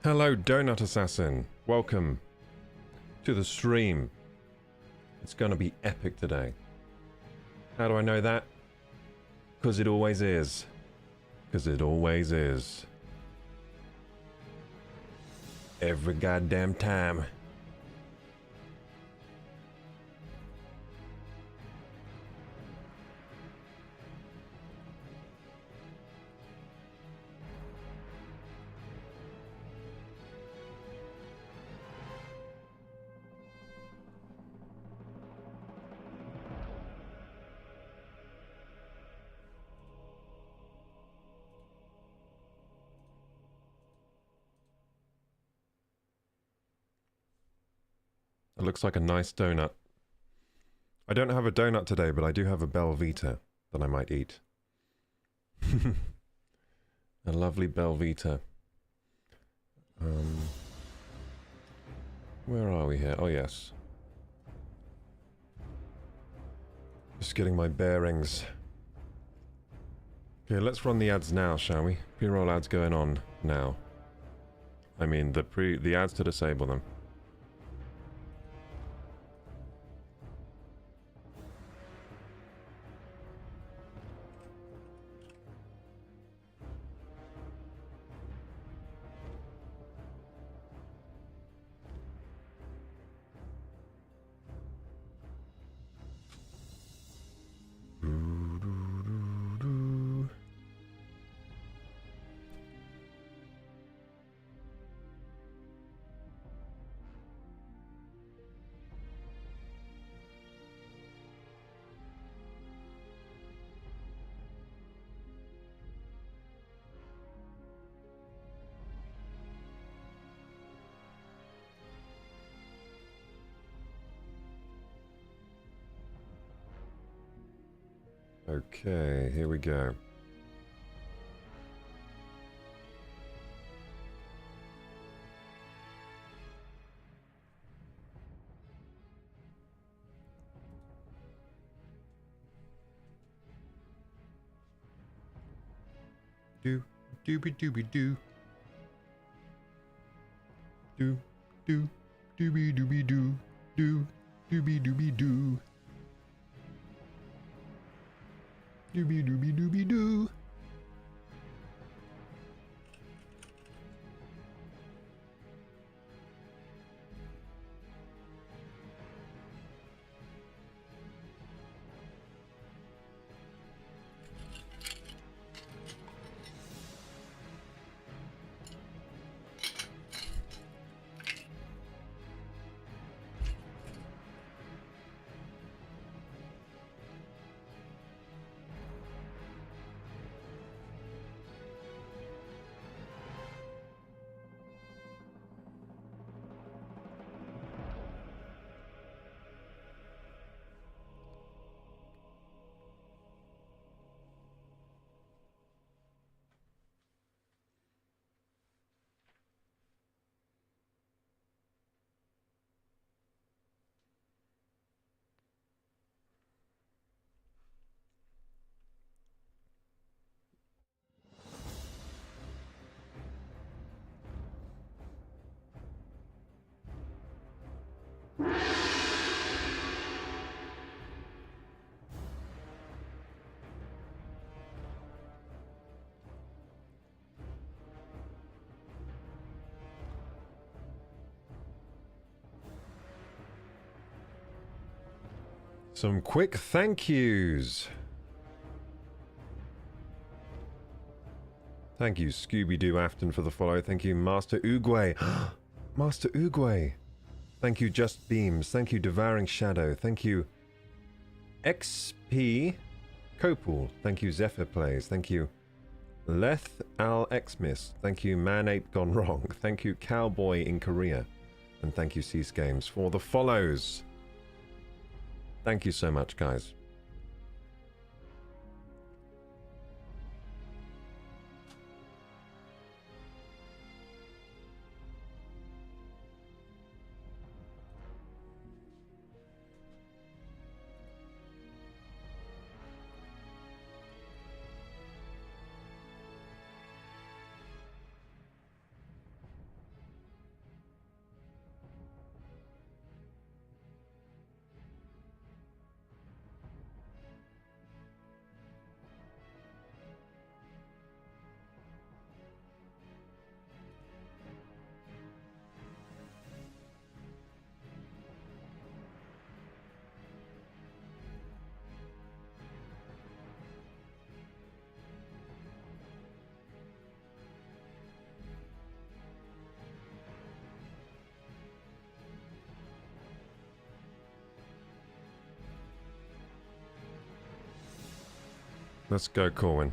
Hello, Donut Assassin. Welcome to the stream. It's gonna be epic today. How do I know that? Because it always is. Because it always is. Every goddamn time. It looks like a nice donut. I don't have a donut today, but I do have a Belvita that I might eat. A lovely Belvita. Where are we here? Oh, yes. Just getting my bearings. Okay, let's run the ads now, shall we? Pre-roll ads going on now. I mean, the ads to disable them. Okay, here we go. Do dooby dooby doo. Do do dooby dooby doo. Do dooby dooby doo. Dooby dooby dooby doo. Some quick thank yous. Thank you, Scooby-Doo Afton, for the follow. Thank you, Master Uguay. Master Uguay. Thank you, Just Beams. Thank you, Devouring Shadow. Thank you, XP Copal. Thank you, Zephyr Plays. Thank you, Leth ALCHEMIST. Thank you, Man Ape Gone Wrong. Thank you, Cowboy in Korea. And thank you, Cease Games, for the follows. Thank you so much, guys. Let's go, Corwin.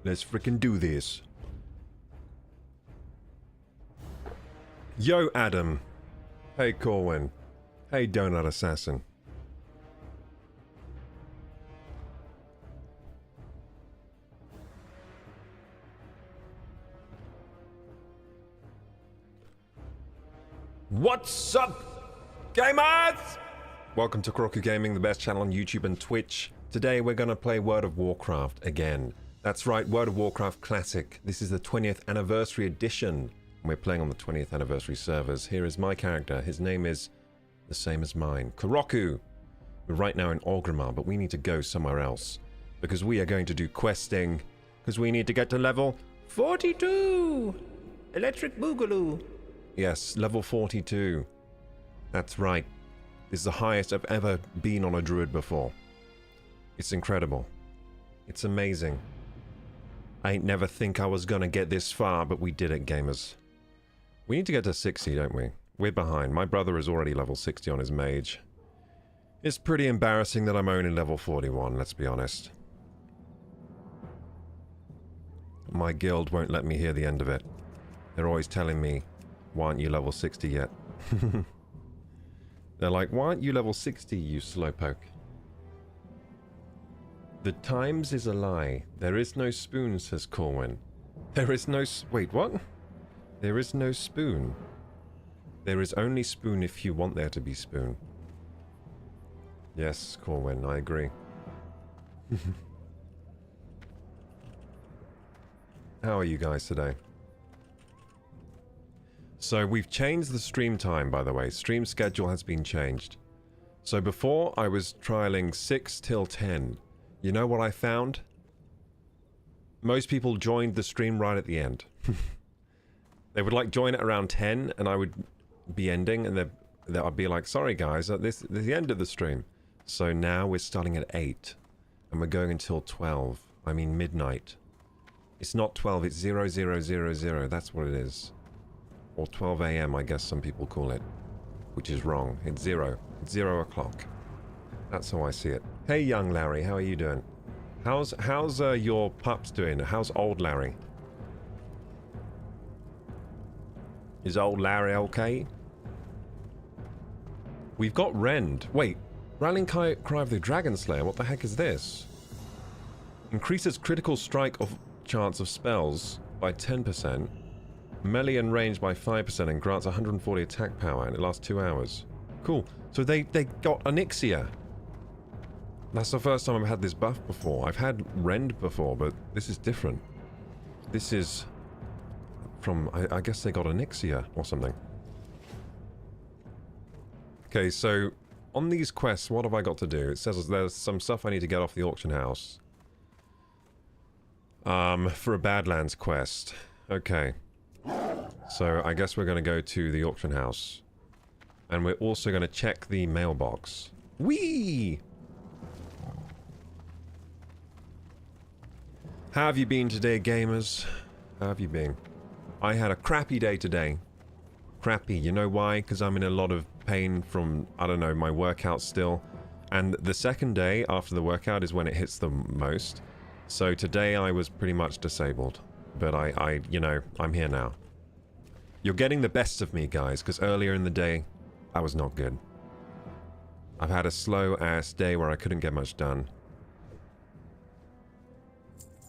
Let's frickin' do this. Yo, Adam. Hey, Corwin. Hey, Donut Assassin. What's up, gamers? Welcome to KorokuGaming, the best channel on YouTube and Twitch. Today we're gonna play World of Warcraft again. That's right, World of Warcraft Classic. This is the 20th anniversary edition. We're playing on the 20th anniversary servers. Here is my character. His name is the same as mine, Koroku. We're right now in Orgrimmar, but we need to go somewhere else because we are going to do questing because we need to get to level 42. Electric Boogaloo. Yes, level 42. That's right. This is the highest I've ever been on a druid before. It's incredible. It's amazing. I ain't never think I was gonna get this far, but we did it, gamers. We need to get to 60, don't we? We're behind. My brother is already level 60 on his mage. It's pretty embarrassing that I'm only level 41, let's be honest. My guild won't let me hear the end of it. They're always telling me, why aren't you level 60 yet? They're like, why aren't you level 60, you slowpoke? The Times is a lie. There is no spoon, says Corwin. There is no wait, what? There is no spoon. There is only spoon if you want there to be spoon. Yes, Corwin, I agree. How are you guys today? So we've changed the stream time, by the way. Stream schedule has been changed. So before I was trialing 6 till 10. You know what I found? Most people joined the stream right at the end. They would like join at around 10 and I would be ending and I'd be like, sorry guys, this is the end of the stream. So now we're starting at 8 and we're going until 12. I mean midnight. It's not 12, it's 0000, that's what it is. Or 12 AM I guess some people call it. Which is wrong, it's 0. It's 0 o'clock. That's how I see it. Hey, young Larry, how are you doing? How's your pups doing? How's old Larry? Is old Larry okay? We've got Rend. Wait, Rallying Cry of the Dragon Slayer. What the heck is this? Increases critical strike of chance of spells by 10%, melee and range by 5%, and grants 140 attack power, and it lasts 2 hours. Cool. So they got Onyxia. That's the first time I've had this buff before. I've had Rend before, but this is different. This is from, I guess they got Onyxia or something. Okay, so on these quests, what have I got to do? It says there's some stuff I need to get off the auction house. For a Badlands quest. Okay. So I guess we're going to go to the auction house. And we're also going to check the mailbox. Whee! How have you been today, gamers? How have you been? I had a crappy day today. Crappy. You know why? Because I'm in a lot of pain from, I don't know, my workout still. And the second day after the workout is when it hits the most. So today I was pretty much disabled. But I you know, I'm here now. You're getting the best of me, guys, because earlier in the day, I was not good. I've had a slow-ass day where I couldn't get much done.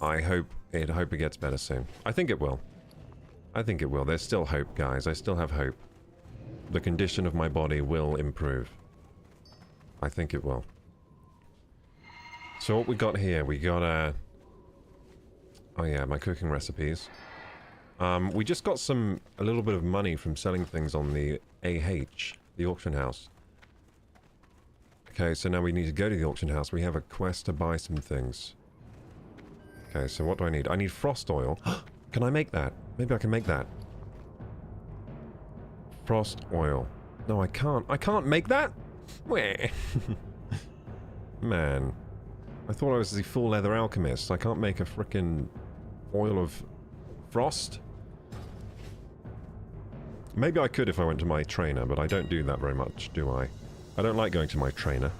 I hope it gets better soon. I think it will. I think it will. There's still hope, guys. I still have hope. The condition of my body will improve. I think it will. So what we got here? We got oh yeah, my cooking recipes. We just got a little bit of money from selling things on the AH, the auction house. Okay, so now we need to go to the auction house. We have a quest to buy some things. Okay, so what do I need? I need frost oil. Can I make that? Maybe I can make that. Frost oil. No, I can't. I can't make that? Where? Man. I thought I was the full leather alchemist. I can't make a frickin' oil of frost? Maybe I could if I went to my trainer, but I don't do that very much, do I? I don't like going to my trainer.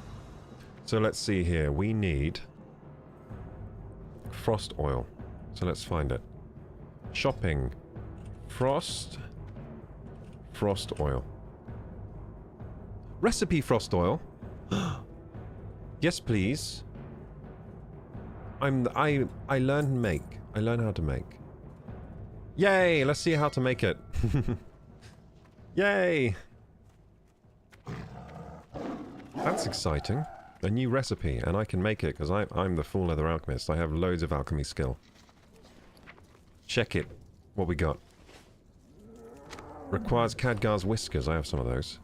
So let's see here. We need frost oil. So let's find it. Shopping. Frost oil. Recipe frost oil. Yes, please. I learn and make. I learn how to make. Yay! Let's see how to make it. Yay! That's exciting. A new recipe, and I can make it because I'm the full leather alchemist. I have loads of alchemy skill. Check it. What we got? Requires Khadgar's whiskers. I have some of those.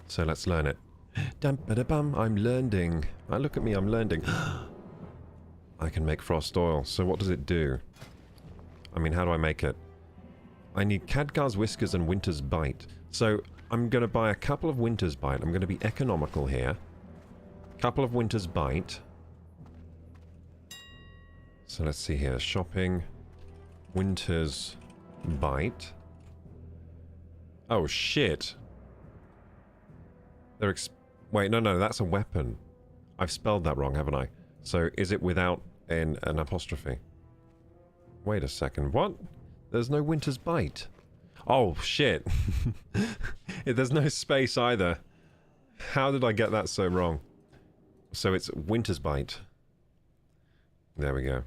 So let's learn it. Dum-ba-da-bum. I'm learning. Look at me, I'm learning. I can make frost oil. So what does it do? I mean, how do I make it? I need Khadgar's whiskers and Winter's bite. So I'm going to buy a couple of Winter's bite. I'm going to be economical here. Couple of Winter's bite. So let's see here. Shopping. Winter's bite. Oh, shit. They're wait, no, that's a weapon. I've spelled that wrong, haven't I? So is it without an apostrophe? Wait a second. What? There's no Winter's bite. Oh, shit. There's no space either. How did I get that so wrong? So it's Winter's bite. There we go.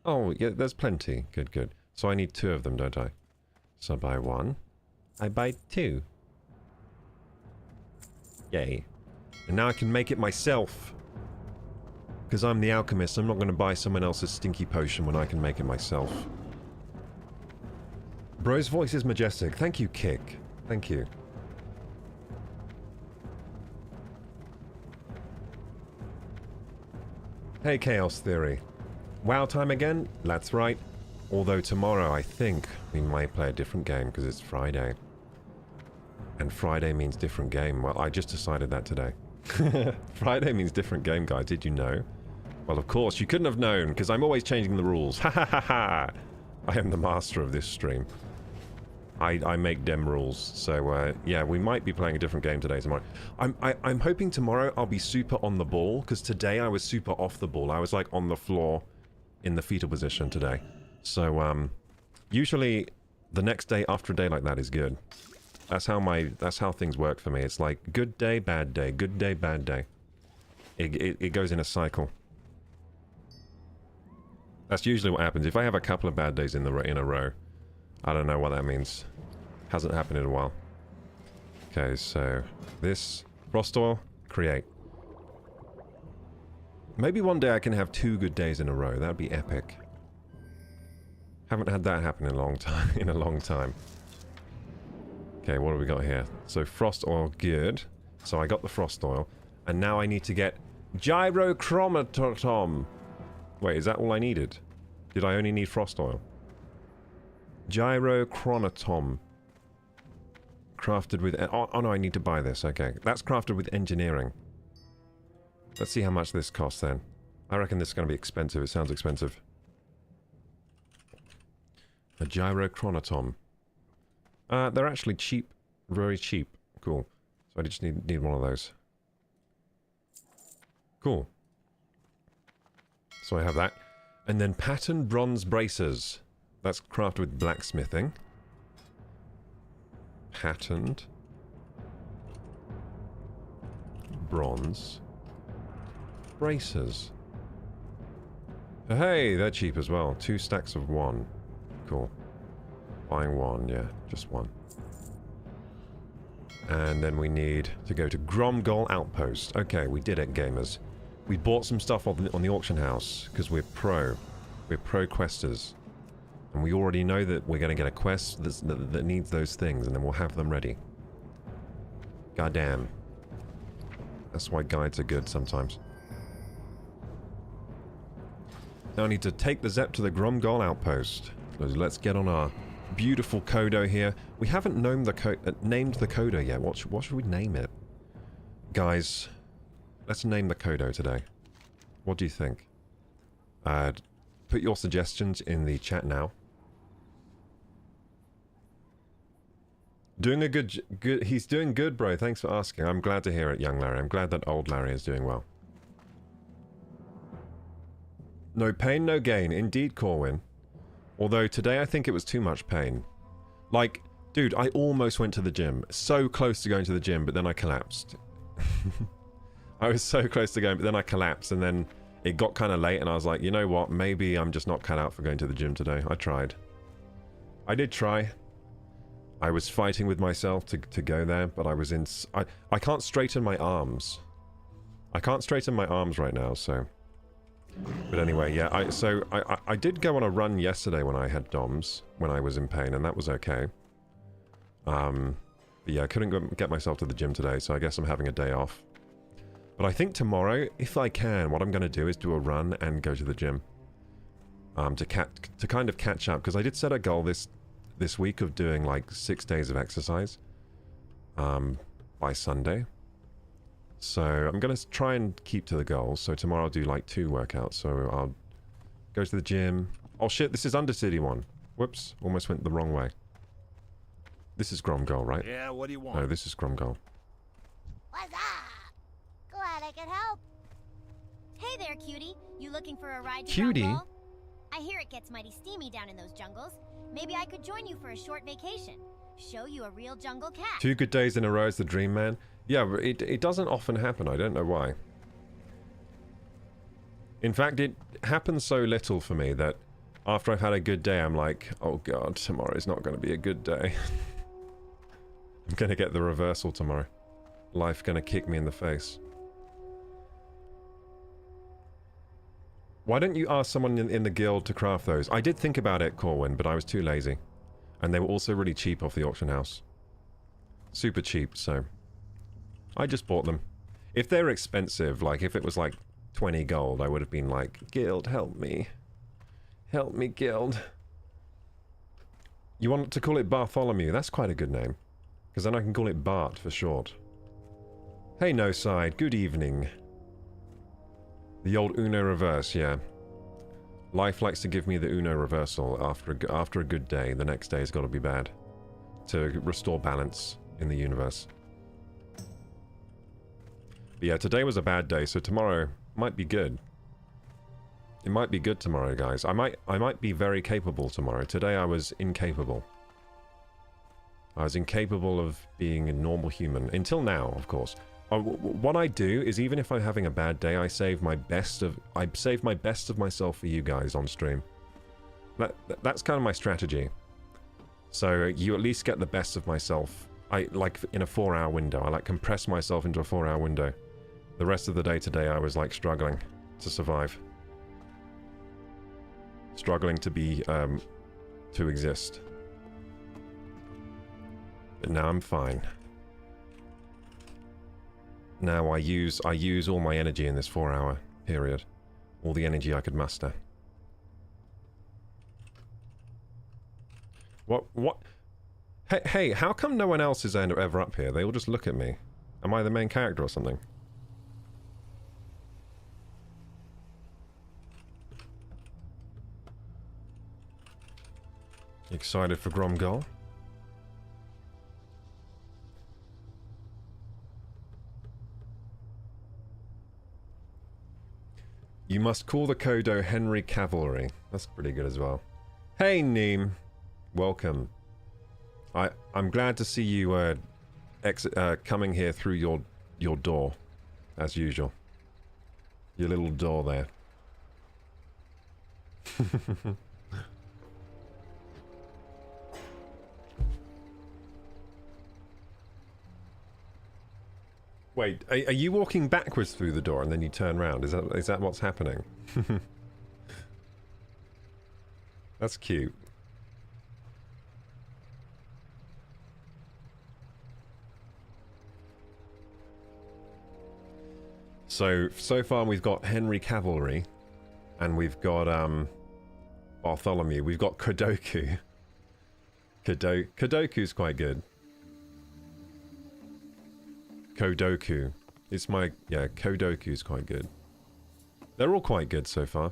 Oh, yeah, there's plenty. Good, good. So I need 2 of them, don't I? So I buy 1. I buy 2. Yay. And now I can make it myself. Because I'm the alchemist, I'm not going to buy someone else's stinky potion when I can make it myself. Bro's voice is majestic. Thank you, Kick. Thank you. Hey, Chaos Theory. WoW time again? That's right. Although tomorrow, I think, we might play a different game because it's Friday. And Friday means different game. Well, I just decided that today. Friday means different game, guys. Did you know? Well, of course, you couldn't have known, because I'm always changing the rules. Ha ha ha ha! I am the master of this stream. I make dem rules. So, yeah, we might be playing a different game today, tomorrow. I'm hoping tomorrow I'll be super on the ball, because today I was super off the ball. I was, like, on the floor in the fetal position today. So, usually the next day after a day like that is good. That's how things work for me. It's like good day, bad day, good day, bad day. It goes in a cycle. That's usually what happens. If I have a couple of bad days in a row, I don't know what that means. Hasn't happened in a while. Okay, so this frost oil, create. Maybe one day I can have 2 good days in a row. That'd be epic. Haven't had that happen in a long time. Okay, what do we got here? So frost oil, good. So I got the frost oil. And now I need to get gyrochromatom. Wait, is that all I needed? Did I only need frost oil? Gyrochromatom. Crafted with... Oh no, I need to buy this. Okay, that's crafted with engineering. Let's see how much this costs then. I reckon this is going to be expensive. It sounds expensive. A gyrochromatom. They're actually cheap. Very cheap. Cool. So I just need one of those. Cool. So I have that. And then patterned bronze braces. That's crafted with blacksmithing. Patterned bronze braces. Hey, they're cheap as well. 2 stacks of 1. Cool. Buying 1, yeah. Just 1. And then we need to go to Gromgol Outpost. Okay, we did it, gamers. We bought some stuff on the auction house, because we're pro. We're pro questers. And we already know that we're going to get a quest that needs those things, and then we'll have them ready. Goddamn. That's why guides are good sometimes. Now I need to take the Zep to the Gromgol Outpost. So let's get on our beautiful Kodo here. We haven't named the Kodo yet. What should we name it? Guys, let's name the Kodo today. What do you think? Put your suggestions in the chat now. Doing a good. He's doing good, bro. Thanks for asking. I'm glad to hear it, young Larry. I'm glad that old Larry is doing well. No pain, no gain. Indeed, Corwin. Although today I think it was too much pain. Like, dude, I almost went to the gym. So close to going to the gym, but then I collapsed. I was so close to going, but then I collapsed, and then it got kind of late, and I was like, you know what? Maybe I'm just not cut out for going to the gym today. I tried. I did try. I was fighting with myself to go there, but I was in... I can't straighten my arms. I can't straighten my arms right now, so... But anyway, yeah, I did go on a run yesterday when I had DOMs, when I was in pain, and that was okay. But yeah, I couldn't get myself to the gym today, so I guess I'm having a day off. But I think tomorrow, if I can, what I'm going to do is do a run and go to the gym. To kind of catch up, because I did set a goal this week of doing like 6 days of exercise by Sunday. So I'm going to try and keep to the goal. So tomorrow I'll do like 2 workouts. So I'll go to the gym. Oh shit, this is Undercity one. Whoops, almost went the wrong way. This is Gromgol, right? Yeah, what do you want? No, this is Gromgol. What's up? Glad I could help. Hey there, cutie. You looking for a ride to Cutie? Gromgol? I hear it gets mighty steamy down in those jungles. Maybe I could join you for a short vacation. Show you a real jungle cat. 2 good days in a row as the dream man. Yeah, but it doesn't often happen. I don't know why. In fact, it happens so little for me that after I've had a good day, I'm like, oh god, tomorrow's not going to be a good day. I'm going to get the reversal tomorrow. Life going to kick me in the face. Why don't you ask someone in the guild to craft those? I did think about it, Corwin, but I was too lazy. And they were also really cheap off the auction house. Super cheap, so... I just bought them. If they're expensive, like if it was like 20 gold, I would have been like, Guild, help me. Help me, Guild. You want to call it Bartholomew? That's quite a good name. Because then I can call it Bart for short. Hey, No Side, good evening. The old Uno reverse, yeah. Life likes to give me the Uno reversal after a good day. The next day's got to be bad. To restore balance in the universe. But yeah, today was a bad day, so tomorrow might be good. It might be good tomorrow, guys. I might be very capable tomorrow. Today I was incapable. I was incapable of being a normal human. Until now, of course. What I do is, even if I'm having a bad day, I save my best of myself for you guys on stream. That's kind of my strategy. So you at least get the best of myself. I like in a 4-hour window. I like compress myself into a 4-hour window. The rest of the day today, I was like struggling to survive, struggling to be to exist. But now I'm fine. Now I use all my energy in this 4-hour period. All the energy I could muster. What? Hey, how come no one else is ever up here? They all just look at me. Am I the main character or something? Excited for Gromgol? You must call the Kodo Henry Cavalry. That's pretty good as well. Hey, Neem. Welcome. I'm glad to see you coming here through your door, as usual. Your little door there. Wait, are you walking backwards through the door and then you turn around? Is that what's happening? That's cute. So far we've got Henry Cavalry, and we've got Bartholomew. We've got Kodoku. Kodoku's quite good. Kodoku. It's my... yeah, Kodoku's quite good. They're all quite good so far.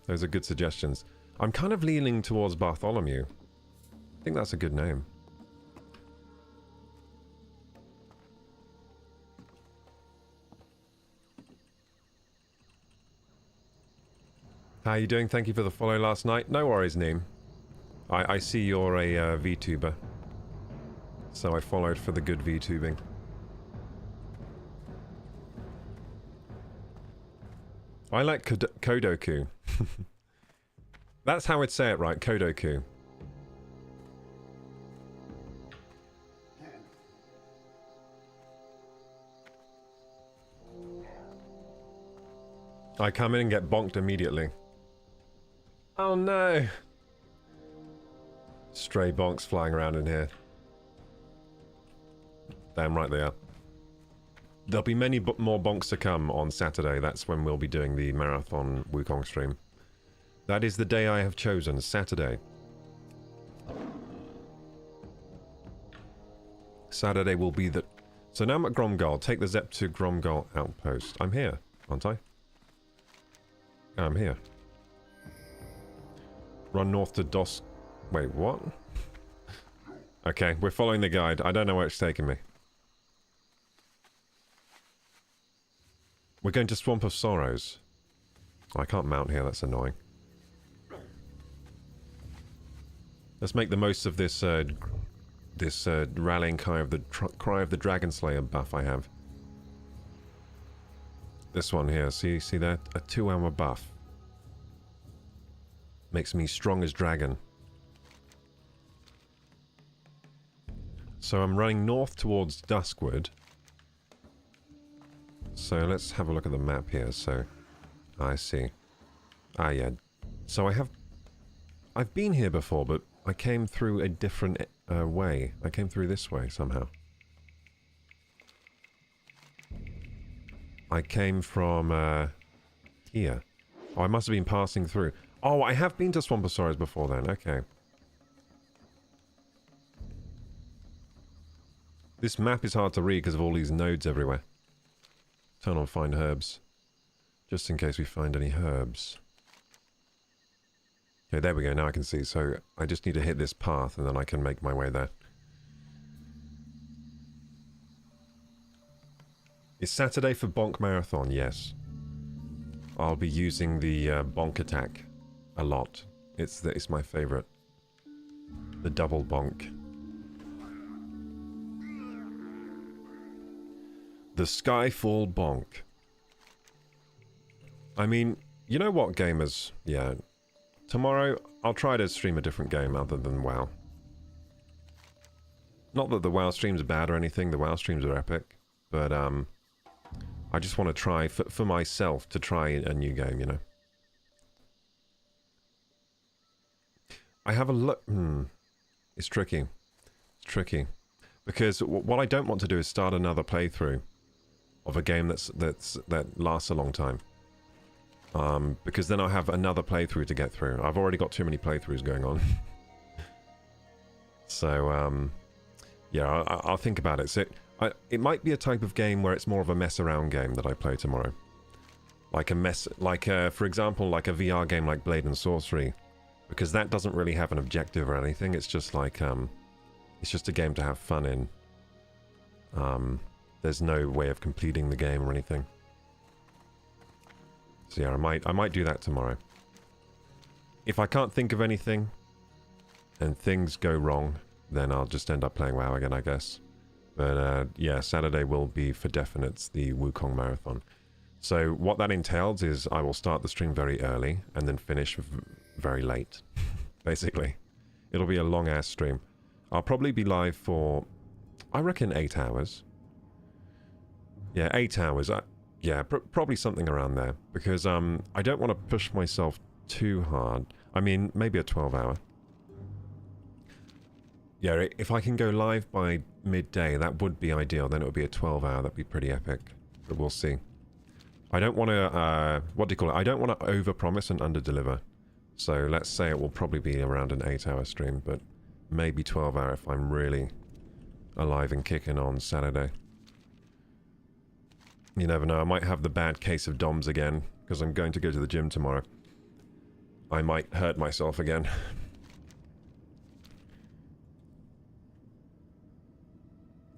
Those are good suggestions. I'm kind of leaning towards Bartholomew. I think that's a good name. How you doing? Thank you for the follow last night. No worries, Neem. I see you're a VTuber. So I followed for the good VTubing. I like Kodoku. That's how I'd say it, right? Kodoku. I come in and get bonked immediately. Oh no! Stray bonks flying around in here. Damn right they are. There'll be many more bonks to come on Saturday. That's when we'll be doing the marathon Wukong stream. That is the day I have chosen, Saturday. Saturday will be the... So now I'm at Gromgol. Take the Zep to Gromgol outpost. I'm here, aren't I? I'm here. Run north to Dos... Wait, what? Okay, we're following the guide. I don't know where it's taking me. We're going to Swamp of Sorrows. I can't mount here, that's annoying. Let's make the most of this rallying cry of the Dragon Slayer buff I have. This one here, see that? A 2-hour buff. Makes me strong as dragon. So I'm running north towards Duskwood. So let's have a look at the map here. So, I see. Ah, yeah. So I've been here before, but I came through a different way. I came through this way somehow. I came from here. Oh, I must have been passing through. Oh, I have been to Swamp of Sorrows before then. Okay. This map is hard to read because of all these nodes everywhere. Turn on find herbs. Just in case we find any herbs. Okay, there we go. Now I can see. So I just need to hit this path and then I can make my way there. Is Saturday for Bonk Marathon? Yes. I'll be using the bonk attack a lot. It's my favorite. The double bonk. The Skyfall bonk. I mean, you know what, gamers? Yeah. Tomorrow, I'll try to stream a different game other than WoW. Not that the WoW streams are bad or anything. The WoW streams are epic. But, I just want to try, for myself, to try a new game, you know? I have a look... It's tricky. It's tricky. Because what I don't want to do is start another playthrough of a game that lasts a long time. Because then I'll have another playthrough to get through. I've already got too many playthroughs going on. So, yeah, I'll think about it. So, it might be a type of game where it's more of a mess around game that I play tomorrow. Like for example, like a VR game like Blade and Sorcery. Because that doesn't really have an objective or anything. It's just like, it's just a game to have fun in. There's no way of completing the game or anything. So yeah, I might do that tomorrow. If I can't think of anything, and things go wrong, then I'll just end up playing WoW again, I guess. But yeah, Saturday will be for definite the Wukong Marathon. So what that entails is I will start the stream very early, and then finish very late, basically. It'll be a long-ass stream. I'll probably be live for, I reckon, 8 hours. Yeah, 8 hours. Yeah, probably something around there. Because I don't want to push myself too hard. I mean, maybe a 12-hour. Yeah, if I can go live by midday, that would be ideal. Then it would be a 12-hour. That'd be pretty epic. But we'll see. I don't want to, what do you call it? I don't want to overpromise and underdeliver. So let's say it will probably be around an 8-hour stream, but maybe 12-hour if I'm really alive and kicking on Saturday. You never know. I might have the bad case of DOMS again, because I'm going to go to the gym tomorrow. I might hurt myself again.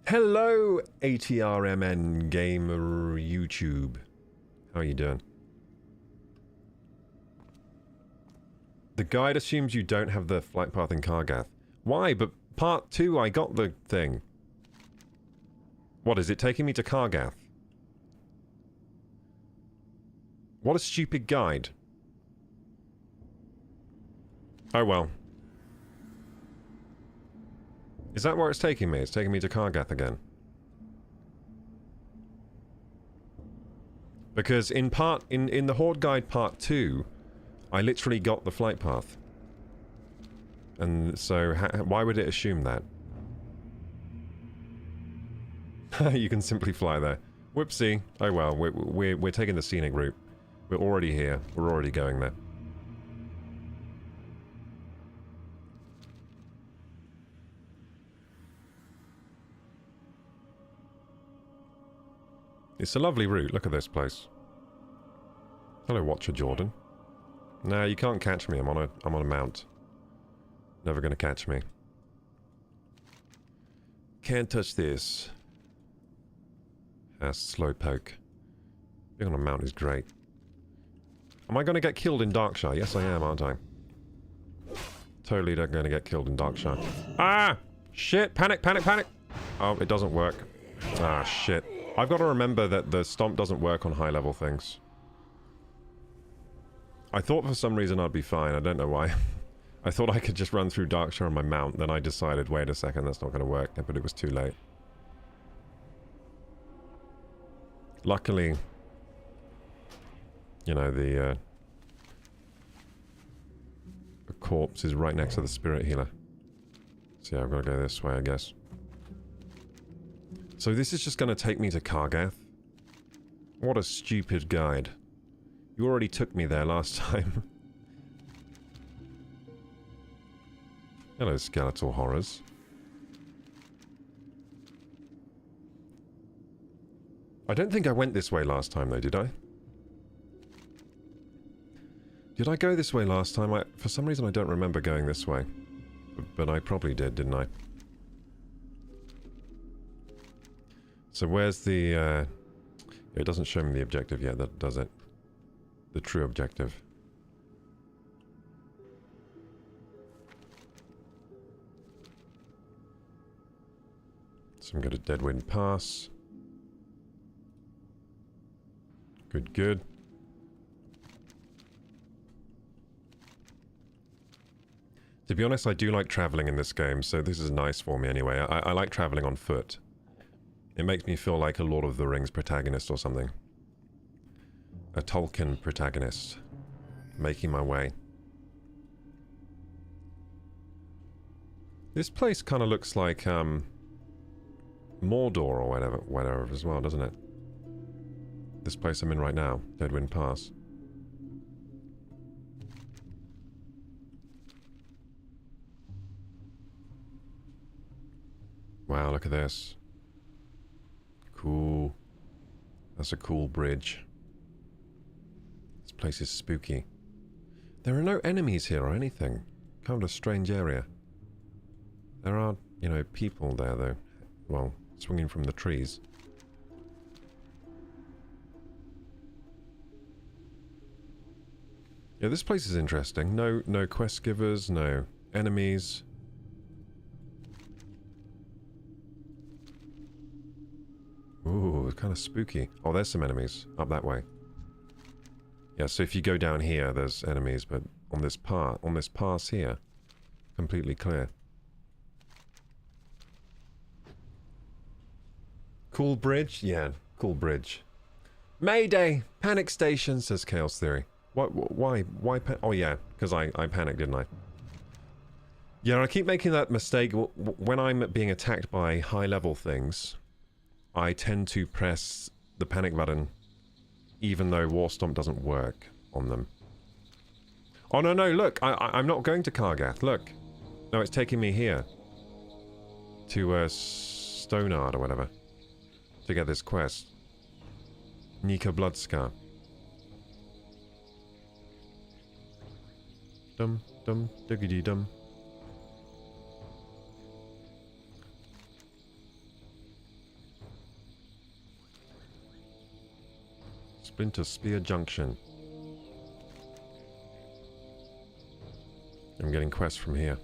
Hello, ATRMN Gamer YouTube. How are you doing? The guide assumes you don't have the flight path in Kargath. Why? But part 2, I got the thing. What, is it taking me to Kargath? What a stupid guide. Oh well. Is that where it's taking me? It's taking me to Kargath again. Because in the Horde Guide Part 2, I literally got the flight path. And so, why would it assume that? You can simply fly there. Whoopsie. Oh well, we're taking the scenic route. We're already here. We're already going there. It's a lovely route. Look at this place. Hello, Watcher Jordan. No, you can't catch me. I'm on a mount. Never gonna catch me. Can't touch this. That's slowpoke. Being on a mount is great. Am I gonna get killed in Darkshire? Yes, I am, aren't I? Totally not gonna get killed in Darkshire. Ah! Shit! Panic! Panic! Panic! Oh, it doesn't work. Ah, shit. I've got to remember that the stomp doesn't work on high-level things. I thought for some reason I'd be fine. I don't know why. I thought I could just run through Darkshire on my mount. Then I decided, wait a second, that's not going to work. But it was too late. Luckily, you know, the corpse is right next to the spirit healer. So yeah, I've got to go this way, I guess. So this is just going to take me to Kargath? What a stupid guide. You already took me there last time. Hello, skeletal horrors. I don't think I went this way last time though, did I? Did I go this way last time? For some reason I don't remember going this way. But I probably did, didn't I? So where's the, it doesn't show me the objective yet, does it? The true objective. So I'm going to Deadwind Pass. Good, good. To be honest, I do like traveling in this game, so this is nice for me anyway. I like traveling on foot. It makes me feel like a Lord of the Rings protagonist or something. A Tolkien protagonist. Making my way. This place kind of looks like, Mordor or whatever as well, doesn't it? This place I'm in right now, Deadwind Pass. Wow, look at this. Cool. That's a cool bridge. This place is spooky. There are no enemies here or anything. Kind of a strange area. There are, you know, people there though. Well, swinging from the trees. Yeah, this place is interesting. No quest givers, no enemies. Ooh, it's kind of spooky. Oh, there's some enemies up that way. Yeah, so if you go down here, there's enemies, but on this pass here, completely clear. Cool bridge? Yeah, Cool bridge. Mayday! Panic station, says Chaos Theory. Why? Oh yeah, because I panicked, didn't I? Yeah, I keep making that mistake. When I'm being attacked by high-level things, I tend to press the panic button, even though War Stomp doesn't work on them. Oh, no, no, look! I'm not going to Kargath, look! No, it's taking me here. To, Stonard or whatever. To get this quest. Nika Bloodscar. Dum, dum, diggity dum. Splinter Spear Junction. I'm getting quests from here.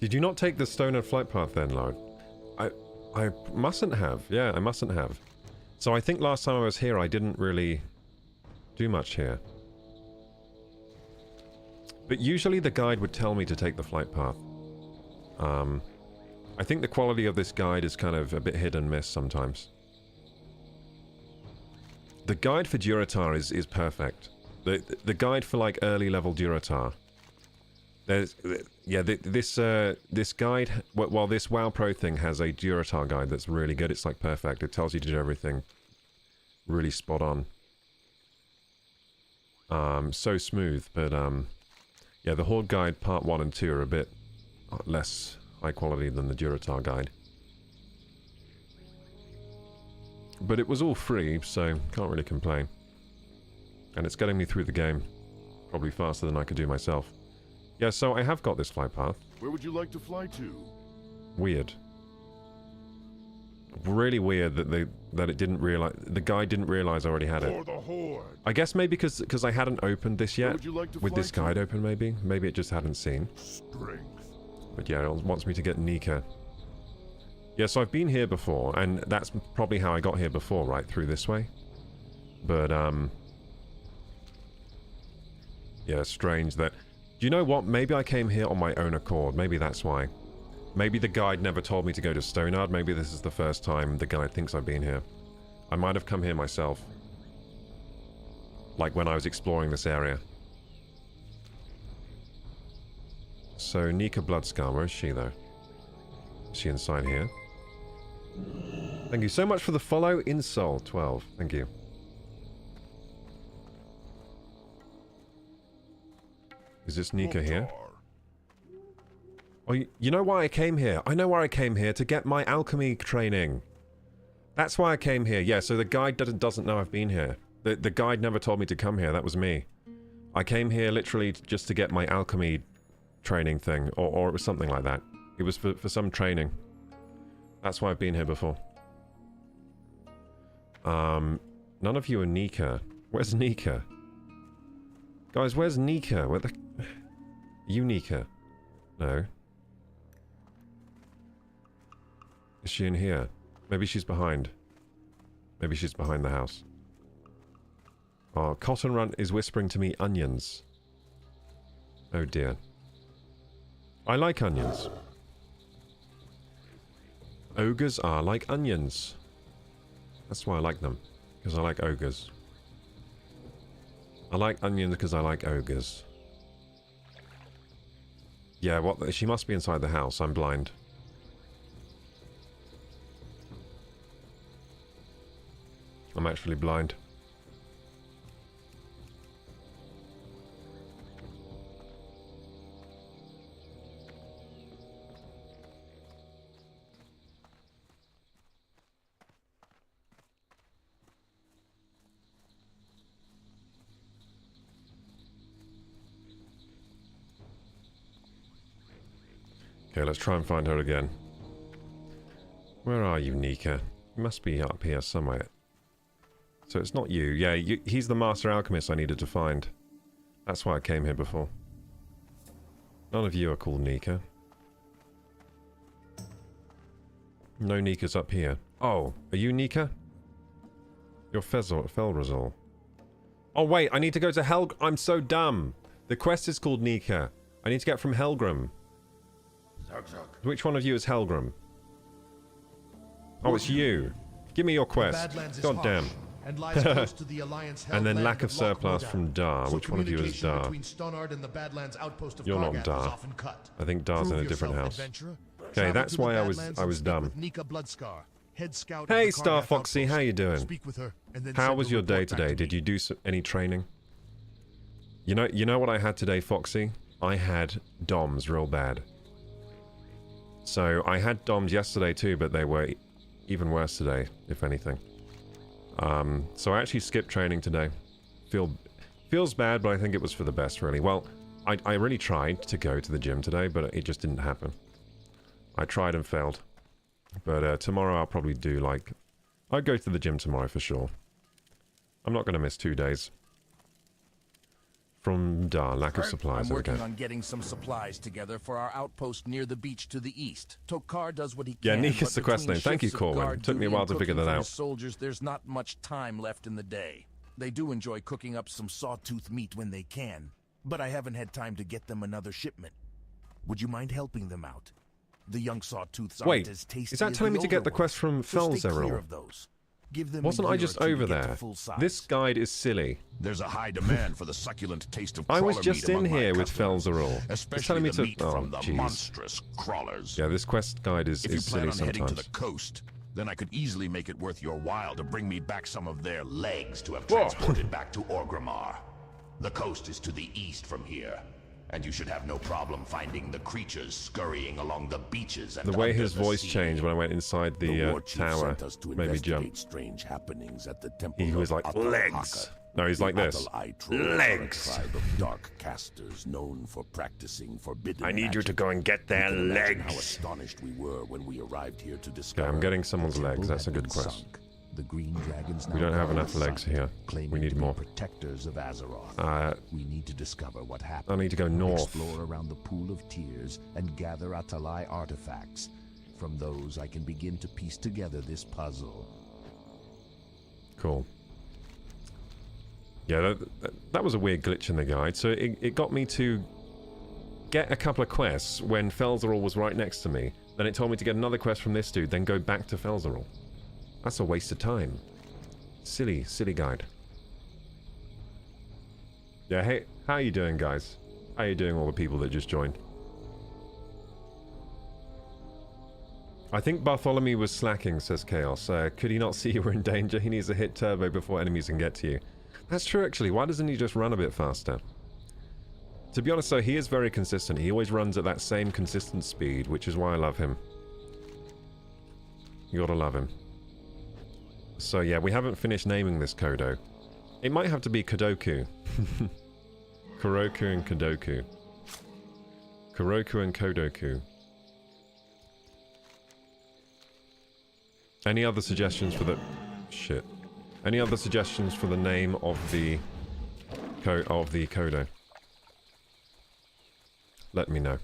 Did you not take the Stoner flight path then, Lord? I mustn't have. Yeah, I mustn't have. So I think last time I was here, I didn't really do much here. But usually the guide would tell me to take the flight path. I think the quality of this guide is kind of a bit hit and miss sometimes. The guide for Durotar is perfect. The guide for like early level Durotar. There's, yeah, this guide, well, this WoW Pro thing has a Durotar guide that's really good. It's like perfect. It tells you to do everything really spot on. So smooth, but yeah, the Horde guide part 1 and 2 are a bit less high quality than the Durotar guide. But it was all free, so can't really complain. And it's getting me through the game probably faster than I could do myself. Yeah, so I have got this flight path. Where would you like to fly to? Weird. Really weird that it didn't realize, the guy didn't realize I already had it. For the Horde. I guess maybe because I hadn't opened this Where yet. would you like to With fly this to? guide open, maybe. Maybe it just hadn't seen. Strength. But yeah, it wants me to get Nika. Yeah, so I've been here before, and that's probably how I got here before, right? Through this way. But yeah, strange that. Do you know what? Maybe I came here on my own accord. Maybe that's why. Maybe the guide never told me to go to Stonard. Maybe this is the first time the guide thinks I've been here. I might have come here myself. Like when I was exploring this area. So, Nika Bloodscar, where is she though? Is she inside here? Thank you so much for the follow, Insol12. Thank you. Is this Nika here? Oh, you know why I came here? I know why I came here, to get my alchemy training. That's why I came here. Yeah, so the guide doesn't know I've been here. The guide never told me to come here. That was me. I came here literally just to get my alchemy training thing, or it was something like that. It was for some training. That's why I've been here before. None of you are Nika. Where's Nika? Guys, where's Nika? Where the... You Nika? No. Is she in here? Maybe she's behind. Maybe she's behind the house. Oh, Cotton Runt is whispering to me onions. Oh dear. I like onions. Ogres are like onions. That's why I like them. Because I like ogres. I like onions because I like ogres. Yeah, what? She must be inside the house. I'm blind. I'm actually blind. Okay, let's try and find her again. Where are you, Nika? You must be up here somewhere. So it's not you. Yeah, he's the Master Alchemist I needed to find. That's why I came here before. None of you are called Nika. No Nika's up here. Oh, are you Nika? You're Felrazol. Oh wait, I need to go to Hell... I'm so dumb. The quest is called Nika. I need to get from Helgrim. Zug zug. Which one of you is Helgrim? Oh, it's you. Give me your quest. God damn. And lies close to the Alliance And then held lack land of surplus Loch from Modown. Dar. So Which one of you is communication Dar? between Stonard and the Badlands outpost of You're not Kargath Dar. is often cut. I think Dar's in a Prove different yourself, house. adventurer. Okay, Travel that's to the why I Badlands was and speak dumb. with Nika Bloodscar, head scout of Hey, the Star Kargath Foxy, outpost. how you doing? Speak with her, and then How send was a your day report back today? to Did me. you do any training? You know what I had today, Foxy? I had DOMs real bad. So I had DOMs yesterday too, but they were even worse today, if anything. So I actually skipped training today. Feels bad, but I think it was for the best, really. Well, I really tried to go to the gym today, but it just didn't happen. I tried and failed. But tomorrow I'll probably do, like... I'll go to the gym tomorrow for sure. I'm not going to miss 2 days. From Dar, lack of supplies. I'm working Okay. on getting some supplies together for our outpost near the beach to the east. Tokar does what he Yeah, can. Nick is but the quest between name. Thank you, shifts of Corwin. guard Took me a duty while and to figure cooking that for out. his soldiers, there's not much time left in the day. They do enjoy cooking up some sawtooth meat when they can, but I haven't had time to get them another shipment. Would you mind helping them out? The young sawtooths Wait, aren't as tasty is that as telling the me to get older the quest from ones, so stay clear Felzeril? of those. Give them a Wasn't I year just or two to over get to there? full size. This guide is silly. There's a high demand for the succulent taste of I was crawler just meat in among my here with customers, Felzeril. It's especially telling me the to... meat Oh, from the jeez. monstrous crawlers. Yeah, this quest guide is If you plan silly on heading to sometimes. the coast, then I could easily make it worth your while to bring me back some of their legs to have Whoa. transported back to Orgrimmar. The coast is to the east from here, and you should have no problem finding the creatures scurrying along the beaches and The way under his the voice sea. changed when I went inside the war chief tower sent us to made me investigate jump. strange happenings at the temple He was of like, Atal legs! Haka. No, he's like The this. Atal Aitrul are a Legs! tribe of dark casters known for practicing forbidden I need you to magic. go and get their You can imagine how legs! astonished we were when we arrived here to discover Okay, I'm getting someone's the legs. temple That's a had good been quest. sunk. The green dragons We now don't have guard enough the legs site, here. claiming We need to be more. protectors of Azeroth. We need to discover what happened. I need to go north. Explore around the Pool of Tears and gather Atalai artifacts. From those, I can begin to piece together this puzzle. Cool. Yeah, that was a weird glitch in the guide. So it got me to get a couple of quests when Felzeril was right next to me. Then it told me to get another quest from this dude, then go back to Felzeril. That's a waste of time. Silly, silly guide. Yeah, hey, how you doing, guys? How you doing, all the people that just joined? I think Bartholomew was slacking, says Chaos. Could he not see you were in danger? He needs to hit turbo before enemies can get to you. That's true, actually. Why doesn't he just run a bit faster? To be honest, though, he is very consistent. He always runs at that same consistent speed, which is why I love him. You gotta love him. So yeah, we haven't finished naming this Kodo. It might have to be Kodoku. Koroku and Kodoku. Koroku and Kodoku. Any other suggestions for the... Shit. Any other suggestions for the name of the... Kodo? Let me know.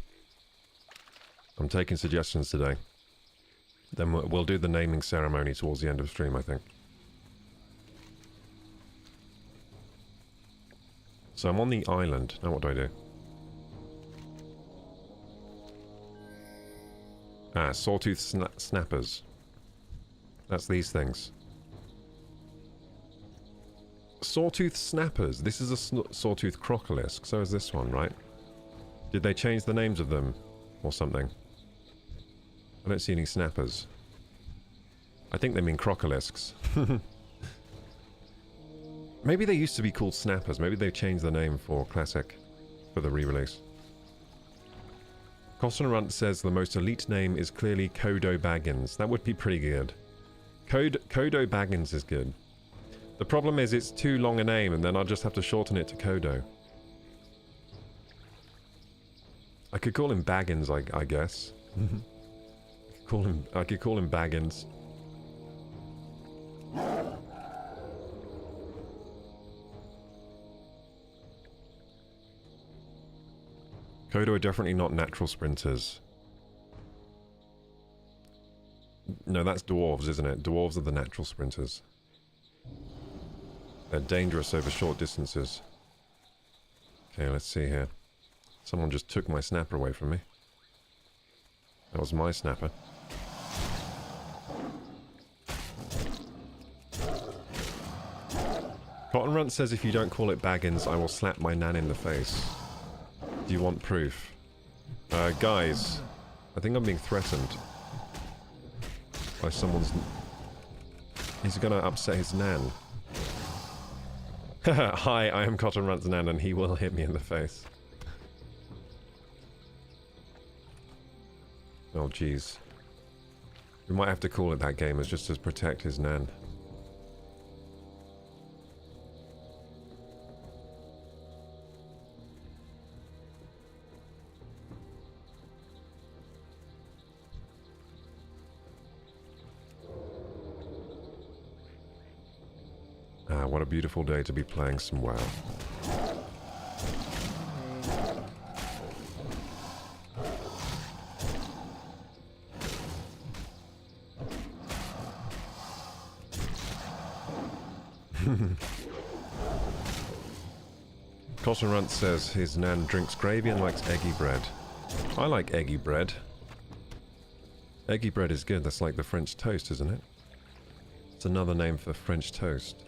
I'm taking suggestions today. Then we'll do the naming ceremony towards the end of stream, I think. So I'm on the island. Now what do I do? Ah, sawtooth snappers. That's these things. Sawtooth snappers. This is a sawtooth crocolisk. So is this one, right? Did they change the names of them or something? I don't see any snappers. I think they mean crocolisks. Maybe they used to be called snappers. Maybe they changed the name for Classic for the re-release. Costin Runt says the most elite name is clearly Kodo Baggins. That would be pretty good. Kodo Baggins is good. The problem is it's too long a name and then I'll just have to shorten it to Kodo. I could call him Baggins, I guess. I could call him Baggins. Kodo are definitely not natural sprinters. No, that's dwarves, isn't it? Dwarves are the natural sprinters. They're dangerous over short distances. Okay, let's see here. Someone just took my snapper away from me. That was my snapper. Cotton Runt says if you don't call it Baggins, I will slap my nan in the face. Do you want proof? Guys, I think I'm being threatened. By someone's... He's gonna upset his nan. Hi, I am Cotton Runt's nan and he will hit me in the face. Oh jeez. We might have to call it that, gamers, just to protect his nan. Ah, what a beautiful day to be playing some WoW. Cotton Runt says his nan drinks gravy and likes eggy bread. I like eggy bread. Eggy bread is good, that's like the French toast, isn't it? It's another name for French toast.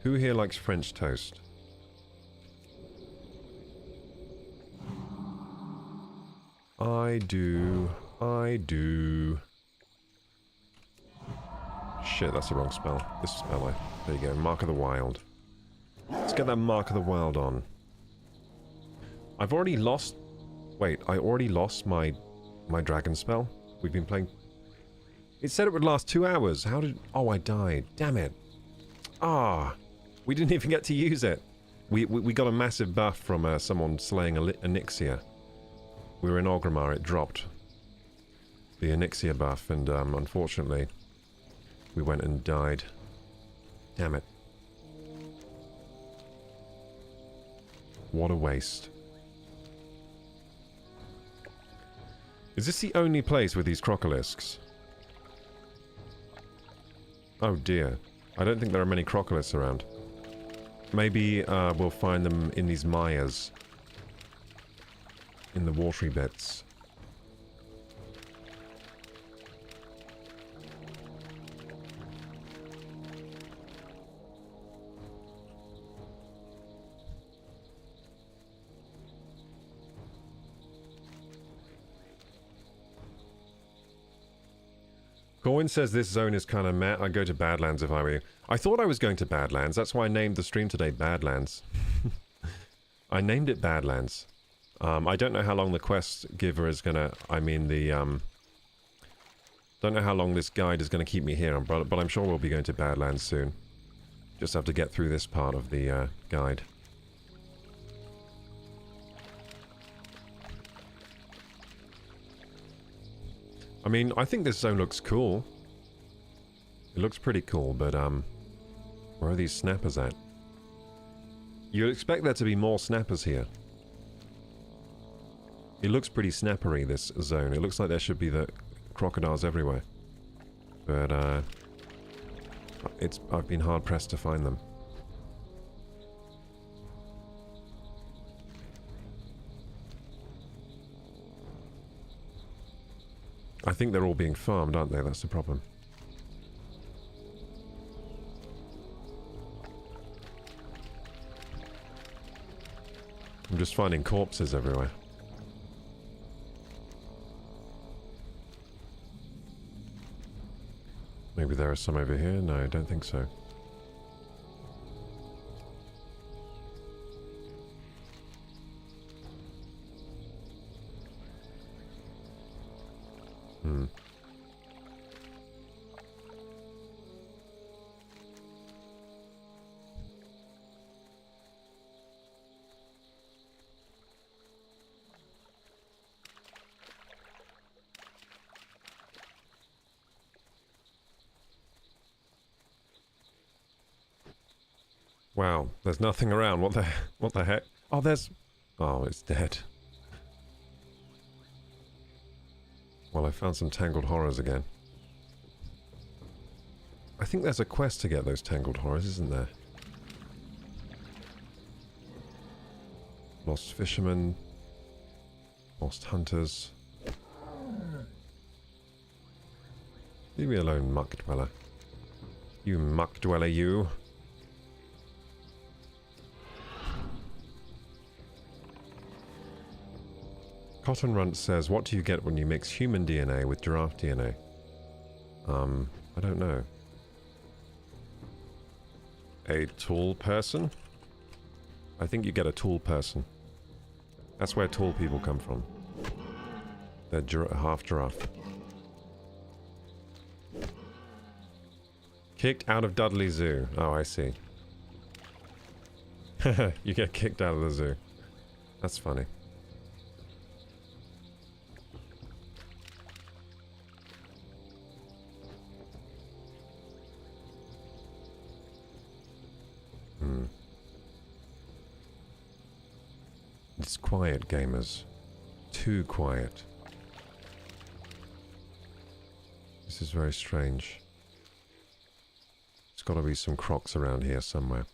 Who here likes French toast? I do. I do. Shit, that's the wrong spell. This spell, there you go. Mark of the Wild. Let's get that Mark of the Wild on. I've already lost... Wait, I already lost my dragon spell? We've been playing... It said it would last 2 hours. How did... Oh, I died. Damn it. Ah. We didn't even get to use it. We got a massive buff from someone slaying a Onyxia. We were in Orgrimmar, it dropped the Onyxia buff, and unfortunately, we went and died. Damn it. What a waste. Is this the only place with these crocolisks? Oh dear. I don't think there are many crocolisks around. Maybe we'll find them in these mires. In the watery bits. Corwin says this zone is kind of meh. I'd go to Badlands if I were you. I thought I was going to Badlands. That's why I named the stream today Badlands. I named it Badlands. I don't know how long the quest giver is gonna... I mean, the... Don't know how long this guide is gonna keep me here, but I'm sure we'll be going to Badlands soon. Just have to get through this part of the guide. I mean, I think this zone looks cool. It looks pretty cool, but, where are these snappers at? You'd expect there to be more snappers here. It looks pretty snappery, this zone. It looks like there should be the crocodiles everywhere. But, I've been hard-pressed to find them. I think they're all being farmed, aren't they? That's the problem. I'm just finding corpses everywhere. Maybe there are some over here? No, I don't think so. Wow, there's nothing around. What the heck? Oh, there's... Oh, it's dead. Well, I found some Tangled Horrors again. I think there's a quest to get those Tangled Horrors, isn't there? Lost Fisherman. Lost hunters. Leave me alone, muck dweller. You muck dweller, you. Cotton Runt says, what do you get when you mix human DNA with giraffe DNA? I don't know. A tall person? I think you get a tall person. That's where tall people come from. They're half giraffe. Kicked out of Dudley Zoo. Oh, I see. You get kicked out of the zoo. That's funny. It's quiet, gamers. Too quiet. This is very strange. There's got to be some crocs around here somewhere.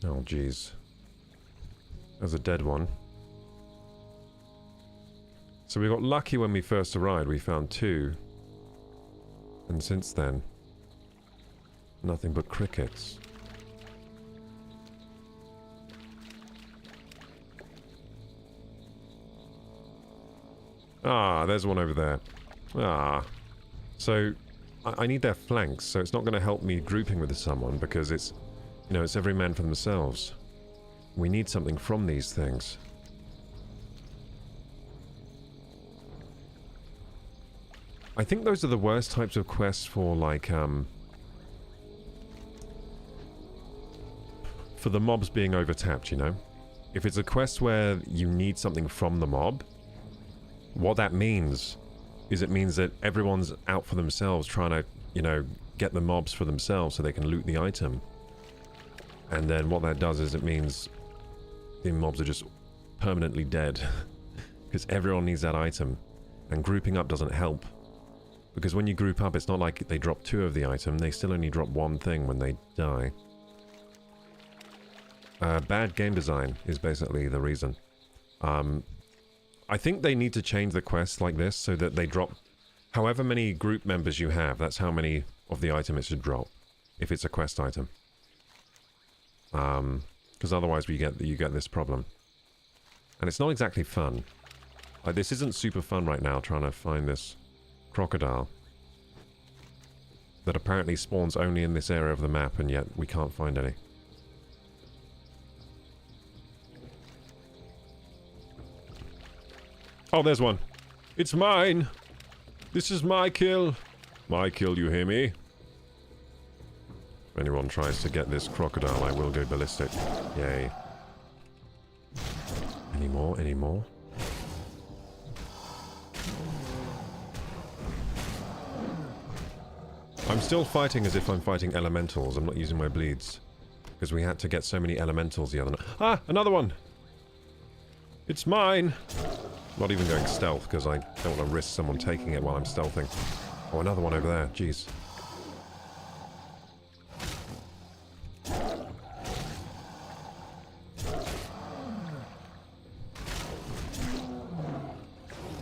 Oh, jeez. There's a dead one. So we got lucky when we first arrived. We found 2. And since then, nothing but crickets. Ah, there's one over there. Ah. So, I need their flanks, so it's not going to help me grouping with someone, because it's, you know, it's every man for themselves. We need something from these things. I think those are the worst types of quests for, like, for the mobs being overtapped, you know? If it's a quest where you need something from the mob, what that means is it means that everyone's out for themselves trying to, you know, get the mobs for themselves so they can loot the item. And then what that does is it means the mobs are just permanently dead. Because everyone needs that item. And grouping up doesn't help. Because when you group up, it's not like they drop 2 of the item, they still only drop 1 thing when they die. Bad game design is basically the reason. I think they need to change the quests like this so that they drop however many group members you have, that's how many of the item it should drop, if it's a quest item. Because otherwise you get this problem. And it's not exactly fun. Like, this isn't super fun right now, trying to find this crocodile that apparently spawns only in this area of the map, and yet we can't find any. Oh, there's one. It's mine. This is my kill. My kill, you hear me? If anyone tries to get this crocodile, I will go ballistic. Yay. Any more? Any more? I'm still fighting as if I'm fighting elementals. I'm not using my bleeds. Because we had to get so many elementals the other night. Ah! Another one! It's mine! Not even going stealth, because I don't want to risk someone taking it while I'm stealthing. Oh, another one over there. Jeez.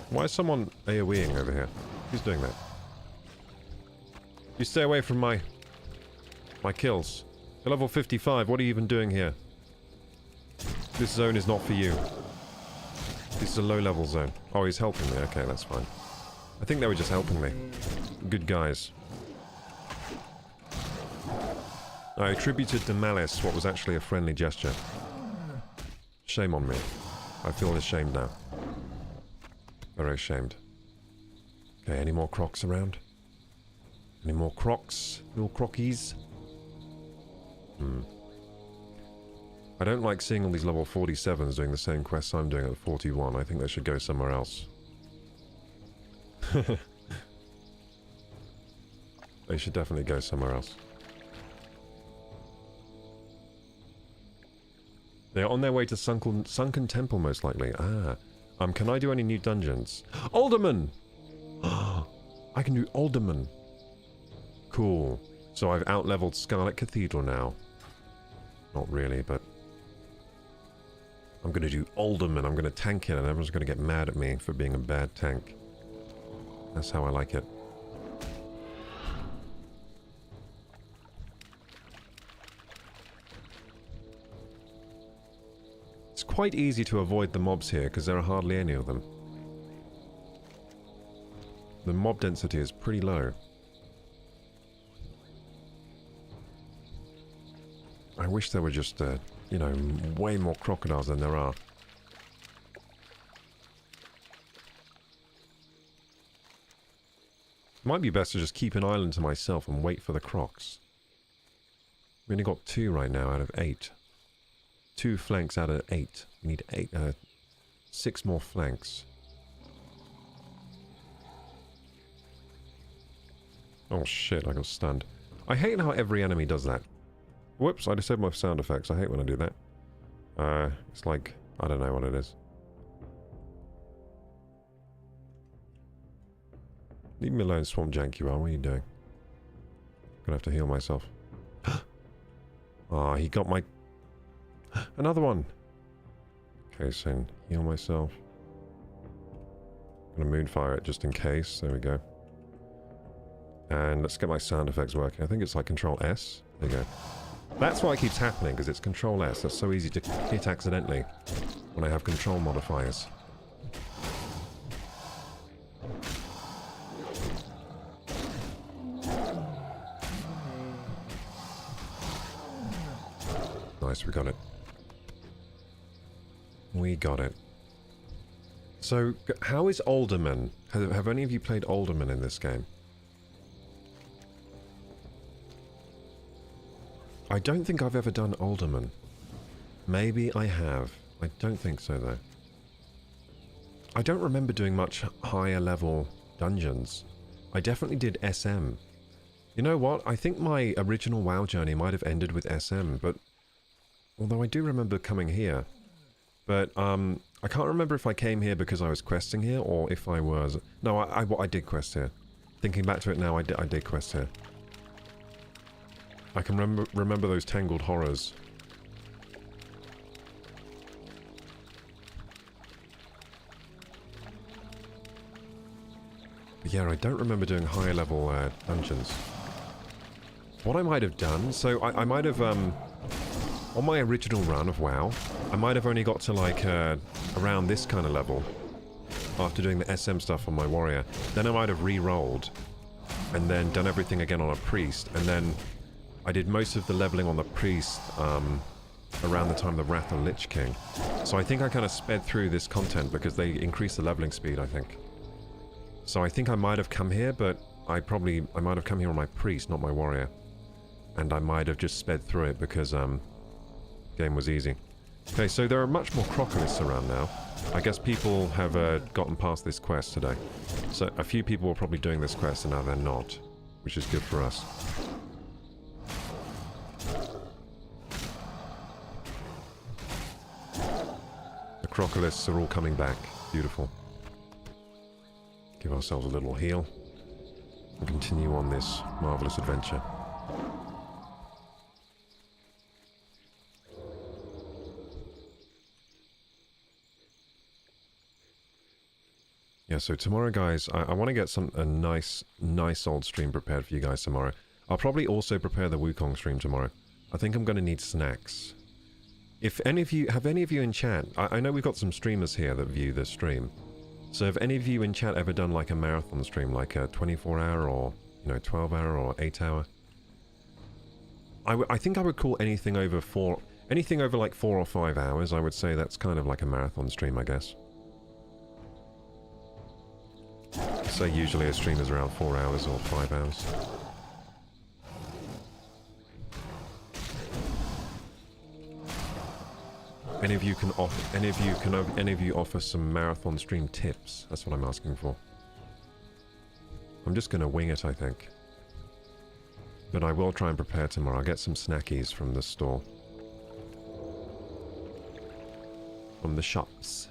Why is someone AoEing over here? Who's doing that? You stay away from my kills. You're level 55. What are you even doing here? This zone is not for you. This is a low-level zone. Oh, he's helping me. Okay, that's fine. I think they were just helping me. Good guys. I attributed to malice what was actually a friendly gesture. Shame on me. I feel ashamed now. Very ashamed. Okay, any more crocs around? Any more crocs? Little crockies? I don't like seeing all these level 47s doing the same quests I'm doing at 41. I think they should go somewhere else. They should definitely go somewhere else. They're on their way to Sunken Temple, most likely. Ah. Can I do any new dungeons? Alderman! I can do Alderman. Cool. So I've out-leveled Scarlet Cathedral now. Not really, but... I'm going to do Alderman. I'm going to tank it, and everyone's going to get mad at me for being a bad tank. That's how I like it. It's quite easy to avoid the mobs here, because there are hardly any of them. The mob density is pretty low. I wish there were just, you know, way more crocodiles than there are. Might be best to just keep an island to myself and wait for the crocs. We only got 2 right now out of 8. 2 flanks out of 8. We need 6 more flanks. Oh shit, I got stunned. I hate how every enemy does that. Whoops, I disabled my sound effects. I hate when I do that. It's like, I don't know what it is. Leave me alone, Swamp Jankuar. What are you doing? Gonna have to heal myself. Ah, he got my... Another one! Okay, so heal myself. Gonna moonfire it just in case. There we go. And let's get my sound effects working. I think it's like Control S. There you go. That's why it keeps happening, because it's Control S. That's so easy to hit accidentally when I have control modifiers. Nice, we got it. We got it. So, how is Alderman? Have any of you played Alderman in this game? I don't think I've ever done Alderman. Maybe I have. I don't think so, though. I don't remember doing much higher level dungeons. I definitely did SM. You know what? I think my original WoW journey might have ended with SM, but... Although I do remember coming here. But, I can't remember if I came here because I was questing here, or if I was... No, I did quest here. Thinking back to it now, I did quest here. I can remember those tangled horrors. But yeah, I don't remember doing higher level dungeons. What I might have done, so I might have, on my original run of WoW, I might have only got to like around this kind of level after doing the SM stuff on my warrior. Then I might have re-rolled and then done everything again on a priest, and then I did most of the leveling on the priest around the time of the Wrath of Lich King. So I think I kind of sped through this content because they increased the leveling speed, I think. So I think I might have come here, but I might have come here on my priest, not my warrior. And I might have just sped through it because game was easy. Okay, so there are much more crocolists around now. I guess people have gotten past this quest today. So a few people were probably doing this quest and now they're not, which is good for us. The crocolists are all coming back. Beautiful. Give ourselves a little heal and continue on this marvelous adventure. Yeah, so tomorrow, guys, I want to get a nice old stream prepared for you guys tomorrow. I'll probably also prepare the Wukong stream tomorrow. I think I'm going to need snacks. If any of you, have any of you in chat, I know we've got some streamers here that view this stream. So have any of you in chat ever done like a marathon stream, like a 24-hour or, you know, 12-hour or 8-hour? I think I would call anything over like 4 or 5 hours, I would say that's kind of like a marathon stream, I guess. So usually a stream is around 4 hours or 5 hours. Any of you offer some marathon stream tips? That's what I'm asking for. I'm just gonna wing it, I think. But I will try and prepare tomorrow. I'll get some snackies from the store. From the shops.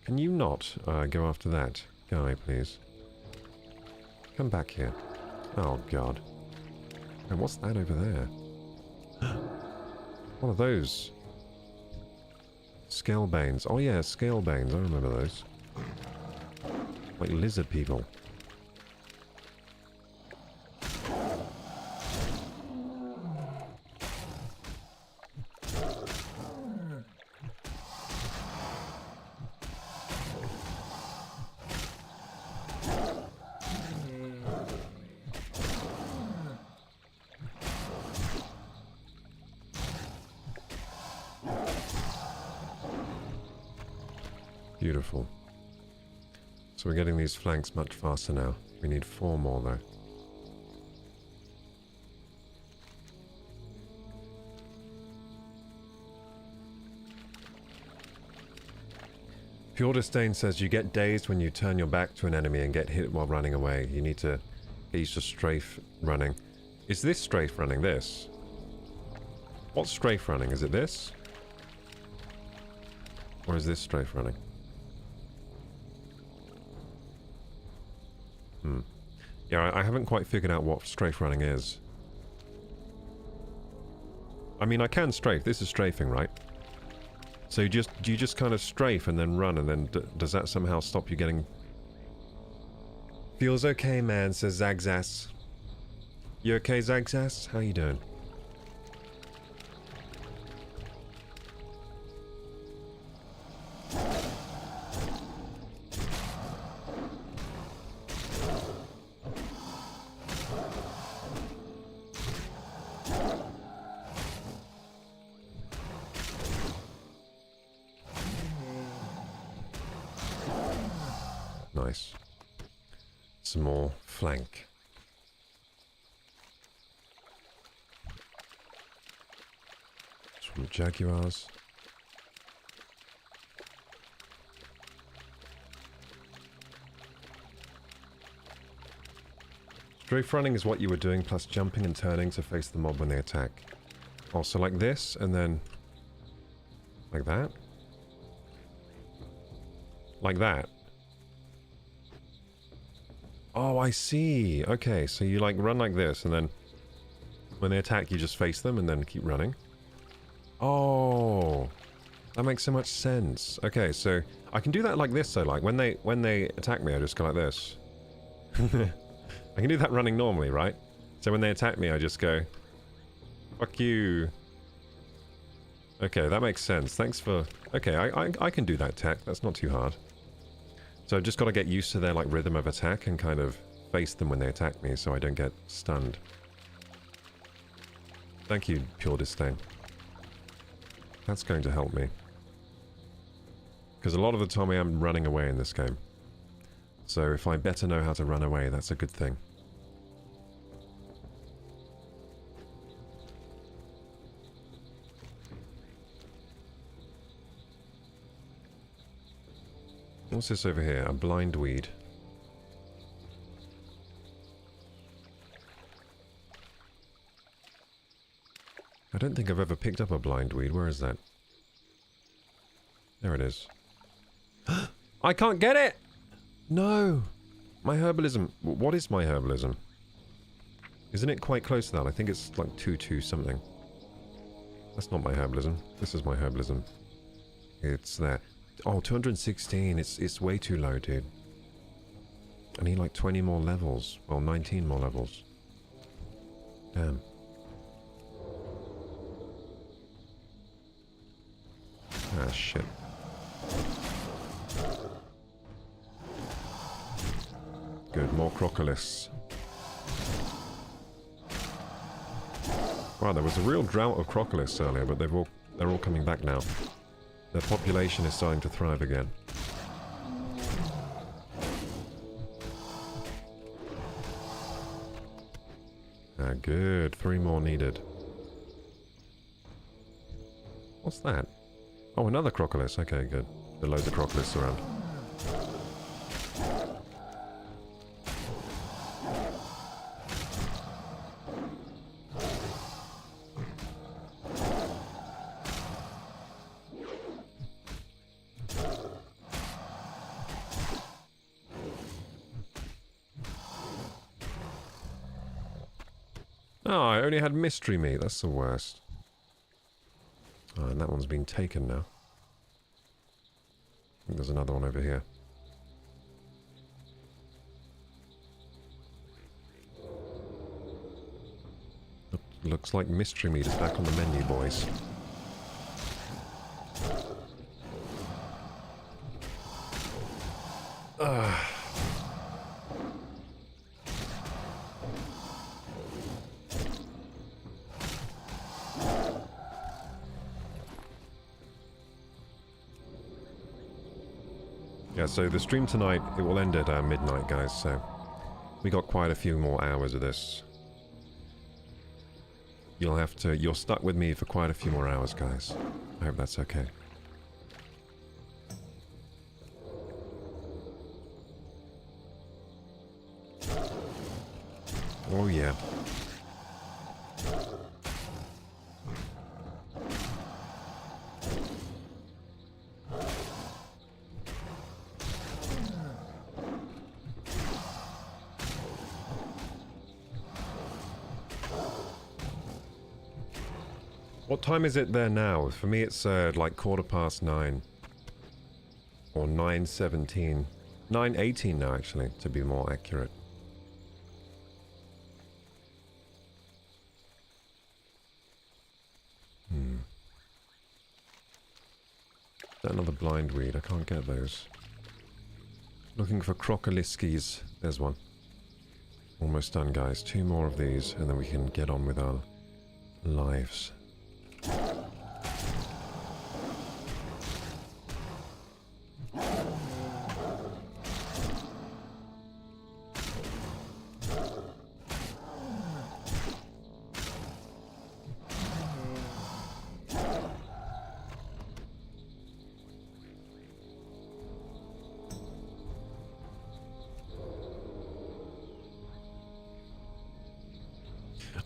Can you not go after that guy, please? Come back here. Oh, God. And what's that over there? What are those? Scalebanes. Oh yeah, scalebanes. I remember those. Like lizard people. Beautiful. So we're getting these flanks much faster now. We need 4 more though. Pure Disdain says you get dazed when you turn your back to an enemy and get hit while running away. You need to get used to strafe running. Is this strafe running? This? What's strafe running? Is it this? Or is this strafe running? Yeah, I haven't quite figured out what strafe running is. I mean, I can strafe. This is strafing, right? So you just kind of strafe and then run, and then does that somehow stop you getting... Feels okay, man, says Zagzas. You okay, Zagzas? How you doing? Nice. Some more flank. Some jaguars. Strafe running is what you were doing, plus jumping and turning to face the mob when they attack. Also like this, and then... like that? Like that. Oh, I see. Okay, so you like run like this, and then when they attack, you just face them and then keep running. Oh, that makes so much sense. Okay, so I can do that like this. So like when they attack me, I just go like this. I can do that running normally, right? So when they attack me, I just go, "Fuck you." Okay, that makes sense. Thanks for. Okay, I can do that tech. That's not too hard. So I've just got to get used to their like rhythm of attack and kind of face them when they attack me so I don't get stunned. Thank you, Pure Disdain. That's going to help me. Because a lot of the time I am running away in this game. So if I better know how to run away, that's a good thing. What's this over here? A blind weed. I don't think I've ever picked up a blind weed. Where is that? There it is. I can't get it! No! My herbalism. What is my herbalism? Isn't it quite close to that? I think it's like 2 something. That's not my herbalism. This is my herbalism. It's there. Oh, 216. It's way too low, dude. I need like 20 more levels. Well, 19 more levels. Damn. Ah, shit. Good, more crocolists. Wow, there was a real drought of crocolists earlier, but they're all coming back now. Their population is starting to thrive again. Ah, good. 3 more needed. What's that? Oh, another crocolis. Okay, good. There are loads of crocolists around. Oh, I only had mystery meat. That's the worst. Oh, and that one's been taken now. I think there's another one over here. Looks like mystery meat is back on the menu, boys. Yeah, so the stream tonight, it will end at midnight, guys, so we got quite a few more hours of this. You're stuck with me for quite a few more hours, guys. I hope that's okay. Oh yeah. What time is it there now? For me it's like 9:15. Or 9:17. 9:18 now, actually, to be more accurate. Is that another blind weed? I can't get those. Looking for crocoliskies. There's one. Almost done, guys. 2 more of these, and then we can get on with our lives.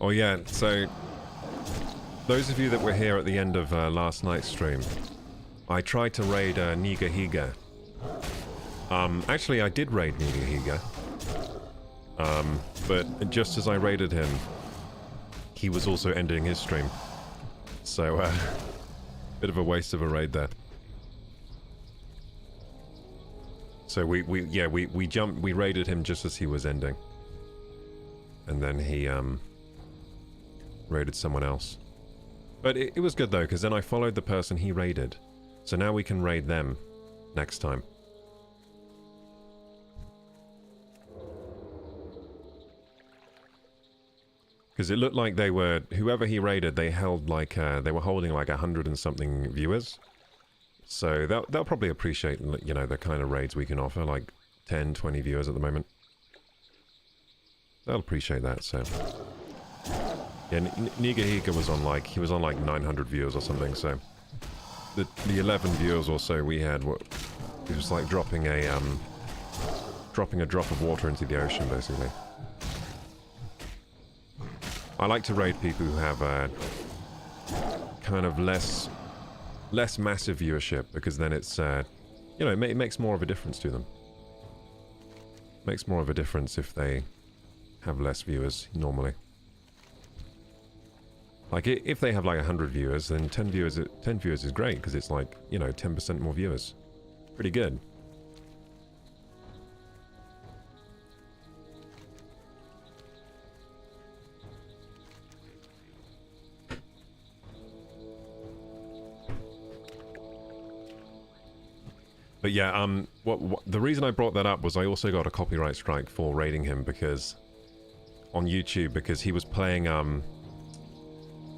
Oh yeah, so those of you that were here at the end of last night's stream, I tried to raid Nigahiga. Actually I did raid Nigahiga. But just as I raided him, he was also ending his stream. So, bit of a waste of a raid there. So we raided him just as he was ending. And then he, raided someone else. But it was good though, because then I followed the person he raided. So now we can raid them next time. Because it looked like they were, whoever he raided, they held like, they were holding like 100 and something viewers. So they'll probably appreciate, you know, the kind of raids we can offer, like 10, 20 viewers at the moment. They'll appreciate that, so... Yeah, Nigahiga was on like, he was on like 900 viewers or something, so... The 11 viewers or so we had, it was like dropping a drop of water into the ocean, basically. I like to raid people who have kind of less massive viewership, because then it's, you know, it makes more of a difference to them. Makes more of a difference if they have less viewers, normally. Like, if they have like 100 viewers, then 10 viewers is great, because it's like, you know, 10% more viewers. Pretty good. But yeah, the reason I brought that up was I also got a copyright strike for raiding him, because on YouTube, because he was playing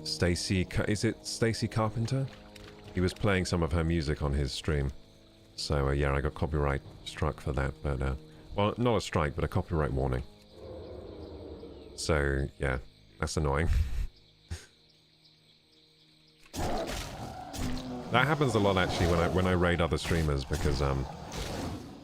is it Stacy Carpenter? He was playing some of her music on his stream. So yeah, I got copyright struck for that, but well, not a strike, but a copyright warning. So yeah, that's annoying. That happens a lot actually when I raid other streamers, because a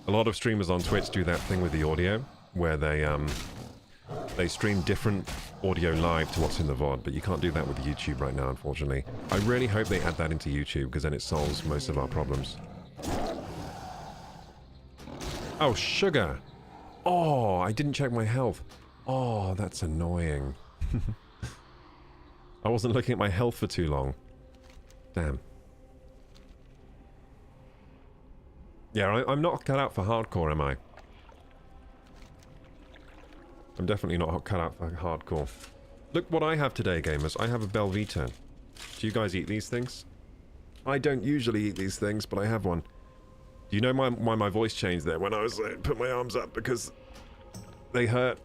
lot of streamers on Twitch do that thing with the audio where they stream different audio live to what's in the VOD, but you can't do that with YouTube right now, unfortunately. I really hope they add that into YouTube, because then it solves most of our problems. Oh, sugar! Oh, I didn't check my health. Oh, that's annoying. I wasn't looking at my health for too long. Damn. Yeah, I'm not cut out for hardcore, am I? I'm definitely not cut out for hardcore. Look what I have today, gamers. I have a Belvita. Do you guys eat these things? I don't usually eat these things, but I have one. Do you know why my voice changed there when I was put my arms up? Because they hurt.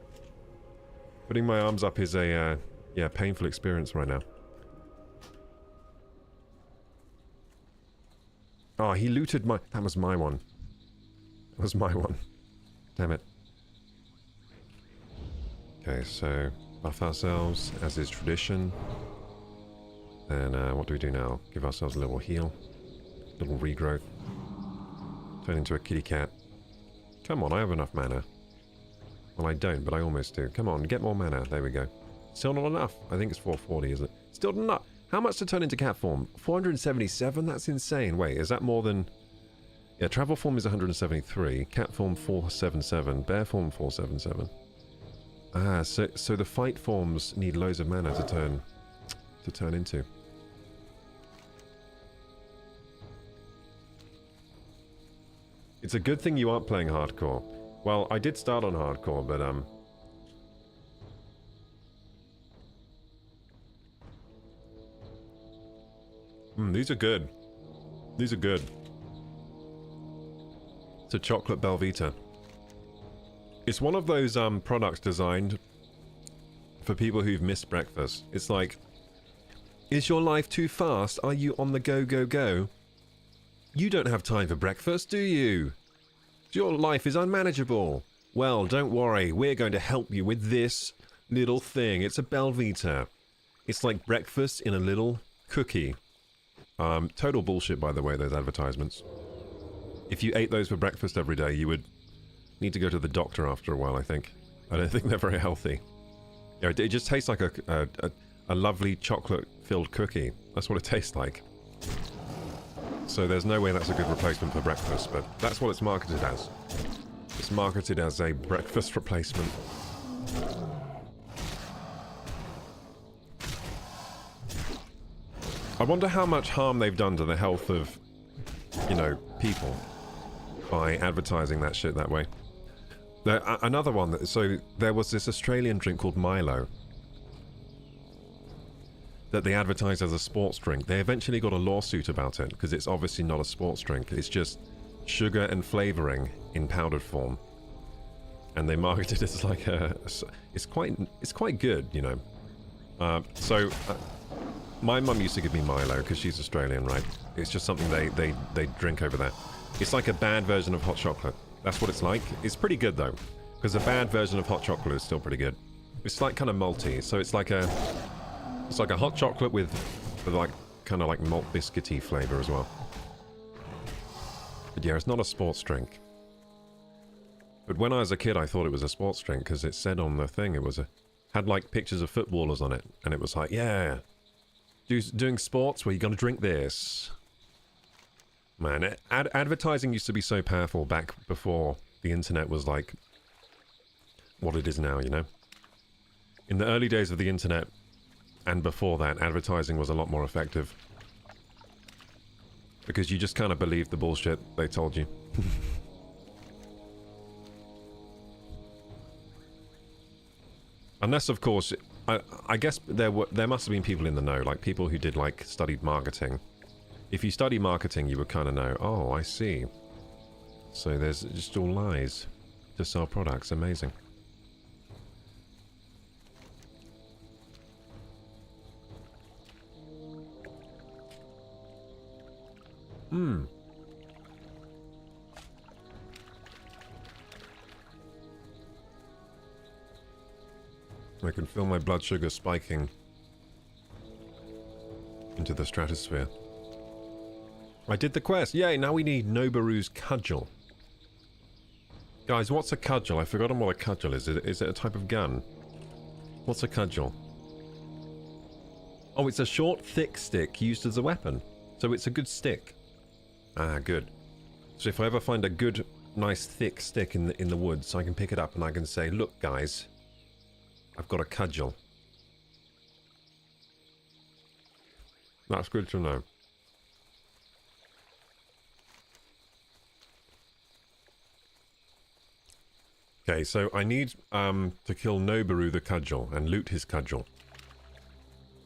Putting my arms up is a yeah, painful experience right now. Oh, he looted my... That was my one. That was my one. Damn it. Okay, so buff ourselves, as is tradition. And what do we do now? Give ourselves a little heal. Little regrowth. Turn into a kitty cat. Come on, I have enough mana. Well, I don't, but I almost do. Come on, get more mana. There we go. Still not enough. I think it's 440, isn't it? Still not. How much to turn into cat form? 477? That's insane. Wait, is that more than... Yeah, travel form is 173. Cat form 477. Bear form 477. Ah, so the fight forms need loads of mana to turn into. It's a good thing you aren't playing hardcore. Well, I did start on hardcore, but these are good. These are good. It's a chocolate Belvita. It's one of those products designed for people who've missed breakfast. It's like, is your life too fast? Are you on the go, go, go? You don't have time for breakfast, do you? Your life is unmanageable. Well, don't worry. We're going to help you with this little thing. It's a Belvita. It's like breakfast in a little cookie. Total bullshit, by the way, those advertisements. If you ate those for breakfast every day, you would need to go to the doctor after a while, I think. I don't think they're very healthy. Yeah, it just tastes like a lovely chocolate-filled cookie. That's what it tastes like. So there's no way that's a good replacement for breakfast, but that's what it's marketed as. It's marketed as a breakfast replacement. I wonder how much harm they've done to the health of, you know, people by advertising that shit that way. Another one, so there was this Australian drink called Milo that they advertised as a sports drink. They eventually got a lawsuit about it because it's obviously not a sports drink. It's just sugar and flavoring in powdered form, and they marketed it as like a. It's quite good, you know. My mum used to give me Milo because she's Australian, right? It's just something they drink over there. It's like a bad version of hot chocolate. That's what it's like. It's pretty good though, because a bad version of hot chocolate is still pretty good. It's like kind of malty, so it's like a hot chocolate with like kind of like malt biscuity flavor as well. But yeah, it's not a sports drink. But when I was a kid, I thought it was a sports drink because it said on the thing it was had like pictures of footballers on it, and it was like, yeah, doing sports where you're gonna drink this. Man, advertising used to be so powerful back before the internet was like what it is now, you know? In the early days of the internet, and before that, advertising was a lot more effective. Because you just kind of believed the bullshit they told you. Unless, of course, I guess there must have been people in the know, like people who did, like, studied marketing. If you study marketing, you would kind of know, oh, I see. So there's just all lies to sell products. Amazing. I can feel my blood sugar spiking into the stratosphere. I did the quest. Yay, now we need Noboru's cudgel. Guys, what's a cudgel? I've forgotten what a cudgel is. Is it a type of gun? What's a cudgel? Oh, it's a short, thick stick used as a weapon. So it's a good stick. Ah, good. So if I ever find a good, nice, thick stick in the woods, I can pick it up and I can say, look, guys, I've got a cudgel. That's good to know. Okay, so I need to kill Noboru the Cudgel and loot his cudgel.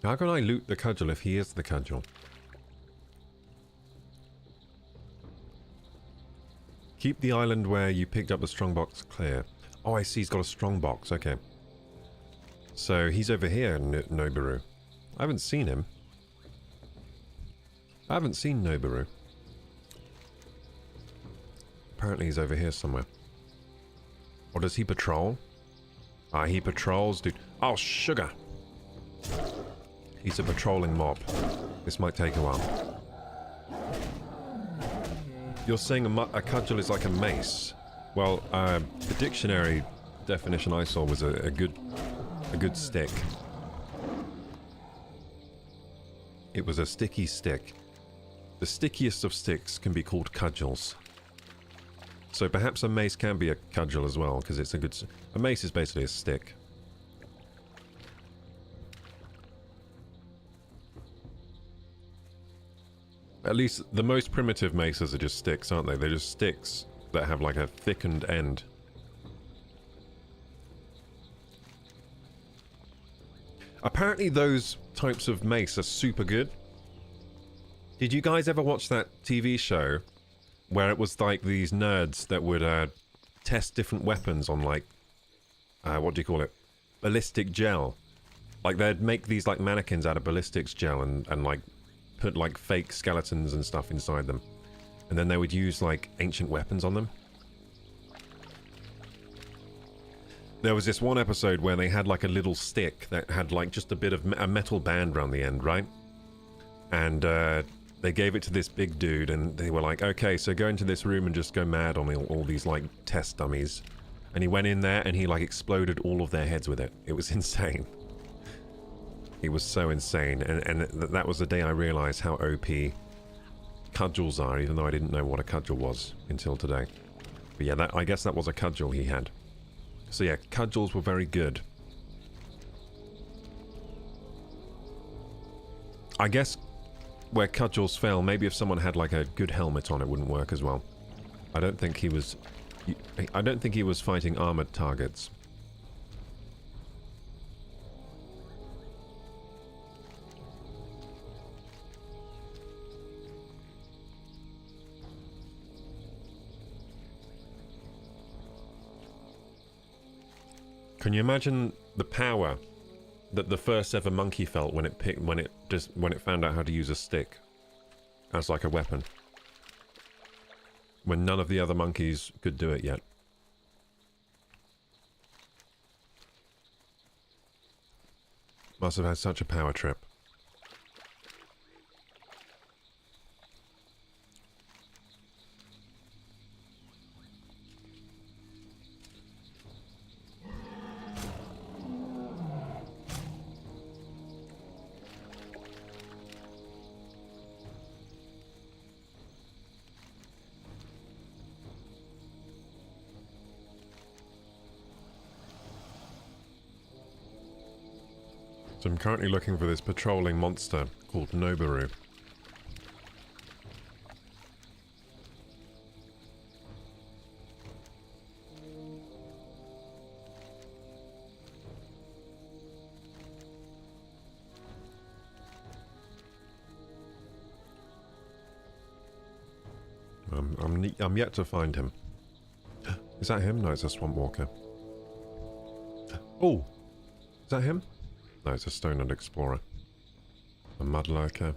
How can I loot the cudgel if he is the cudgel? Keep the island where you picked up the strongbox clear. Oh, I see, he's got a strongbox, okay. So he's over here, Noboru. I haven't seen him. I haven't seen Noboru. Apparently he's over here somewhere. Or does he patrol? Ah, he patrols, dude. Oh, sugar! He's a patrolling mob. This might take a while. You're saying a cudgel is like a mace. Well, the dictionary definition I saw was a good stick. It was a sticky stick. The stickiest of sticks can be called cudgels. So perhaps a mace can be a cudgel as well, because it's a good... A mace is basically a stick. At least the most primitive maces are just sticks, aren't they? They're just sticks that have like a thickened end. Apparently those types of mace are super good. Did you guys ever watch that TV show where it was like these nerds that would test different weapons on like, what do you call it? Ballistic gel. Like they'd make these like mannequins out of ballistics gel and like put like fake skeletons and stuff inside them. And then they would use like ancient weapons on them. There was this one episode where they had like a little stick that had like just a bit of a metal band around the end, right? And they gave it to this big dude and they were like, okay, so go into this room and just go mad on all these like test dummies. And he went in there and he like exploded all of their heads with it. It was insane. It was so insane. And that was the day I realized how OP cudgels are, even though I didn't know what a cudgel was until today. But yeah, I guess that was a cudgel he had. So yeah, cudgels were very good. I guess where cudgels fail, maybe if someone had like a good helmet on, it wouldn't work as well. I don't think he was fighting armored targets. Can you imagine the power that the first ever monkey felt when it found out how to use a stick as like a weapon? When none of the other monkeys could do it yet. Must have had such a power trip. So I'm currently looking for this patrolling monster called Noboru. I'm yet to find him. Is that him? No, it's a swamp walker. Oh! Is that him? No, it's a Stoned Explorer. A mudlurker.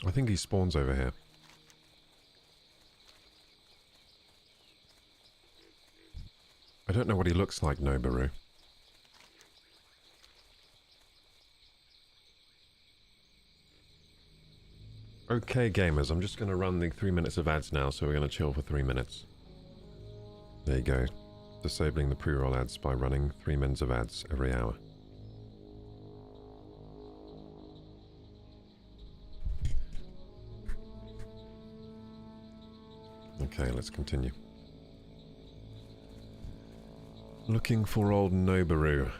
I think he spawns over here. I don't know what he looks like, Noboru. Okay, gamers, I'm just going to run the 3 minutes of ads now, so we're going to chill for 3 minutes. There you go. Disabling the pre-roll ads by running 3 minutes of ads every hour. Okay, let's continue. Looking for old Noboru.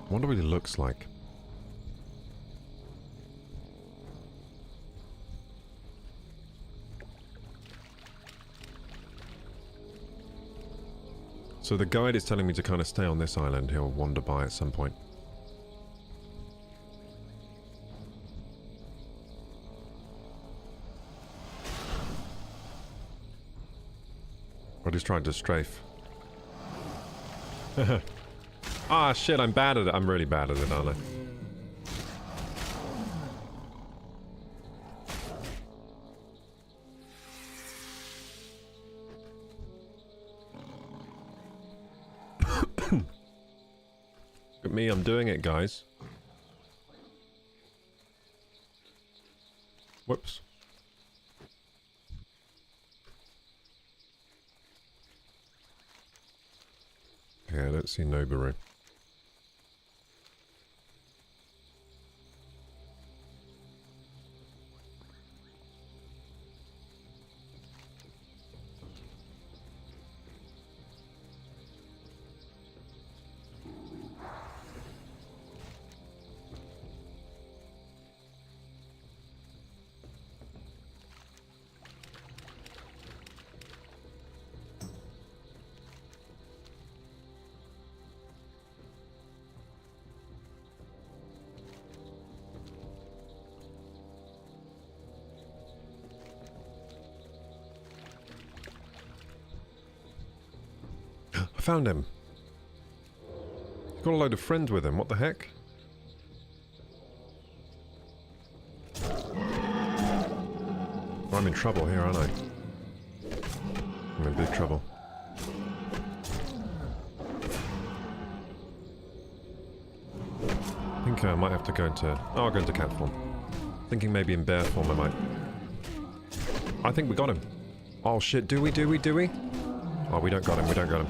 Wonder what he looks like. So the guide is telling me to kind of stay on this island. He'll wander by at some point. But he's trying to strafe. Ah, shit, I'm bad at it. I'm really bad at it, aren't I? Look at me, I'm doing it, guys. Whoops. Okay, I don't see Noboru. Found him. He's got a load of friends with him. What the heck? Oh, I'm in trouble here, aren't I? I'm in big trouble. I think I might have to go into... Oh, I'll go into cat form. Thinking maybe in bear form I might... I think we got him. Oh shit, do we? Oh, we don't got him.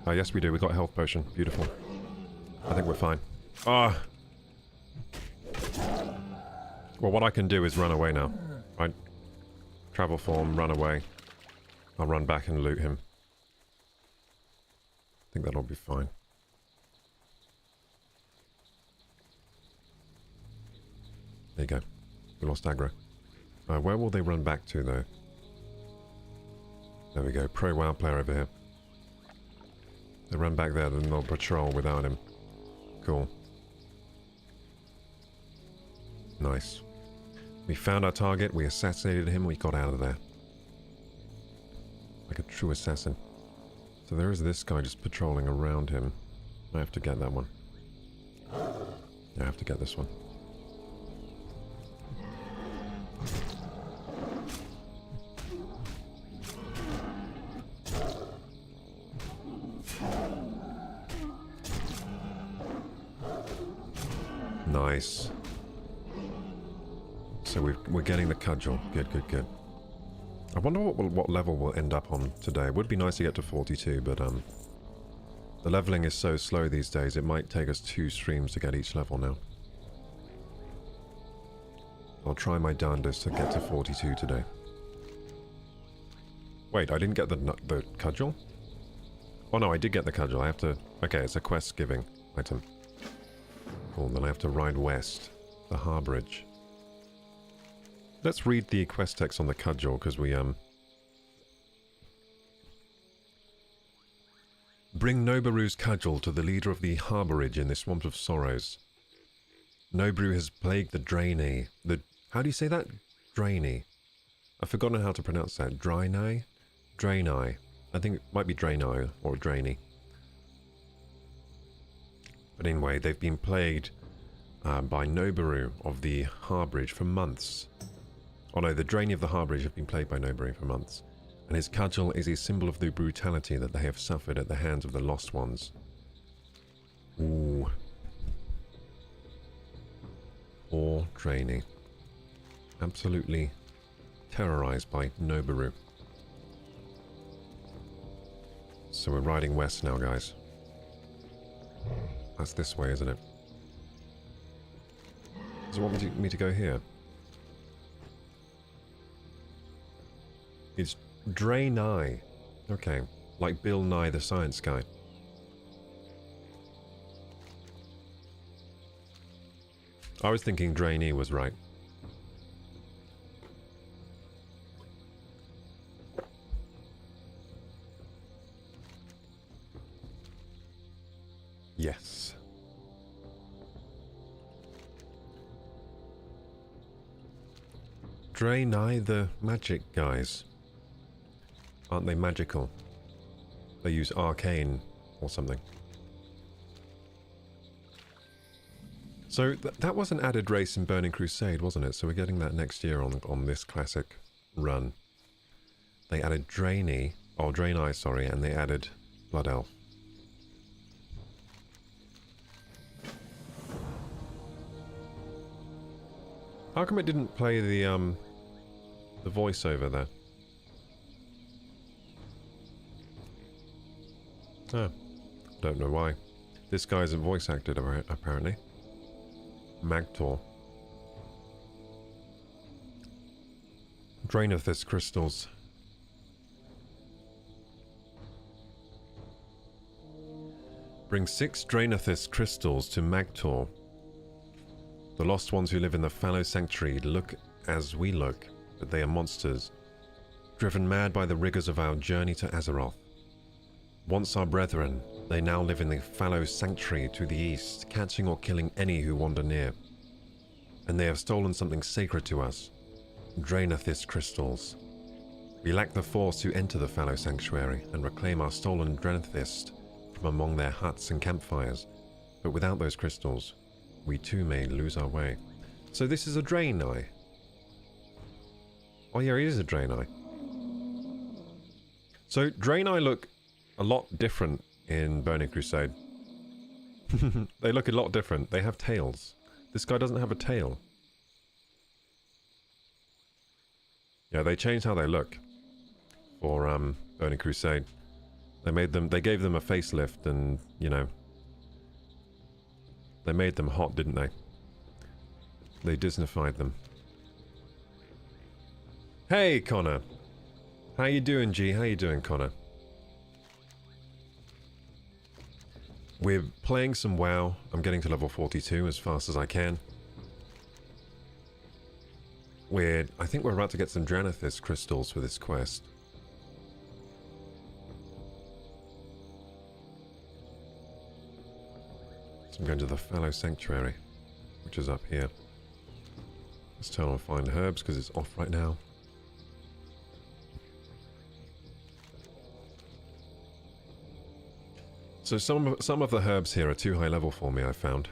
Oh, yes we do, we got a health potion. Beautiful. I think we're fine. Ah! Well, what I can do is run away now. Right? Travel form, run away. I'll run back and loot him. I think that'll be fine. There you go. We lost aggro. Where will they run back to, though? There we go. Pro WoW player over here. They run back there, then they'll patrol without him. Cool. Nice. We found our target, we assassinated him, we got out of there. Like a true assassin. So there is this guy just patrolling around him. I have to get that one. Yeah, I have to get this one. Nice. So we're getting the cudgel. Good. I wonder what level we'll end up on today. It would be nice to get to 42, but the leveling is so slow these days, it might take us 2 streams to get each level now. I'll try my darndest to get to 42 today. Wait, I didn't get the cudgel? Oh no, I did get the cudgel. I have to... Okay, it's a quest giving item. Cool, then I have to ride west. The harborage. Let's read the quest text on the cudgel, because we, Bring Noboru's cudgel to the leader of the harborage in the Swamp of Sorrows. Noboru has plagued the Draenei. How do you say that? Draenei. I've forgotten how to pronounce that. Draenei? Draenei. I think it might be Draenei or Draenei. But anyway, they've been plagued by Noboru of the harborage for months. Oh no, the Draenei of the harborage have been plagued by Noboru for months. And his cudgel is a symbol of the brutality that they have suffered at the hands of the Lost Ones. Ooh. Poor Draenei. Absolutely terrorized by Noboru. So we're riding west now, guys. That's this way, isn't it? Does it want me to go here? It's Draenei. Okay, like Bill Nye the Science Guy. I was thinking Draenei was right. Yes. Draenei the magic guys. Aren't they magical? They use arcane or something. So that was an added race in Burning Crusade, wasn't it? So we're getting that next year on this classic run. They added Draenei, sorry, and they added Blood Elf. How come it didn't play the voiceover there? Oh, don't know why. This guy's a voice actor, apparently. Magtor. Draenethys crystals. Bring 6 Draenethys crystals to Magtor. The lost ones who live in the fallow sanctuary look as we look, but they are monsters, driven mad by the rigors of our journey to Azeroth. Once our brethren, they now live in the fallow sanctuary to the east, catching or killing any who wander near. And they have stolen something sacred to us, Draenethys crystals. We lack the force to enter the fallow sanctuary and reclaim our stolen Draenethys from among their huts and campfires, but without those crystals, we too may lose our way. So this is a Draenei. Oh yeah, it is a Draenei. So Draenei look a lot different in Burning Crusade. They look a lot different. They have tails. This guy doesn't have a tail. Yeah, they changed how they look for Burning Crusade. They gave them a facelift and, you know, they made them hot, didn't they? They Disneyfied them. Hey, Connor. How you doing, G? How you doing, Connor? We're playing some WoW. I'm getting to level 42 as fast as I can. I think we're about to get some Draenethys crystals for this quest. I'm going to the Fallow Sanctuary, which is up here. Let's turn on Find Herbs because it's off right now. So some of the herbs here are too high level for me, I found.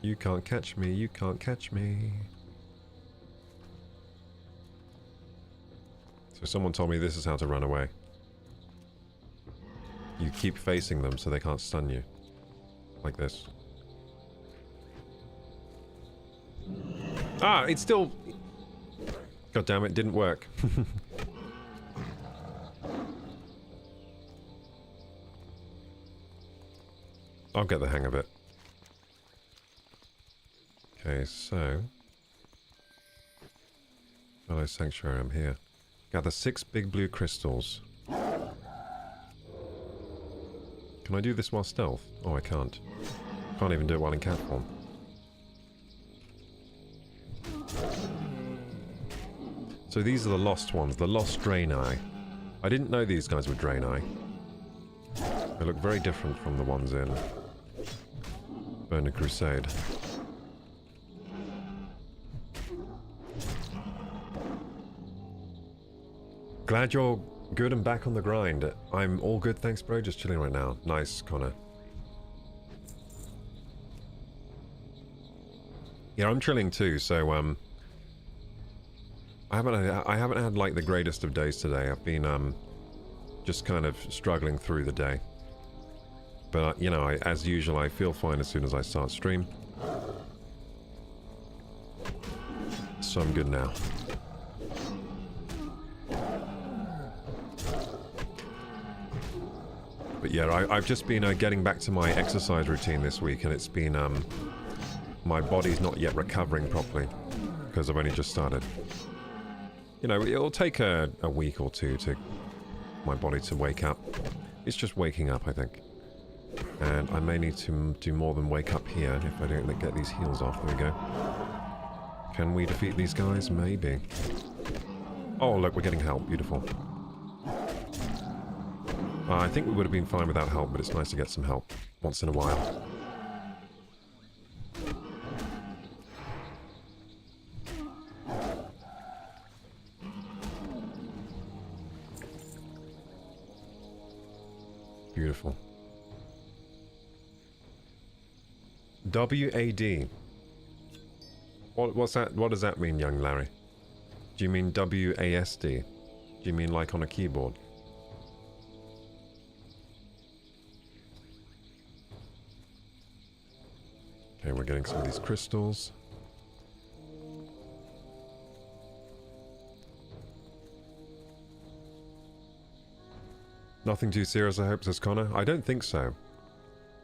You can't catch me, you can't catch me. So someone told me this is how to run away. You keep facing them so they can't stun you. Like this. Ah, it's still... God damn it, didn't work. I'll get the hang of it. Okay, so... Hello, Sanctuary, I'm here. Gather 6 big blue crystals. Can I do this while stealth? Oh, I can't. Can't even do it while in cat form. So these are the lost ones, the lost Draenei. I didn't know these guys were Draenei. They look very different from the ones in Burning Crusade. Glad you're good and back on the grind. I'm all good, thanks bro, just chilling right now. Nice, Connor. Yeah, I'm chilling too, so I haven't had like the greatest of days today. I've been just kind of struggling through the day. But you know, as usual, I feel fine as soon as I start stream. So I'm good now. But But yeah, I've just been getting back to my exercise routine this week, and it's been, my body's not yet recovering properly, because I've only just started. You know, it'll take a week or two to my body to wake up. It's just waking up, I think. And I may need to do more than wake up here if I don't get these heals off. There we go. Can we defeat these guys? Maybe. Oh, look, we're getting help. Beautiful. I think we would have been fine without help, but it's nice to get some help once in a while. Beautiful. WAD. What's that? What does that mean, young Larry? Do you mean WASD? Do you mean like on a keyboard? Okay, we're getting some of these crystals. Nothing too serious, I hope, says Connor. I don't think so.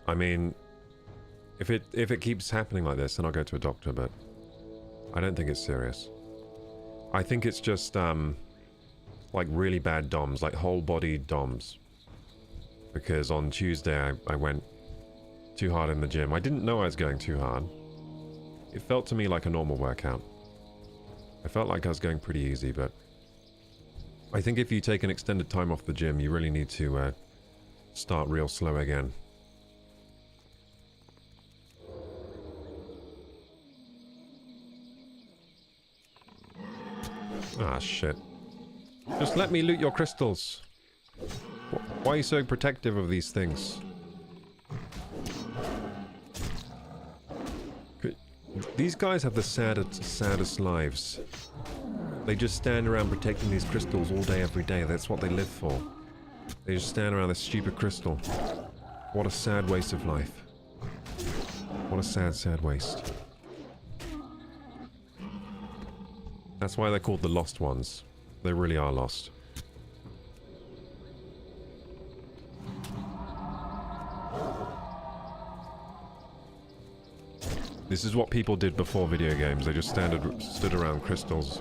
I mean, if it keeps happening like this, then I'll go to a doctor, but I don't think it's serious. I think it's just, like really bad DOMs, like whole body DOMs. Because on Tuesday, I went too hard in the gym. I didn't know I was going too hard. It felt to me like a normal workout. I felt like I was going pretty easy, but I think if you take an extended time off the gym, you really need to start real slow again. Ah, shit. Just let me loot your crystals. Why are you so protective of these things? These guys have the saddest lives. They just stand around protecting these crystals all day, every day. That's what they live for. They just stand around this stupid crystal. What a sad waste of life. What a sad, sad waste. That's why they're called the Lost Ones. They really are lost. This is what people did before video games. They just stood around crystals.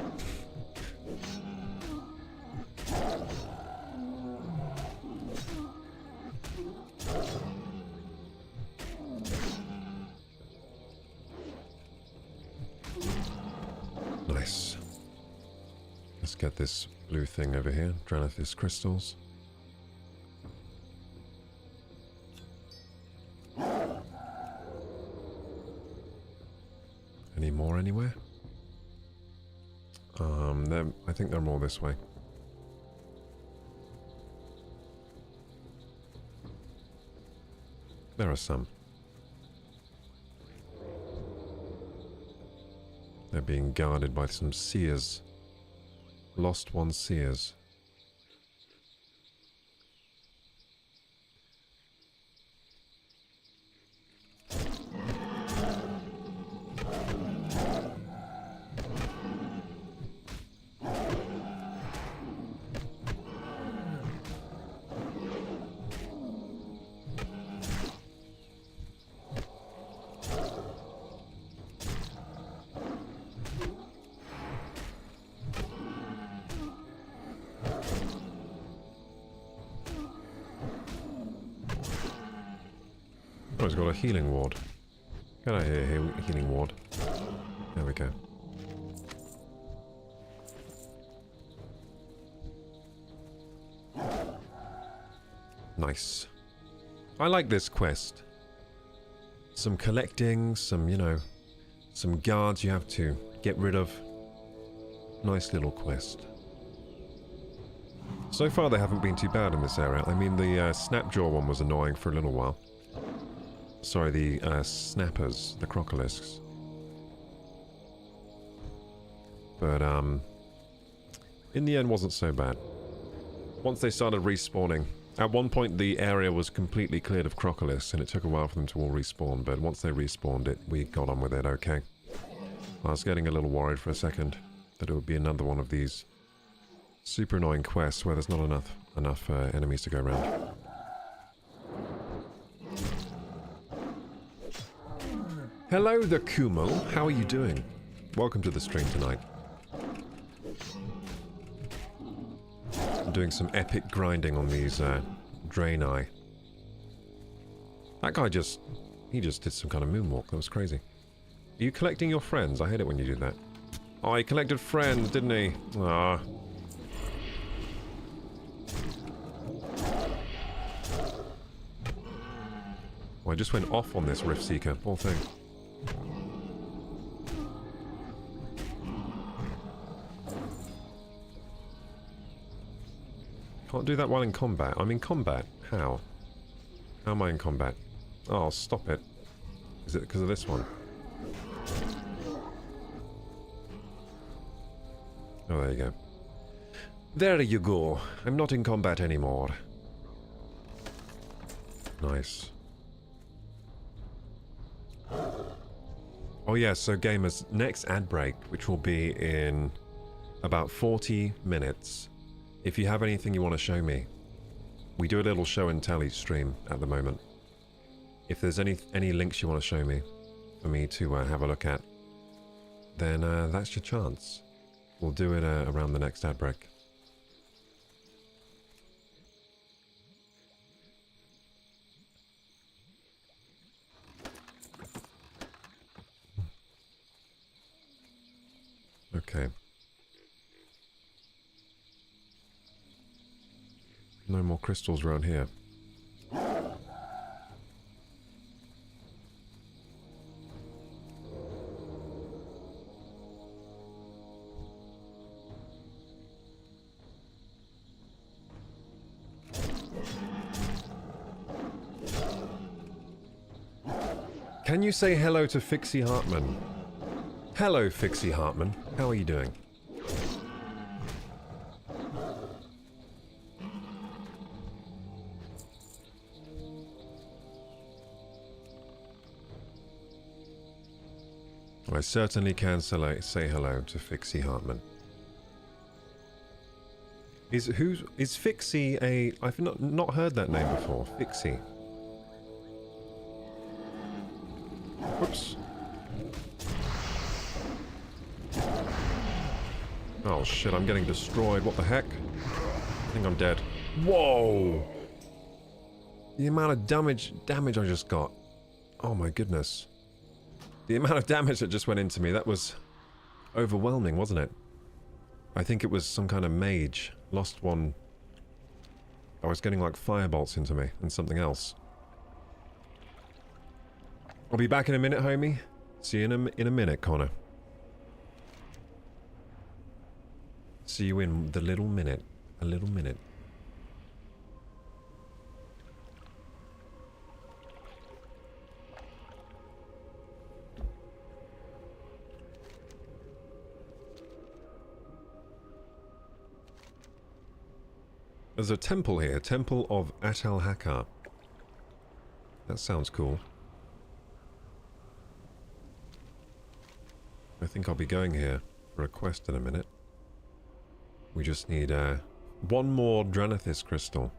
Nice. Let's get this blue thing over here. Dranathis crystals. Any more anywhere? I think they're more this way. There are some. They're being guarded by some seers. Lost One seers. Oh, he's got a healing ward. Get out of here, healing ward. There we go. Nice. I like this quest. Some collecting, some, you know, some guards you have to get rid of. Nice little quest. So far they haven't been too bad in this area. I mean, the Snapjaw one was annoying for a little while. Sorry, the snappers, the crocolisks. But, in the end wasn't so bad. Once they started respawning, at one point the area was completely cleared of crocolisks, and it took a while for them to all respawn, but once they respawned it, we got on with it okay. I was getting a little worried for a second that it would be another one of these super annoying quests where there's not enough enemies to go around. Hello, the Kumo. How are you doing? Welcome to the stream tonight. I'm doing some epic grinding on these Draenei. That guy he just did some kind of moonwalk. That was crazy. Are you collecting your friends? I hate it when you do that. Oh, he collected friends, didn't he? Ah. Well, I just went off on this Rift Seeker. Poor thing. Can't do that while in combat. I'm in combat. How? How am I in combat? Oh, stop it. Is it because of this one? Oh, there you go. There you go. I'm not in combat anymore. Nice. Oh yeah, so gamers, next ad break, which will be in about 40 minutes. If you have anything you want to show me, we do a little show and tell each stream at the moment. If there's any links you want to show me, for me to have a look at, then that's your chance. We'll do it around the next ad break. Okay. No more crystals around here. Can you say hello to Fixie Hartman? Hello, Fixie Hartman. How are you doing? I certainly can say hello to Fixie Hartman. Is Fixie a... I've not heard that name before. Fixie. Whoops. Oh shit, I'm getting destroyed. What the heck? I think I'm dead. Whoa! The amount of damage I just got. Oh my goodness. The amount of damage that just went into me, that was overwhelming, wasn't it? I think it was some kind of mage. Lost one. I was getting like firebolts into me and something else. I'll be back in a minute, homie. See you in a minute, Connor. See you in the little minute. A little minute. There's a temple here. Temple of Atal-Hakar. That sounds cool. I think I'll be going here for a quest in a minute. We just need one more Dranathis crystal.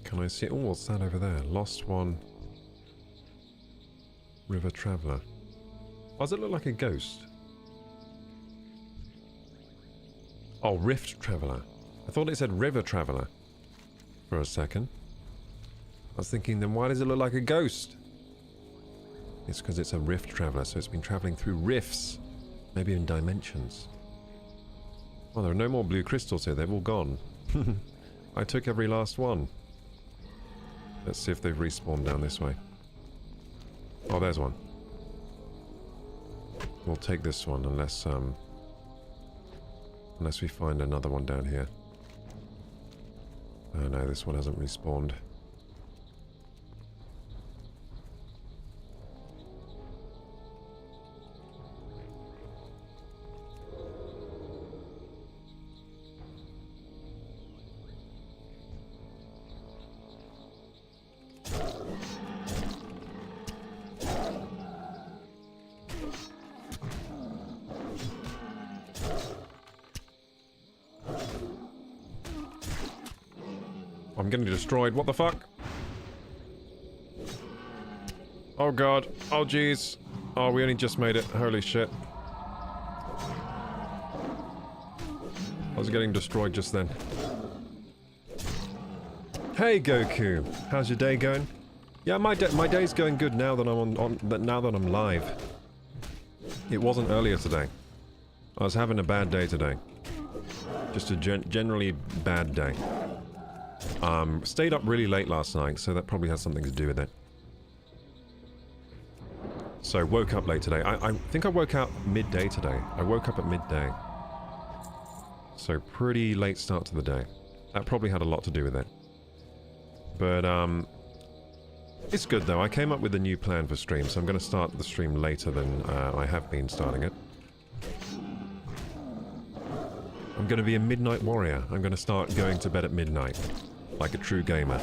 Can I see... Oh, what's that over there? Lost one. River Traveller. Why does it look like a ghost? Oh, Rift Traveller. I thought it said River Traveller for a second. I was thinking, then why does it look like a ghost? It's because it's a Rift Traveller, so it's been travelling through rifts. Maybe in dimensions. Oh, there are no more blue crystals here. They've all gone. I took every last one. Let's see if they've respawned down this way. Oh, there's one. We'll take this one unless we find another one down here. Oh no, this one hasn't respawned. I'm getting destroyed. What the fuck? Oh god. Oh jeez. Oh, we only just made it. Holy shit. I was getting destroyed just then. Hey Goku, how's your day going? Yeah, my day's going good now that I'm now that I'm live. It wasn't earlier today. I was having a bad day today. Just a generally bad day. Stayed up really late last night, so that probably has something to do with it. So, woke up late today. I think I woke up midday today. I woke up at midday. So, pretty late start to the day. That probably had a lot to do with it. But, it's good though. I came up with a new plan for stream, so I'm going to start the stream later than I have been starting it. I'm going to be a midnight warrior. I'm going to start going to bed at midnight. Like a true gamer.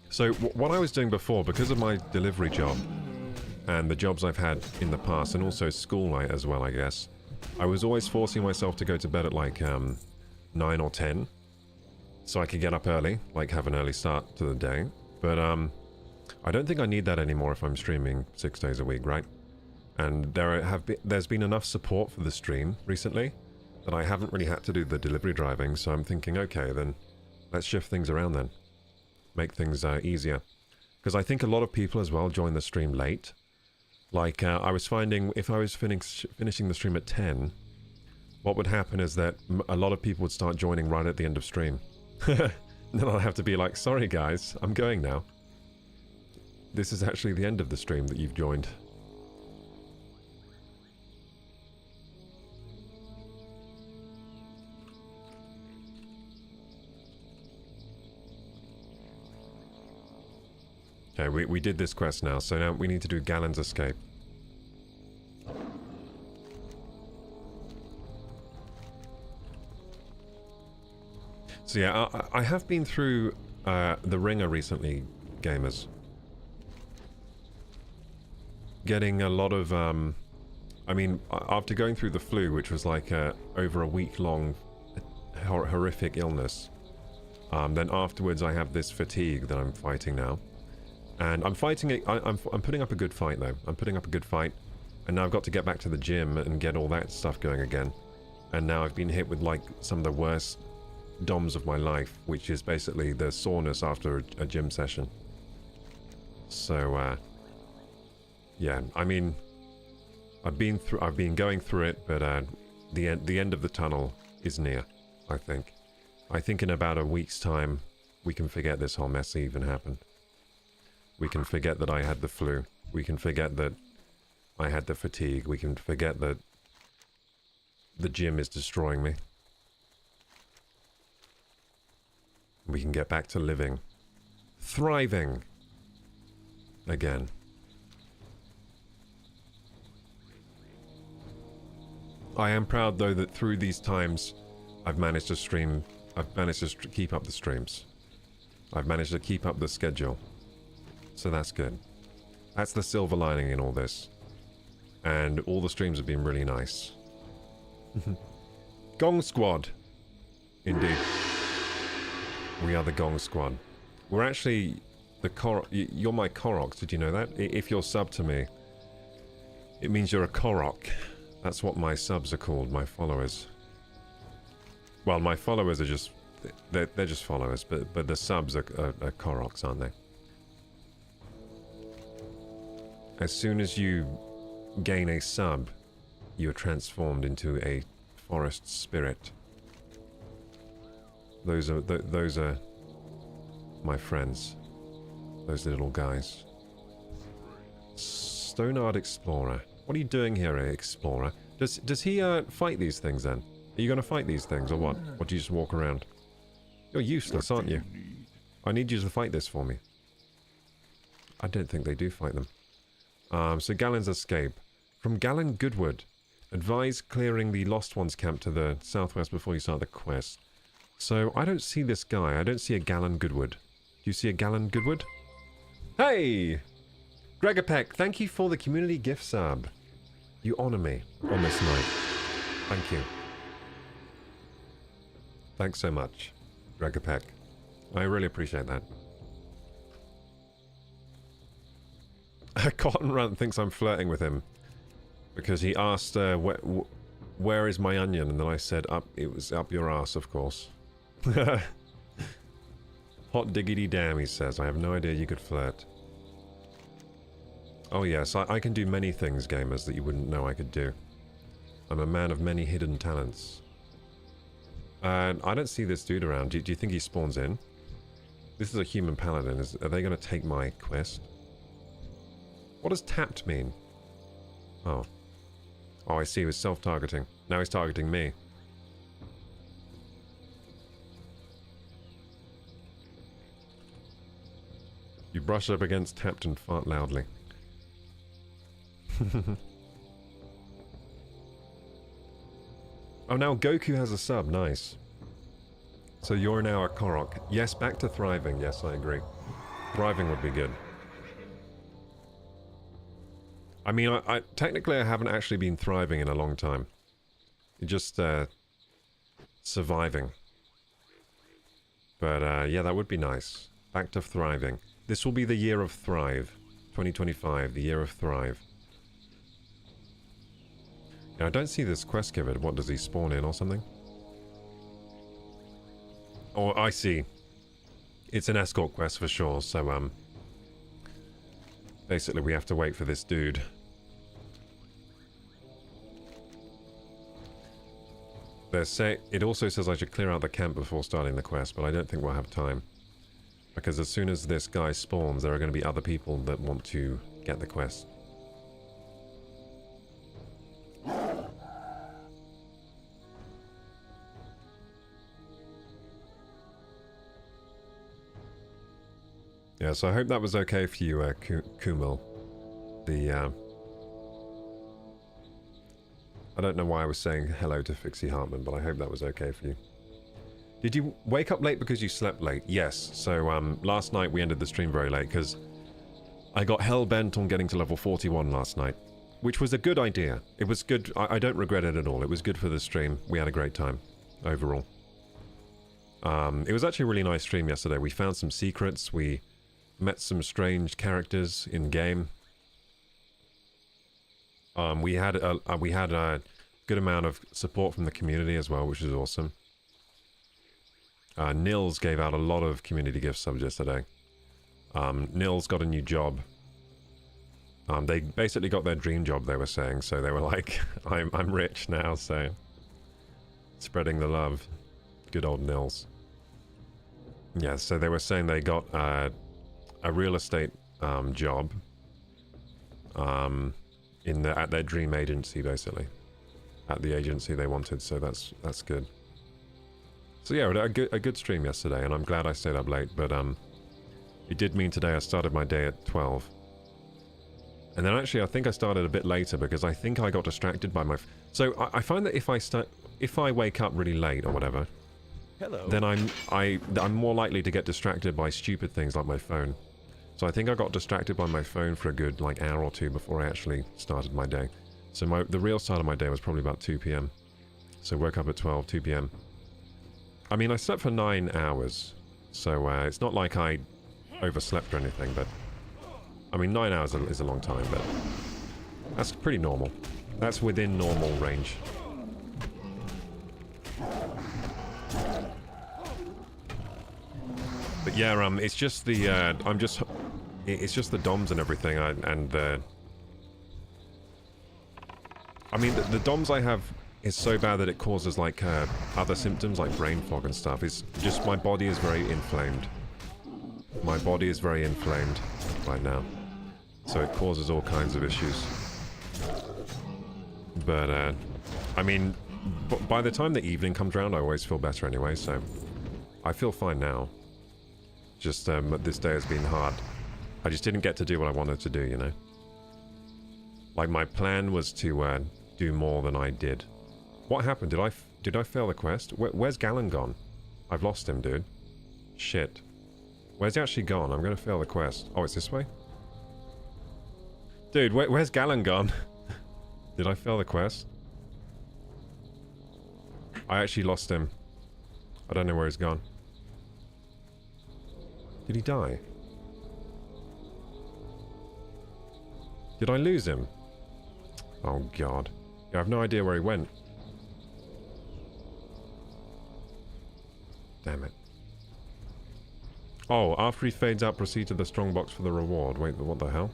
So, what I was doing before, because of my delivery job, and the jobs I've had in the past, and also school night as well, I guess, I was always forcing myself to go to bed at like 9 or 10, so I could get up early, like have an early start to the day. But I don't think I need that anymore if I'm streaming 6 days a week, right? And there's been enough support for the stream recently that I haven't really had to do the delivery driving, so I'm thinking, okay, then let's shift things around then. Make things easier. Because I think a lot of people as well join the stream late. Like, I was finding if I was finishing the stream at 10, what would happen is that a lot of people would start joining right at the end of stream. Then I'll have to be like, sorry guys, I'm going now. This is actually the end of the stream that you've joined. Okay, we did this quest now, so now we need to do Galen's Escape. So yeah, I have been through the Ringer recently, gamers. Getting a lot of, I mean, after going through the flu, which was like over a week-long horrific illness, then afterwards I have this fatigue that I'm fighting now. And I'm fighting it. I'm putting up a good fight though. I'm putting up a good fight, and now I've got to get back to the gym and get all that stuff going again. And now I've been hit with like some of the worst DOMs of my life, which is basically the soreness after a gym session. So yeah, I mean, I've been going through it, but the end of the tunnel is near. I think in about a week's time we can forget this whole mess even happened. We can forget that I had the flu. We can forget that I had the fatigue. We can forget that the gym is destroying me. We can get back to living. Thriving. Again. I am proud though that through these times I've managed to stream. I've managed to keep up the streams. I've managed to keep up the schedule. So that's good. That's the silver lining in all this. And all the streams have been really nice. Gong Squad. Indeed. We are the Gong Squad. We're actually the you're my Koroks, did you know that? If you're sub to me, it means you're a Korok. That's what my subs are called, my followers. Well, my followers are just... They're just followers, but the subs are Koroks, aren't they? As soon as you gain a sub, you are transformed into a forest spirit. Those are my friends. Those little guys. Stonard Explorer. What are you doing here, Explorer? Does he fight these things then? Are you going to fight these things or what? Or do you just walk around? You're useless, aren't you? I need you to fight this for me. I don't think they do fight them. So Galen's escape. From Galen Goodwood. Advise clearing the Lost Ones camp to the southwest before you start the quest. So I don't see this guy. I don't see a Galen Goodwood. Do you see a Galen Goodwood? Hey! Gregapek, thank you for the community gift sub. You honor me on this night. Thank you. Thanks so much, Gregapek. I really appreciate that. Cotton Runt thinks I'm flirting with him because he asked, where is my onion? And then I said, it was up your ass, of course. Hot diggity damn, he says. I have no idea you could flirt. Oh yes, I can do many things, gamers, that you wouldn't know I could do. I'm a man of many hidden talents. I don't see this dude around. Do you think he spawns in? This is a human paladin. Are they going to take my quest? What does tapped mean? Oh. Oh, I see. He was self-targeting. Now he's targeting me. You brush up against tapped and fart loudly. Oh, now Goku has a sub. Nice. So you're now a Korok. Yes, back to thriving. Yes, I agree. Thriving would be good. I mean, I technically I haven't actually been thriving in a long time. Just surviving. But yeah, that would be nice. Back to thriving. This will be the year of Thrive. 2025, the year of Thrive. Yeah, I don't see this quest giver. What, does he spawn in or something? Oh, I see. It's an escort quest for sure, so, basically we have to wait for this dude. It also says I should clear out the camp before starting the quest, but I don't think we'll have time. Because as soon as this guy spawns, there are going to be other people that want to get the quest. Yeah, so I hope that was okay for you, Kumal. I don't know why I was saying hello to Fixie Hartman, but I hope that was okay for you. Did you wake up late because you slept late? Yes. So, last night we ended the stream very late because I got hell-bent on getting to level 41 last night, which was a good idea. It was good. I don't regret it at all. It was good for the stream. We had a great time, overall. It was actually a really nice stream yesterday. We found some secrets. We met some strange characters in-game. We had a good amount of support from the community as well, which is awesome. Nils gave out a lot of community gift subs yesterday. Nils got a new job. They basically got their dream job, they were saying, so they were like, I'm rich now, so spreading the love. Good old Nils. Yeah, so they were saying they got a real estate job at their dream agency, basically. At the agency they wanted, so that's good. So yeah, a good stream yesterday, and I'm glad I stayed up late, but it did mean today I started my day at 12. And then actually I think I started a bit later because I think I got distracted by my... So I find that if I wake up really late or whatever, hello, then I'm more likely to get distracted by stupid things like my phone. So I think I got distracted by my phone for a good like hour or two before I actually started my day. So the real start of my day was probably about 2 p.m. So woke up at 12, 2 p.m. I mean, I slept for 9 hours, so it's not like I overslept or anything, but... I mean, 9 hours is a long time, but that's pretty normal. That's within normal range. But yeah, it's just the, it's just the DOMs and everything, and the... I mean, the DOMs I have is so bad that it causes, like, other symptoms, like brain fog and stuff. It's just, my body is very inflamed. My body is very inflamed right now. So it causes all kinds of issues. But, I mean, by the time the evening comes around, I always feel better anyway, so I feel fine now. Just, this day has been hard. I just didn't get to do what I wanted to do, you know? Like, my plan was to, do more than I did. What happened? Did I fail the quest? Where's Galen gone? I've lost him, dude. Shit. Where's he actually gone? I'm gonna fail the quest. Oh, it's this way? Dude, where's Galen gone? Did I fail the quest? I actually lost him. I don't know where he's gone. Did he die? Did I lose him? Oh god. Yeah, I have no idea where he went. Damn it. Oh, after he fades out, proceed to the strongbox for the reward. Wait, what the hell?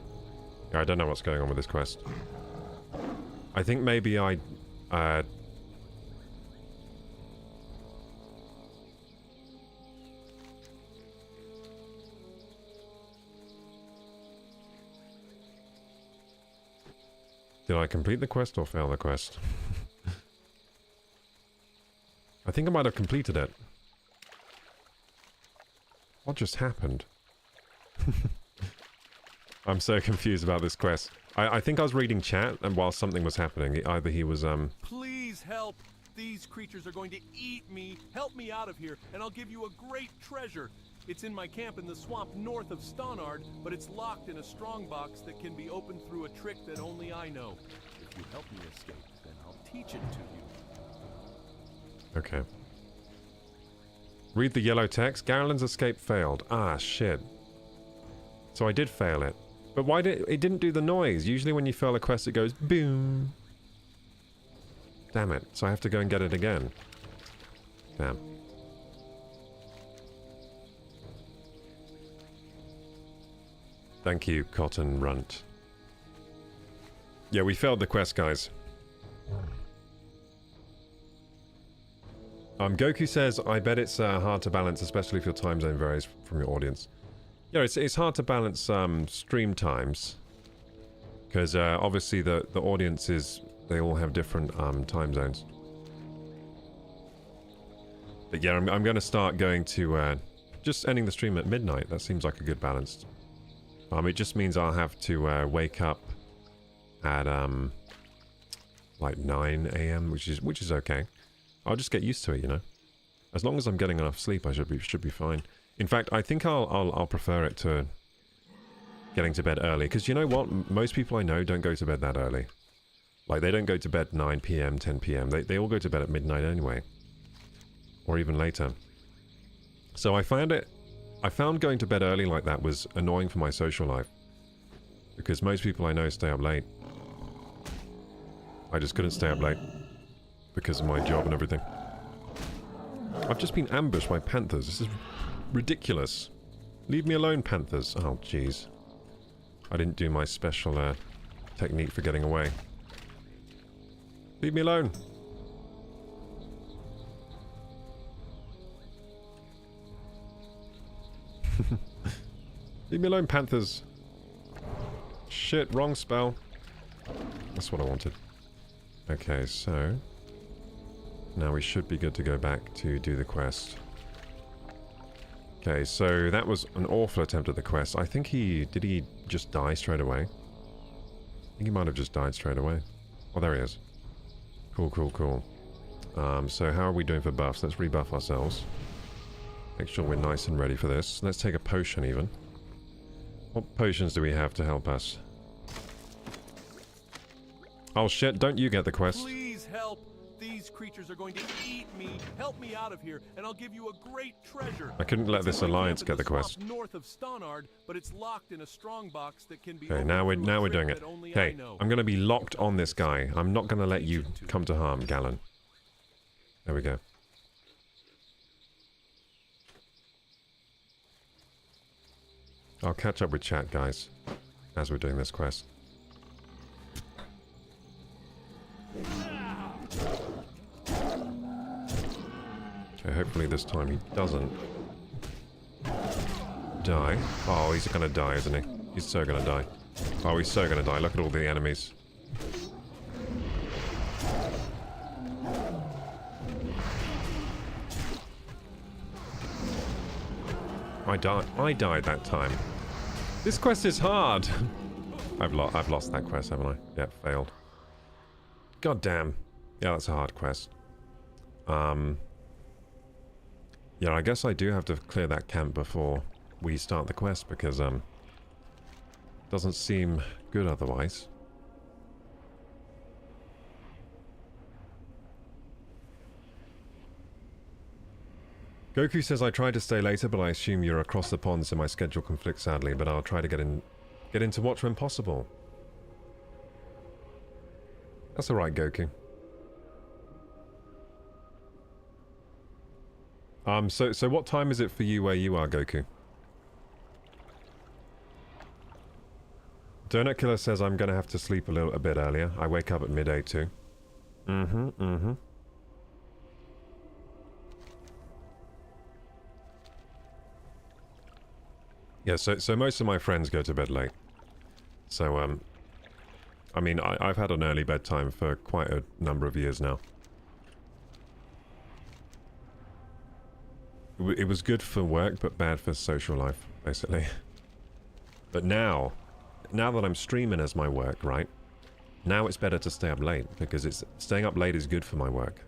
Yeah, I don't know what's going on with this quest. I think maybe I... Did I complete the quest or fail the quest? I think I might have completed it. What just happened? I'm so confused about this quest. I think I was reading chat, and while something was happening, either he was, Please help! These creatures are going to eat me! Help me out of here, and I'll give you a great treasure! It's in my camp in the swamp north of Stonard, but it's locked in a strongbox that can be opened through a trick that only I know. If you help me escape, then I'll teach it to you. Okay. Read the yellow text. Garen's escape failed. Ah, shit. So I did fail it. But why did it didn't do the noise? Usually when you fail a quest, it goes boom. Damn it. So I have to go and get it again. Damn. Thank you, Cotton Runt. Yeah, we failed the quest, guys. Goku says, I bet it's hard to balance, especially if your time zone varies from your audience. Yeah, it's hard to balance stream times. Because obviously the audiences, they all have different time zones. But yeah, I'm going to start going to just ending the stream at midnight. That seems like a good balance. It just means I'll have to wake up at like 9 AM, which is okay. I'll just get used to it, you know. As long as I'm getting enough sleep, I should be fine. In fact, I think I'll prefer it to getting to bed early, because you know what? Most people I know don't go to bed that early. Like, they don't go to bed 9 PM, 10 PM. They all go to bed at midnight anyway, or even later. So I found going to bed early like that was annoying for my social life, because most people I know stay up late. I just couldn't stay up late because of my job and everything. I've just been ambushed by panthers. This is ridiculous. Leave me alone, panthers. Oh, jeez. I didn't do my special technique for getting away. Leave me alone. Leave me alone, panthers. Shit, wrong spell. That's what I wanted. Okay, so now we should be good to go back to do the quest. Okay, so that was an awful attempt at the quest. I think did he just die straight away? I think he might have just died straight away. Oh, there he is. Cool, cool, cool. So how are we doing for buffs? Let's rebuff ourselves. Make sure we're nice and ready for this. Let's take a potion even. What potions do we have to help us? Oh shit, don't you get the quest. Please help! These creatures are going to eat me. Help me out of here, and I'll give you a great treasure. I couldn't let this alliance get the quest. North of Stonard, but it's locked in a strongbox that can be. Okay, now we're doing it. Hey, I'm gonna be locked on this guy. I'm not gonna let you come to harm, Galen. There we go. I'll catch up with chat, guys, as we're doing this quest. Okay, hopefully this time he doesn't die. Oh, he's gonna die, isn't he? He's so gonna die. Oh, he's so gonna die. Look at all the enemies. I died that time. This quest is hard. I've lost that quest, haven't I? Yeah, failed. God damn. Yeah, that's a hard quest. Yeah, I guess I do have to clear that camp before we start the quest because doesn't seem good otherwise. Goku says I tried to stay later, but I assume you're across the pond, so my schedule conflicts sadly, but I'll try to get into watch when possible. That's alright, Goku. So what time is it for you where you are, Goku? Donut Killer says I'm gonna have to sleep a bit earlier. I wake up at midday too. Yeah, so most of my friends go to bed late. So, I mean, I've had an early bedtime for quite a number of years now. It was good for work, but bad for social life, basically. But now that I'm streaming as my work, right? Now it's better to stay up late, because staying up late is good for my work.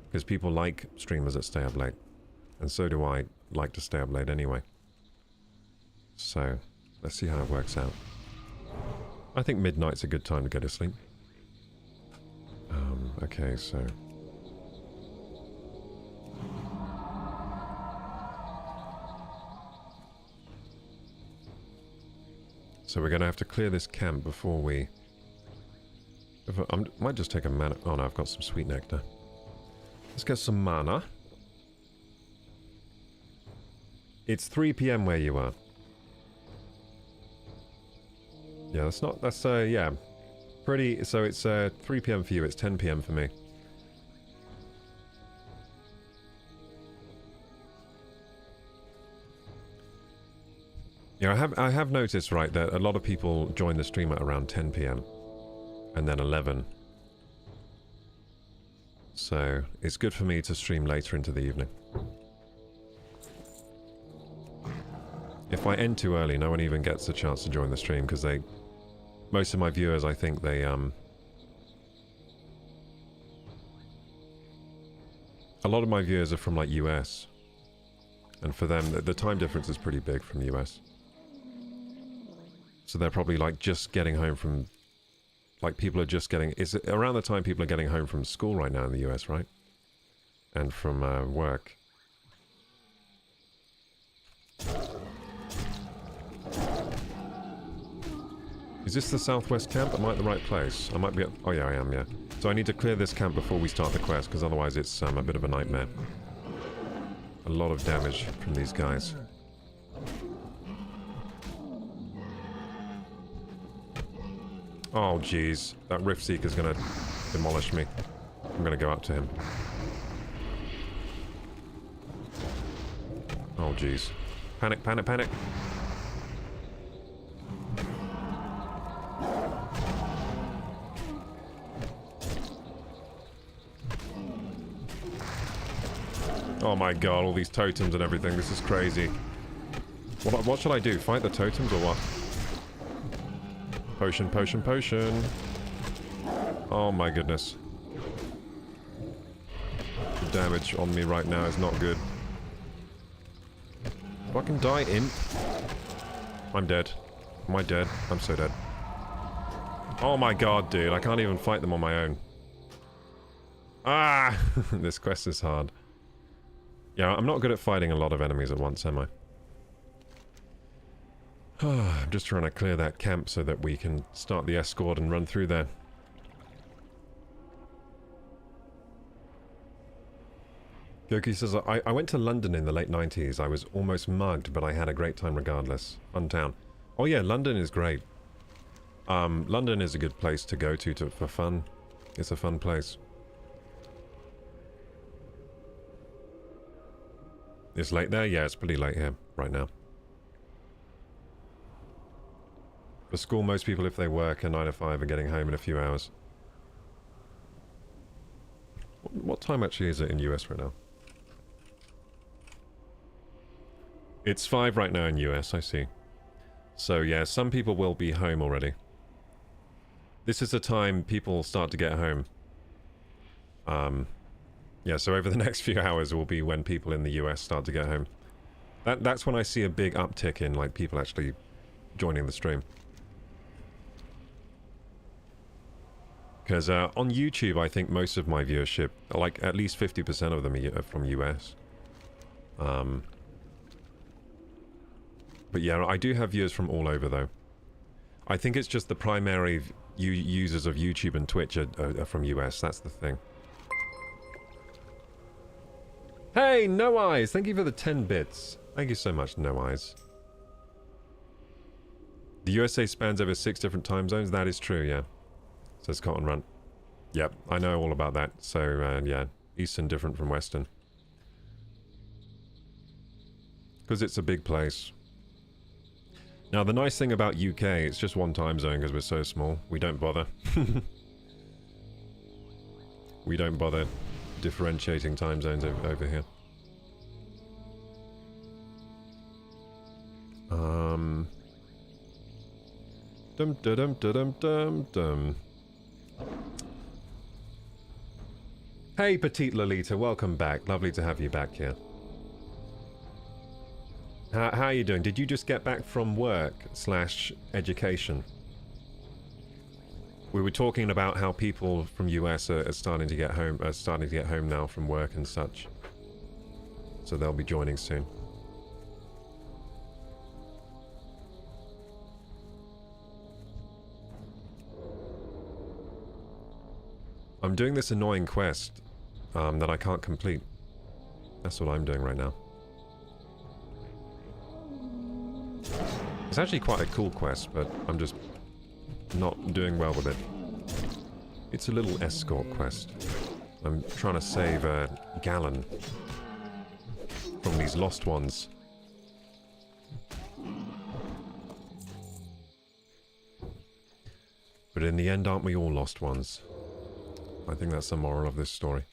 Because people like streamers that stay up late. And so do I like to stay up late anyway. So, let's see how it works out. I think midnight's a good time to go to sleep. Okay, so... So we're going to have to clear this camp before we... I might just take a mana... Oh no, I've got some sweet nectar. Let's get some mana. It's 3 PM where you are. Yeah, that's yeah. Pretty, so it's 3 PM for you, it's 10 PM for me. Yeah, I have noticed, right, that a lot of people join the stream at around 10 PM. And then 11. So, it's good for me to stream later into the evening. If I end too early, no one even gets a chance to join the stream, because most of my viewers, I think they, a lot of my viewers are from, like, US. And for them, the time difference is pretty big from US. So they're probably, like, just getting home from... Like, people are just getting... It's around the time people are getting home from school right now in the US, right? And from work. Is this the southwest camp? Am I at the right place? I might be at... Oh yeah, I am, yeah. So I need to clear this camp before we start the quest, because otherwise it's a bit of a nightmare. A lot of damage from these guys. Oh jeez, that Rift Seeker's gonna demolish me. I'm gonna go up to him. Oh jeez. Panic, panic, panic! Oh my god, all these totems and everything, this is crazy. What should I do? Fight the totems or what? Potion, potion, potion. Oh my goodness. The damage on me right now is not good. Fucking die, imp. I'm dead. Am I dead? I'm so dead. Oh my god, dude. I can't even fight them on my own. Ah! This quest is hard. Yeah, I'm not good at fighting a lot of enemies at once, am I? I'm just trying to clear that camp so that we can start the escort and run through there. Goki says, I went to London in the late 90s. I was almost mugged, but I had a great time regardless. Fun town. Oh yeah, London is great. London is a good place to go to for fun. It's a fun place. It's late there? Yeah, it's pretty late here, right now. For school, most people, if they work a 9 to 5, are getting home in a few hours. What time actually is it in US right now? It's 5 right now in US, I see. So yeah, some people will be home already. This is the time people start to get home. Yeah, so over the next few hours will be when people in the US start to get home. That's when I see a big uptick in, like, people actually joining the stream. Because on YouTube, I think most of my viewership, like at least 50% of them are from US. But yeah, I do have viewers from all over, though. I think it's just the primary users of YouTube and Twitch are from US. That's the thing. Hey, No Eyes! Thank you for the 10 bits. Thank you so much, No Eyes. The USA spans over 6 different time zones. That is true, yeah. Says Cotton Run. Yep, I know all about that. So, yeah, Eastern different from Western. Because it's a big place. Now, the nice thing about UK, it's just one time zone because we're so small. We don't bother. We don't bother differentiating time zones over here. Dum. Hey, Petite Lolita, welcome back. Lovely to have you back here. How are you doing? Did you just get back from work / education? We were talking about how people from US are starting to get home now from work and such. So they'll be joining soon. I'm doing this annoying quest that I can't complete. That's what I'm doing right now. It's actually quite a cool quest, but I'm just not doing well with it. It's a little escort quest. I'm trying to save a Gallon from these lost ones. But in the end, aren't we all lost ones? I think that's the moral of this story.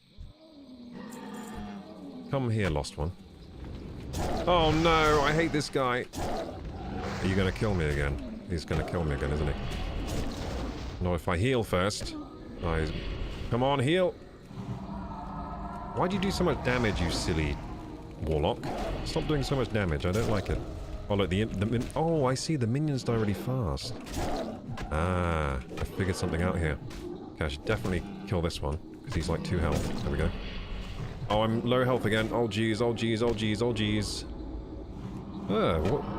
Come here, lost one. Oh no, I hate this guy. Are you gonna kill me again? He's gonna kill me again, isn't he? Not if I heal first. Come on, heal! Why'd you do so much damage, you silly warlock? Stop doing so much damage, I don't like it. Oh look, oh, I see, the minions die really fast. Ah, I figured something out here. Okay, I should definitely kill this one, because he's like 2 health. There we go. Oh, I'm low health again. Oh jeez, oh jeez, oh jeez, oh jeez.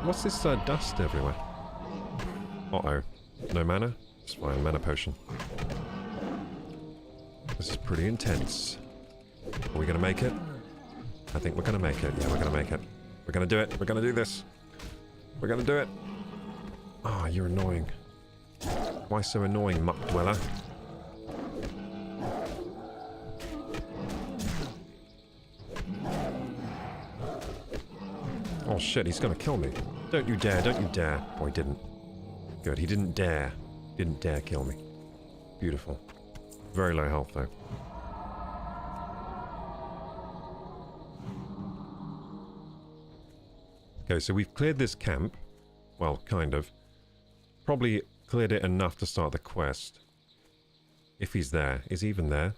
What's this dust everywhere? Uh-oh. No mana? It's fine, mana potion. This is pretty intense. Are we gonna make it? I think we're gonna make it. Yeah, we're gonna make it. We're gonna do it. We're gonna do this. We're gonna do it. Ah, oh, you're annoying. Why so annoying, muck dweller? Oh shit, he's gonna kill me. Don't you dare, don't you dare. Oh, he didn't. Good, he didn't dare. Didn't dare kill me. Beautiful. Very low health, though. Okay, so we've cleared this camp. Well, kind of. Probably cleared it enough to start the quest. If he's there. Is he even there?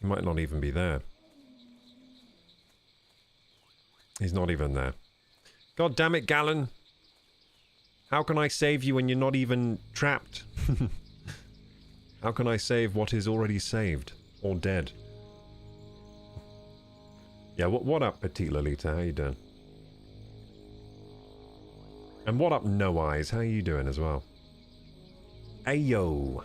He might not even be there. He's not even there. God damn it, Gallon! How can I save you when you're not even trapped? How can I save what is already saved? Or dead? Yeah, what up, Petite Lolita? How you doing? And what up, No Eyes? How you doing as well? Ayo!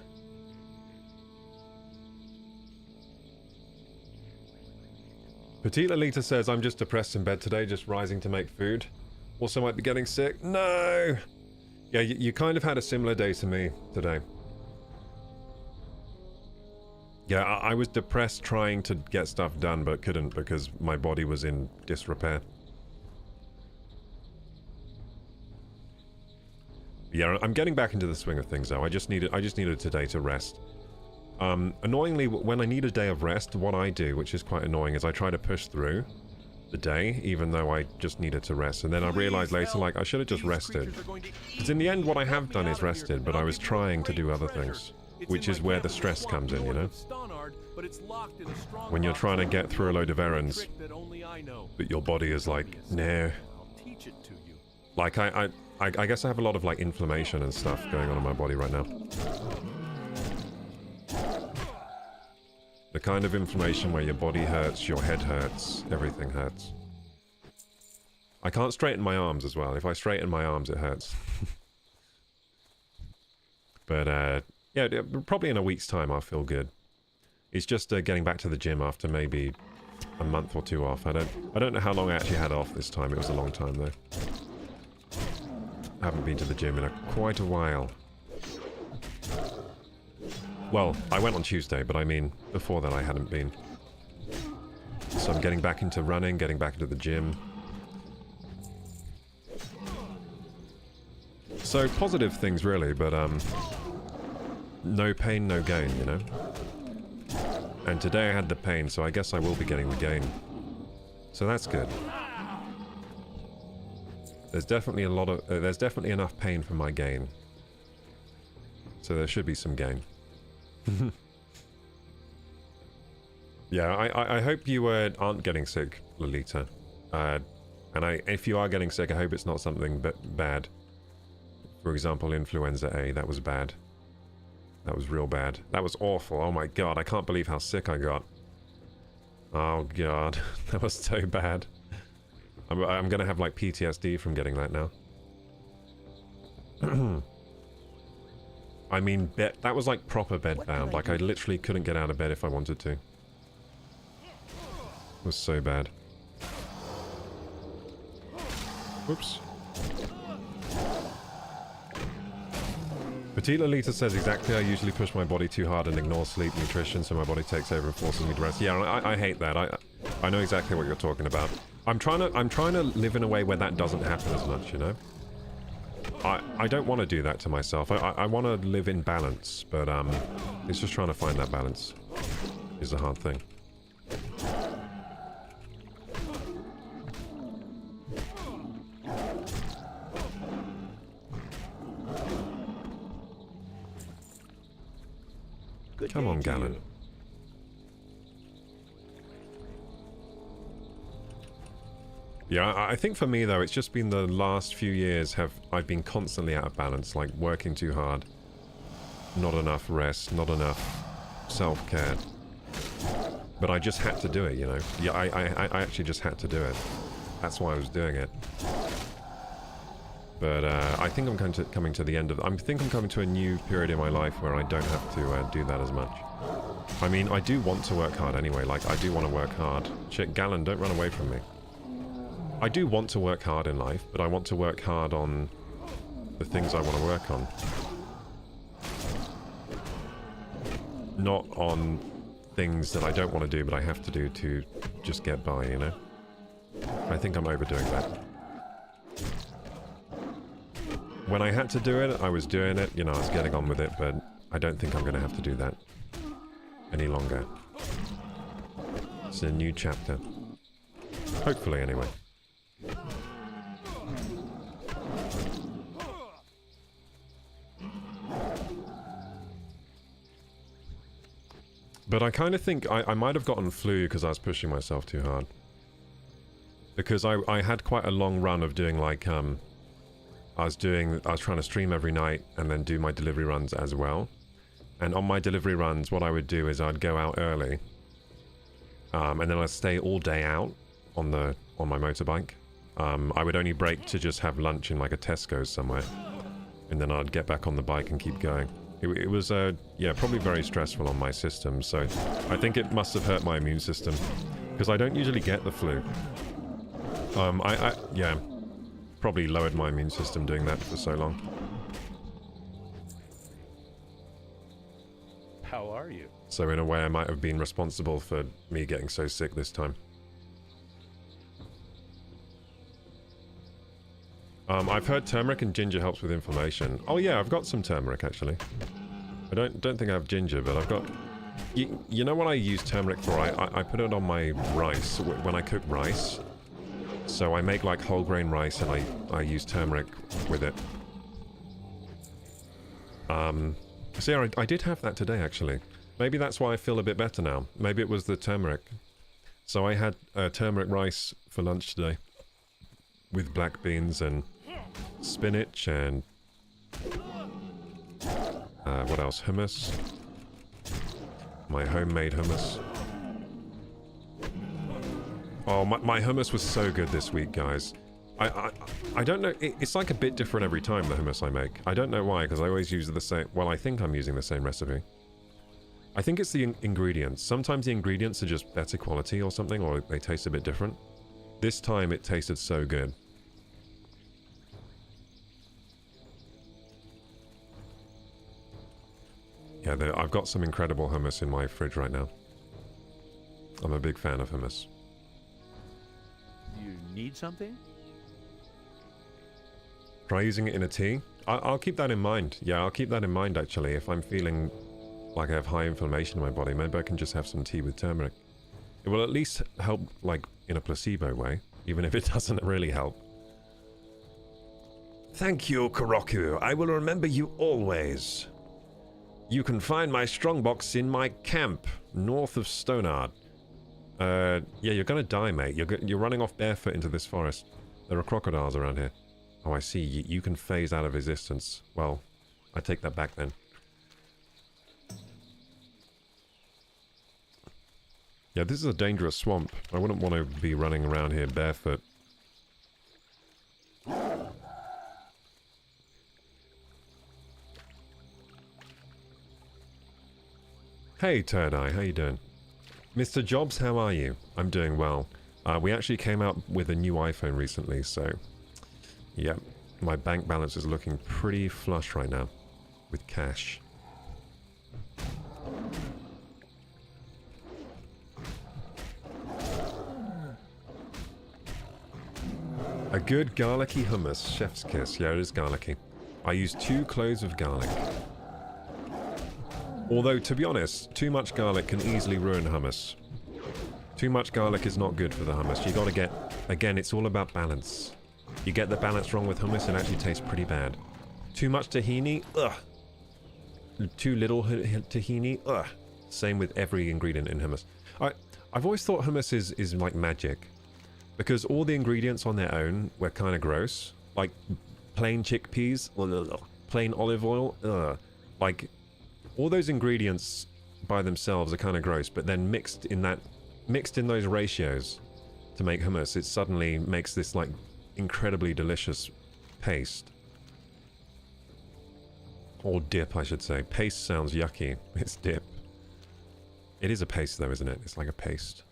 Petite Lolita says, I'm just depressed in bed today, just rising to make food. Also might be getting sick. No! Yeah, you kind of had a similar day to me today. Yeah, I was depressed trying to get stuff done, but couldn't because my body was in disrepair. Yeah, I'm getting back into the swing of things though. I just needed today to rest. Annoyingly, when I need a day of rest, what I do, which is quite annoying, is I try to push through the day, even though I just needed to rest. And then I realized later, like, I should have just rested. Because in the end, what I have done is rested, but I was trying to do other things, which is where the stress comes in, you know? When you're trying to get through a load of errands, but your body is like, nah. Like, I guess I have a lot of, like, inflammation and stuff going on in my body right now. The kind of inflammation where your body hurts, your head hurts, everything hurts. I can't straighten my arms as well. If I straighten my arms, it hurts. But, yeah, probably in a week's time I'll feel good. It's just getting back to the gym after maybe a month or two off. I don't know how long I actually had off this time. It was a long time, though. I haven't been to the gym in quite a while. Well, I went on Tuesday, but I mean, before that I hadn't been. So I'm getting back into running, getting back into the gym. So, positive things really, but no pain, no gain, you know? And today I had the pain, so I guess I will be getting the gain. So that's good. There's definitely there's definitely enough pain for my gain. So there should be some gain. Yeah, I hope you aren't getting sick, Lolita. And if you are getting sick, I hope it's not something bad. For example, influenza A, that was bad. That was real bad. That was awful. Oh my god, I can't believe how sick I got. Oh god, that was so bad. I'm gonna have like PTSD from getting that now. I mean, that was like proper bedbound. Like I literally couldn't get out of bed if I wanted to. It was so bad. Whoops. Petite Lolita says exactly, I usually push my body too hard and ignore sleep, nutrition, so my body takes over and forces me to rest. Yeah, I hate that. I know exactly what you're talking about. I'm trying to live in a way where that doesn't happen as much, you know? I don't want to do that to myself. I want to live in balance, but it's just trying to find that balance is a hard thing. Come on, Galen. Yeah, I think for me though, it's just been the last few years I've been constantly out of balance, like working too hard, not enough rest, not enough self-care. But I just had to do it, you know. Yeah, I actually just had to do it. That's why I was doing it. But I think I'm coming to the end of. I think I'm coming to a new period in my life where I don't have to do that as much. I mean, I do want to work hard anyway. Like I do want to work hard. Shit, Galen, don't run away from me. I do want to work hard in life, but I want to work hard on the things I want to work on. Not on things that I don't want to do, but I have to do to just get by, you know? I think I'm overdoing that. When I had to do it, I was doing it, you know, I was getting on with it, but I don't think I'm going to have to do that any longer. It's a new chapter. Hopefully, anyway. But I kind of think I might have gotten flu because I was pushing myself too hard. Because I had quite a long run of doing like, I was trying to stream every night and then do my delivery runs as well. And on my delivery runs, what I would do is I'd go out early. And then I'd stay all day out on my motorbike. I would only break to just have lunch in like a Tesco's somewhere. And then I'd get back on the bike and keep going. It was, yeah, probably very stressful on my system. So I think it must have hurt my immune system. Because I don't usually get the flu. Yeah, probably lowered my immune system doing that for so long. How are you? So in a way I might have been responsible for me getting so sick this time. I've heard turmeric and ginger helps with inflammation. Oh yeah, I've got some turmeric actually. I don't think I have ginger, but I've got... You know what I use turmeric for? I put it on my rice when I cook rice. So I make like whole grain rice and I use turmeric with it. So yeah, I did have that today actually. Maybe that's why I feel a bit better now. Maybe it was the turmeric. So I had turmeric rice for lunch today. With black beans and spinach and... what else? Hummus. My homemade hummus. Oh, my hummus was so good this week, guys. I don't know, it's like a bit different every time, the hummus I make. I don't know why, because I always use the same... Well, I think I'm using the same recipe. I think it's the ingredients. Sometimes the ingredients are just better quality or something, or they taste a bit different. This time it tasted so good. Yeah, I've got some incredible hummus in my fridge right now. I'm a big fan of hummus. You need something? Try using it in a tea. I'll keep that in mind. Yeah, I'll keep that in mind actually. If I'm feeling like I have high inflammation in my body, maybe I can just have some tea with turmeric. It will at least help, like, in a placebo way, even if it doesn't really help. Thank you, Koroku. I will remember you always. You can find my strongbox in my camp, north of Stonard. Yeah, you're gonna die, mate. You're running off barefoot into this forest. There are crocodiles around here. Oh, I see. You can phase out of existence. Well, I take that back then. Yeah, this is a dangerous swamp. I wouldn't want to be running around here barefoot. Hey, Turd-Eye, how you doing? Mr. Jobs, how are you? I'm doing well. We actually came out with a new iPhone recently, so... Yeah, my bank balance is looking pretty flush right now. With cash. A good garlicky hummus, chef's kiss. Yeah, it is garlicky. I use 2 cloves of garlic. Although, to be honest, too much garlic can easily ruin hummus. Too much garlic is not good for the hummus. You gotta get... Again, it's all about balance. You get the balance wrong with hummus, it actually tastes pretty bad. Too much tahini? Ugh. Too little tahini? Ugh. Same with every ingredient in hummus. I've always thought hummus is like magic. Because all the ingredients on their own were kind of gross. Like, plain chickpeas, plain olive oil, like... All those ingredients by themselves are kind of gross, but then mixed in those ratios to make hummus, it suddenly makes this like incredibly delicious paste. Or dip, I should say. Paste sounds yucky. It's dip. It is a paste though, isn't it? It's like a paste.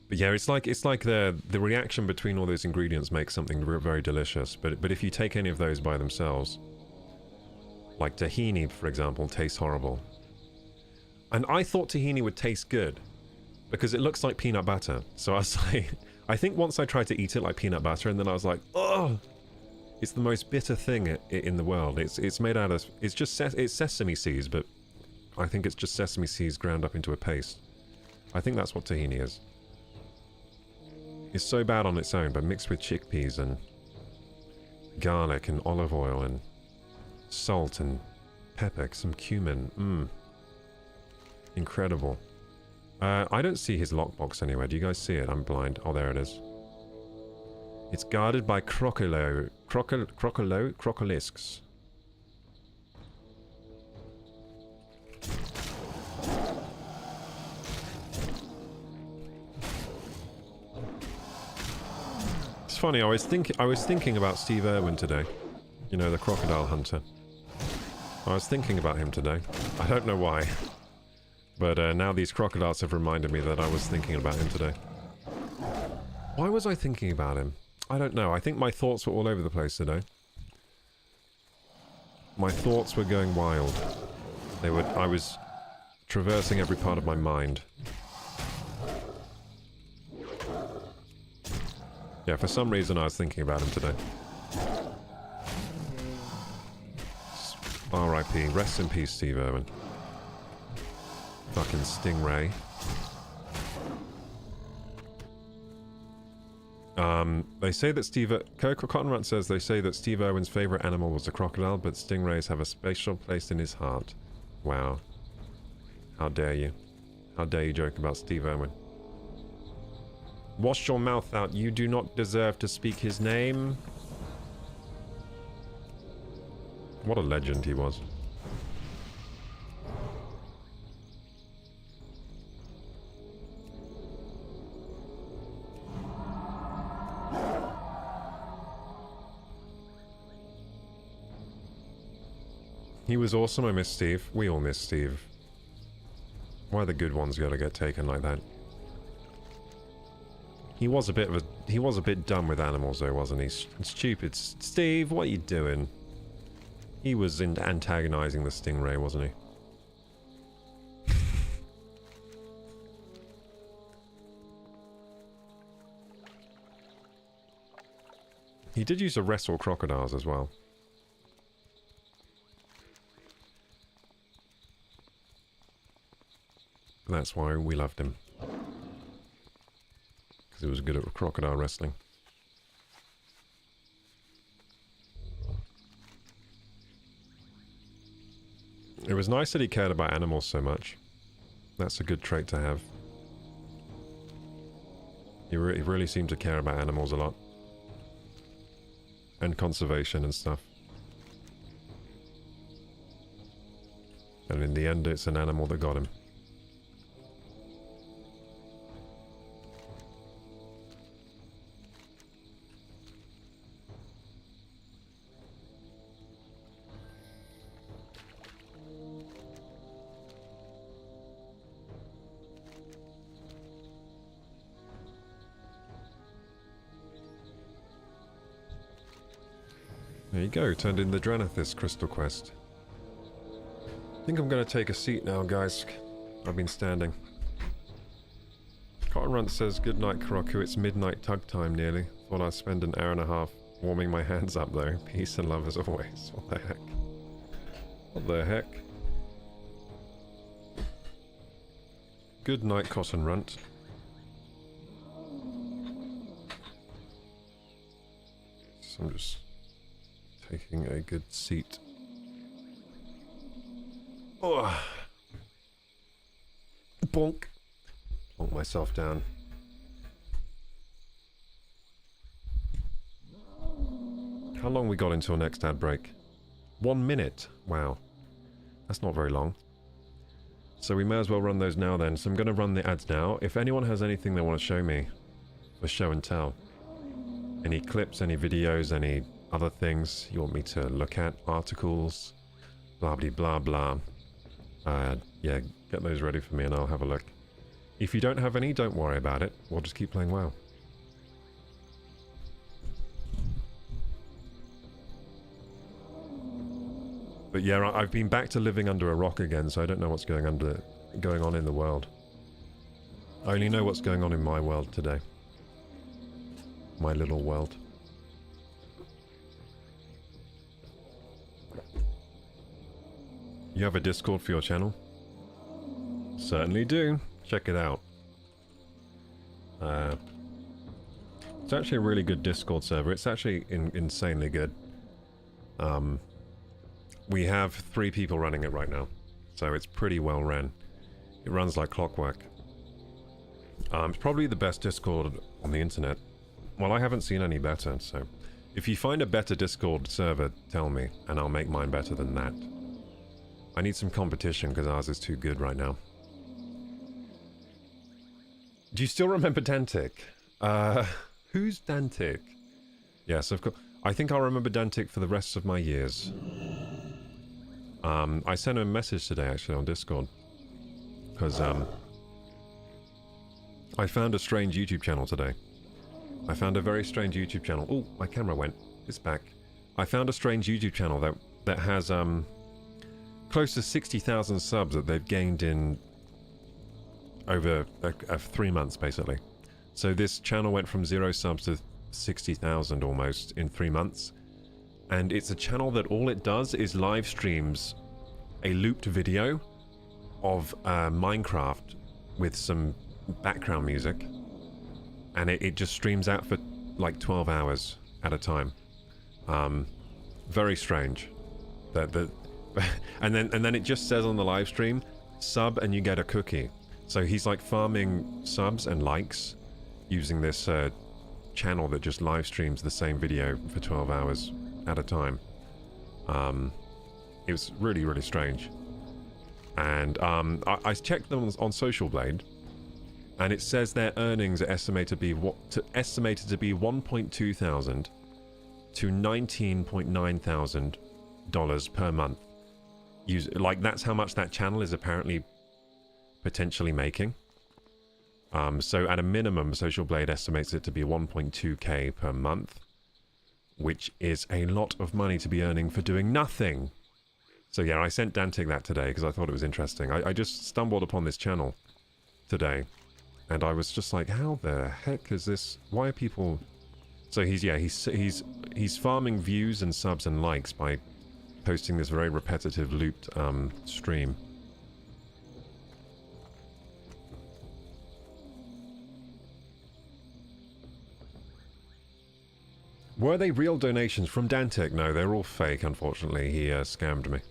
But yeah, it's like the reaction between all those ingredients makes something very delicious. But if you take any of those by themselves, like tahini, for example, tastes horrible. And I thought tahini would taste good because it looks like peanut butter. So I was like, I think once I tried to eat it like peanut butter, and then I was like, oh, it's the most bitter thing in the world. It's made out of it's sesame seeds, but I think it's just sesame seeds ground up into a paste. I think that's what tahini is. It's so bad on its own, but mixed with chickpeas and garlic and olive oil and salt and pepper, some cumin. Incredible. I don't see his lockbox anywhere. Do you guys see it? I'm blind. Oh, there it is. It's guarded by crocolisks. Funny, I was thinking about Steve Irwin today. You know, the crocodile hunter. I was thinking about him today. I don't know why. But now these crocodiles have reminded me that I was thinking about him today. Why was I thinking about him? I don't know. I think my thoughts were all over the place today. My thoughts were going wild. I was traversing every part of my mind. Yeah, for some reason I was thinking about him today. R.I.P. Rest in peace, Steve Irwin. Fucking Stingray. They say that Cottonrut says they say that Steve Irwin's favorite animal was a crocodile, but stingrays have a special place in his heart. Wow. How dare you. How dare you joke about Steve Irwin. Wash your mouth out. You do not deserve to speak his name. What a legend he was. He was awesome. I miss Steve. We all miss Steve. Why the good ones gotta get taken like that? He was a bit dumb with animals though, wasn't he? Stupid. Steve, what are you doing? He was antagonizing the stingray, wasn't he? He did use to wrestle crocodiles as well. That's why we loved him. Because he was good at crocodile wrestling. It was nice that he cared about animals so much. That's a good trait to have. He really seemed to care about animals a lot. And conservation and stuff. And in the end, it's an animal that got him. There you go, turned in the Dranathis Crystal Quest. I think I'm going to take a seat now, guys. I've been standing. Cottonrunt says, good night, Koroku. It's midnight tug time nearly. Thought I'd spend an hour and a half warming my hands up, though. Peace and love as always. What the heck? What the heck? Good night, Cottonrunt. So I'm just taking a good seat. Oh. Bonk. Bonk myself down. How long we got until next ad break? 1 minute. Wow. That's not very long. So we may as well run those now then. So I'm going to run the ads now. If anyone has anything they want to show me for show and tell. Any clips, any videos, any other things you want me to look at, articles, blah blah blah blah. Yeah, get those ready for me and I'll have a look. If you don't have any, don't worry about it. We'll just keep playing WoW. But yeah, I've been back to living under a rock again, so I don't know what's going on in the world. I only know what's going on in my world today. My little world. You have a Discord for your channel? Certainly do. Check it out. It's actually a really good Discord server. It's actually insanely good. We have 3 people running it right now. So it's pretty well ran. It runs like clockwork. It's probably the best Discord on the internet. Well, I haven't seen any better, so... If you find a better Discord server, tell me, and I'll make mine better than that. I need some competition because ours is too good right now. Do you still remember Dantic? Who's Dantic? Yes, of course. I think I'll remember Dantic for the rest of my years. I sent him a message today actually on Discord. Because I found a strange YouTube channel today. I found a very strange YouTube channel. Oh, my camera went. It's back. I found a strange YouTube channel that has close to 60,000 subs that they've gained in over 3 months, basically. So this channel went from 0 subs to 60,000 almost in 3 months. And it's a channel that all it does is live streams a looped video of Minecraft with some background music. And it just streams out for like 12 hours at a time. Very strange. And then it just says on the live stream, sub and you get a cookie. So he's like farming subs and likes using this channel that just live streams the same video for 12 hours at a time. It was really, really strange. And I checked them on Social Blade, and it says their earnings are estimated to be $1.2 thousand to $19.9 thousand per month. Like that's how much that channel is apparently potentially making. So at a minimum, Social Blade estimates it to be 1.2k per month, which is a lot of money to be earning for doing nothing. So yeah, I sent Dantic that today because I thought it was interesting. I just stumbled upon this channel today, and I was just like, how the heck is this? Why are people... So he's farming views and subs and likes by posting this very repetitive looped stream. Were they real donations from Dantic? No, they're all fake, unfortunately. He scammed me.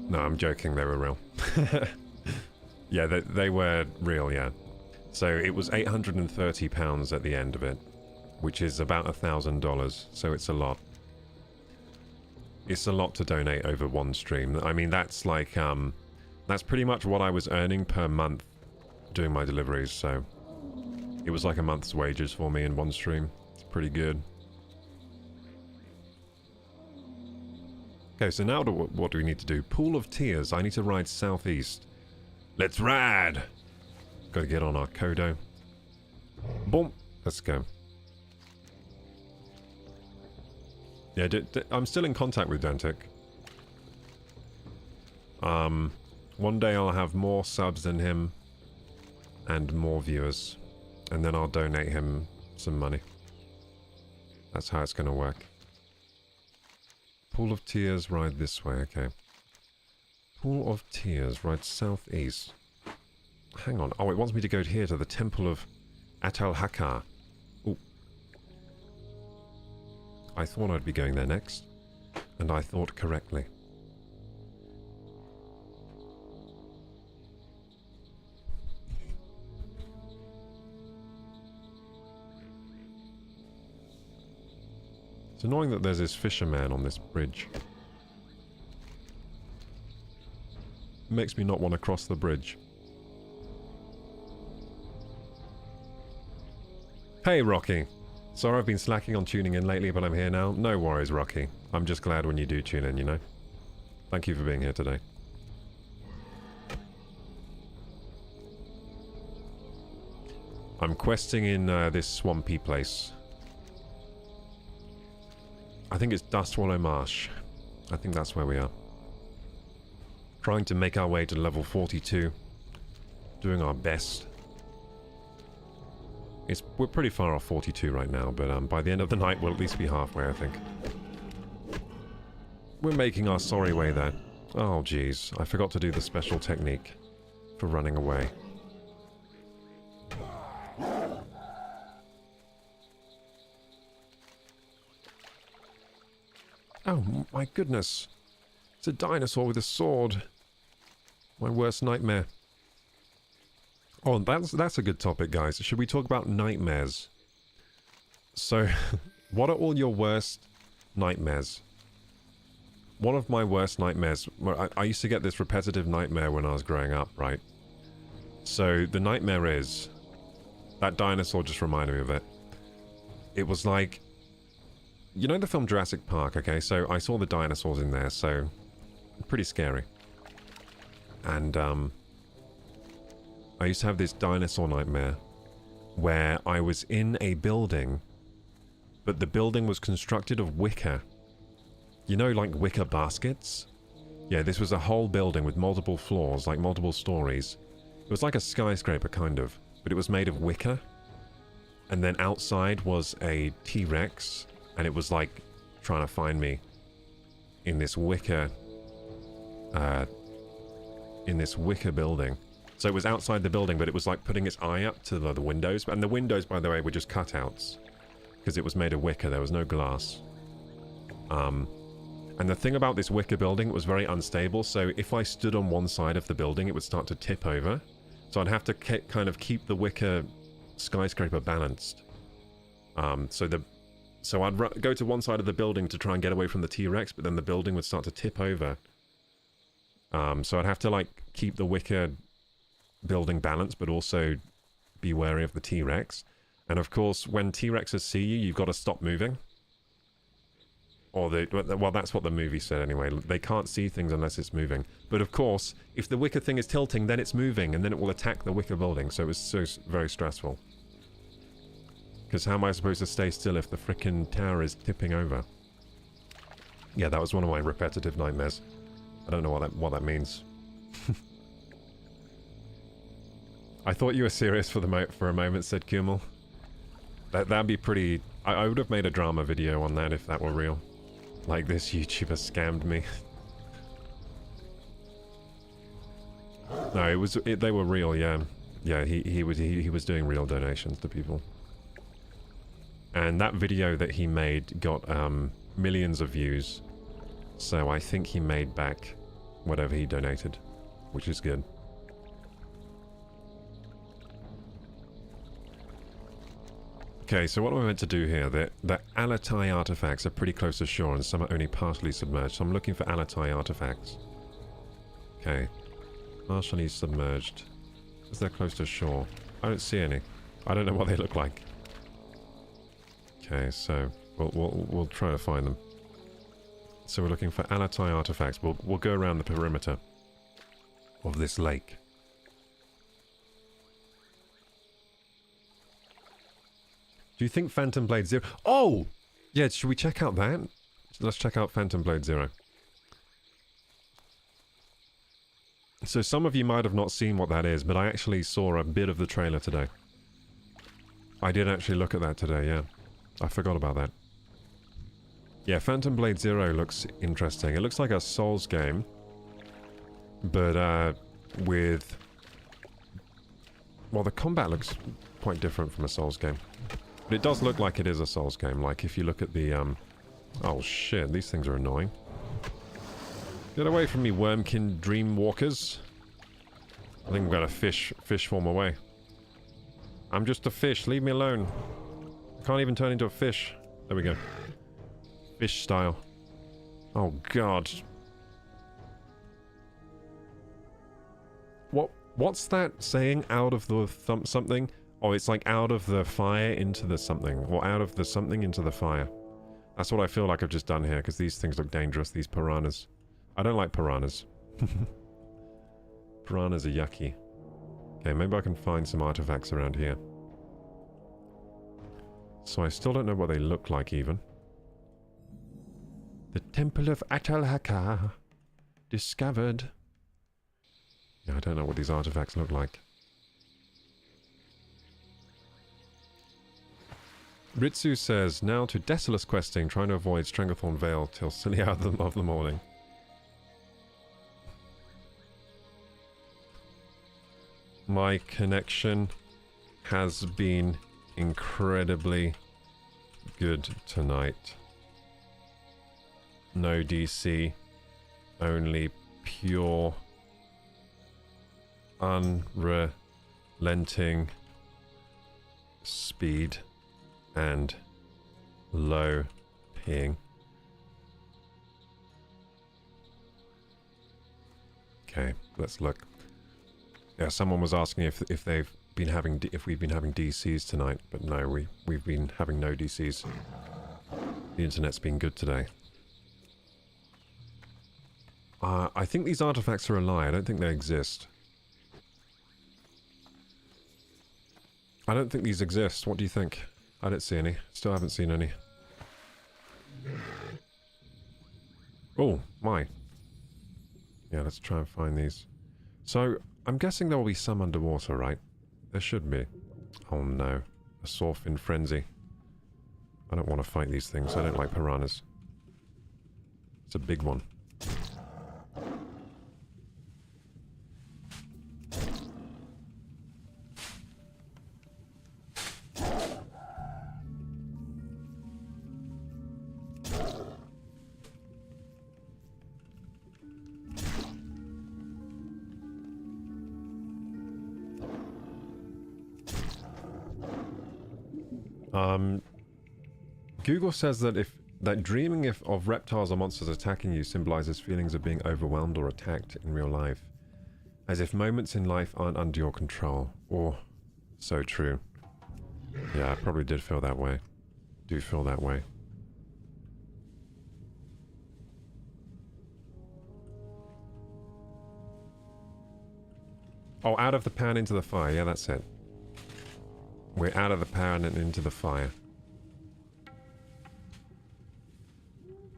No, I'm joking, they were real. Yeah, they were real, yeah. So it was £830 at the end of it, which is about $1,000, so it's a lot. It's a lot to donate over one stream. I mean, that's like, that's pretty much what I was earning per month doing my deliveries, so it was like a month's wages for me in one stream. It's pretty good. Okay, so now what do we need to do? Pool of Tears. I need to ride southeast. Let's ride! Gotta get on our Kodo. Boom! Let's go. Yeah, I'm still in contact with Dantic. One day I'll have more subs than him and more viewers, and then I'll donate him some money. That's how it's gonna work. Pool of Tears, ride this way, okay. Pool of Tears, ride southeast. Hang on, oh, it wants me to go here to the Temple of Atalhakar. Ooh. I thought I'd be going there next, and I thought correctly. It's annoying that there's this fisherman on this bridge. It makes me not want to cross the bridge. Hey, Rocky. Sorry I've been slacking on tuning in lately, but I'm here now. No worries, Rocky. I'm just glad when you do tune in, you know? Thank you for being here today. I'm questing in this swampy place. I think it's Dustwallow Marsh. I think that's where we are. Trying to make our way to level 42. Doing our best. We're pretty far off 42 right now, but by the end of the night we'll at least be halfway, I think. We're making our sorry way there. Oh jeez, I forgot to do the special technique for running away. Oh my goodness. It's a dinosaur with a sword. My worst nightmare. Oh, that's a good topic, guys. Should we talk about nightmares? So, what are all your worst nightmares? One of my worst nightmares... I used to get this repetitive nightmare when I was growing up, right? So, the nightmare is... That dinosaur just reminded me of it. It was like... You know the film Jurassic Park, okay? So, I saw the dinosaurs in there, so... Pretty scary. And, I used to have this dinosaur nightmare where I was in a building, but the building was constructed of wicker. You know, like wicker baskets? Yeah, this was a whole building with multiple floors, like multiple stories. It was like a skyscraper, kind of, but it was made of wicker. And then outside was a T-Rex, and it was like trying to find me in this wicker building. So it was outside the building, but it was like putting its eye up to the windows. And the windows, by the way, were just cutouts because it was made of wicker. There was no glass. And the thing about this wicker building, it was very unstable. So if I stood on one side of the building, it would start to tip over. So I'd have to kind of keep the wicker skyscraper balanced. So I'd go to one side of the building to try and get away from the T-Rex, but then the building would start to tip over. So I'd have to like keep the wicker building balanced, but also be wary of the T-Rex. And of course, when T-Rexes see you, you've got to stop moving. Or well, that's what the movie said anyway. They can't see things unless it's moving. But of course, if the wicker thing is tilting, then it's moving, and then it will attack the wicker building. So it was so very stressful. Because how am I supposed to stay still if the frickin' tower is tipping over? Yeah, that was one of my repetitive nightmares. I don't know what that means. I thought you were serious for a moment, said Kumel. That'd be pretty... I would have made a drama video on that if that were real. Like, this YouTuber scammed me. No, they were real, yeah. Yeah, he was doing real donations to people. And that video that he made got millions of views. So I think he made back whatever he donated, which is good. Okay, so what am I meant to do here? The Alatai artifacts are pretty close to shore and some are only partially submerged. So I'm looking for Alatai artifacts. Okay. Partially submerged. Is they're close to shore? I don't see any. I don't know what they look like. Okay, so we'll try to find them. So we're looking for Alatai artifacts. We'll go around the perimeter of this lake. Do you think Phantom Blade Zero... Oh! Yeah, should we check out that? Let's check out Phantom Blade Zero. So some of you might have not seen what that is, but I actually saw a bit of the trailer today. I did actually look at that today, yeah. I forgot about that. Yeah, Phantom Blade Zero looks interesting. It looks like a Souls game, but with... Well, the combat looks quite different from a Souls game. But it does look like it is a Souls game. Like, if you look at the, Oh, shit. These things are annoying. Get away from me, Wormkin Dreamwalkers. I think we've got a fish form away. I'm just a fish. Leave me alone. I can't even turn into a fish. There we go. Fish style. Oh, God. What's that saying? Out of the something? Oh, it's like out of the fire into the something. Or out of the something into the fire. That's what I feel like I've just done here, because these things look dangerous, these piranhas. I don't like piranhas. Piranhas are yucky. Okay, maybe I can find some artifacts around here. So I still don't know what they look like, even. The Temple of Atalhaka. Discovered. Yeah, I don't know what these artifacts look like. Ritsu says, now to Desolus questing, trying to avoid Stranglethorn Vale till silly hour of the morning. My connection has been incredibly good tonight. No DC, only pure, unrelenting speed and low ping. Okay, let's look. Yeah, someone was asking if we've been having DCs tonight, but no, we've been having no DCs. The internet's been good today. I think these artifacts are a lie. I don't think they exist. I don't think these exist. What do you think? I don't see any. Still haven't seen any. Oh, my. Yeah, let's try and find these. So, I'm guessing there will be some underwater, right? There should be. Oh no. A Swordfin Frenzy. I don't want to fight these things. I don't like piranhas. It's a big one. Google says that dreaming of reptiles or monsters attacking you symbolizes feelings of being overwhelmed or attacked in real life, as if moments in life aren't under your control. Or so true. Yeah, I probably did feel that way. Do feel that way. Oh, out of the pan into the fire. Yeah, that's it. We're out of the pan and into the fire.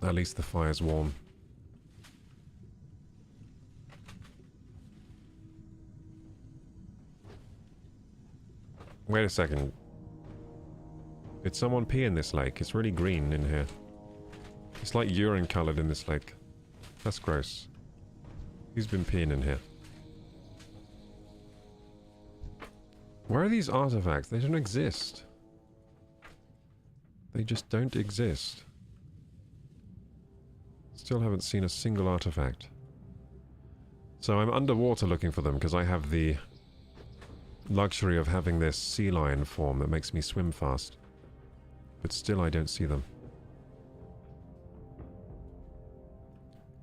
At least the fire's warm. Wait a second. Did someone pee in this lake? It's really green in here. It's like urine colored in this lake. That's gross. Who's been peeing in here? Where are these artifacts? They don't exist. They just don't exist. Still haven't seen a single artifact. So I'm underwater looking for them because I have the luxury of having this sea lion form that makes me swim fast. But still I don't see them.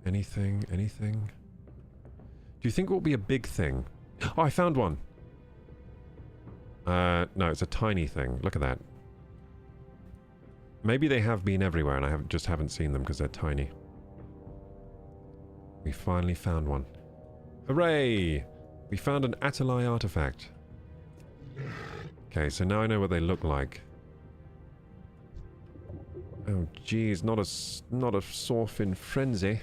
Anything? Anything? Do you think it will be a big thing? Oh, I found one! No, it's a tiny thing. Look at that. Maybe they have been everywhere and I just haven't seen them because they're tiny. We finally found one. Hooray! We found an Atalai artifact. Okay, so now I know what they look like. Oh, geez, not a Swordfin Frenzy.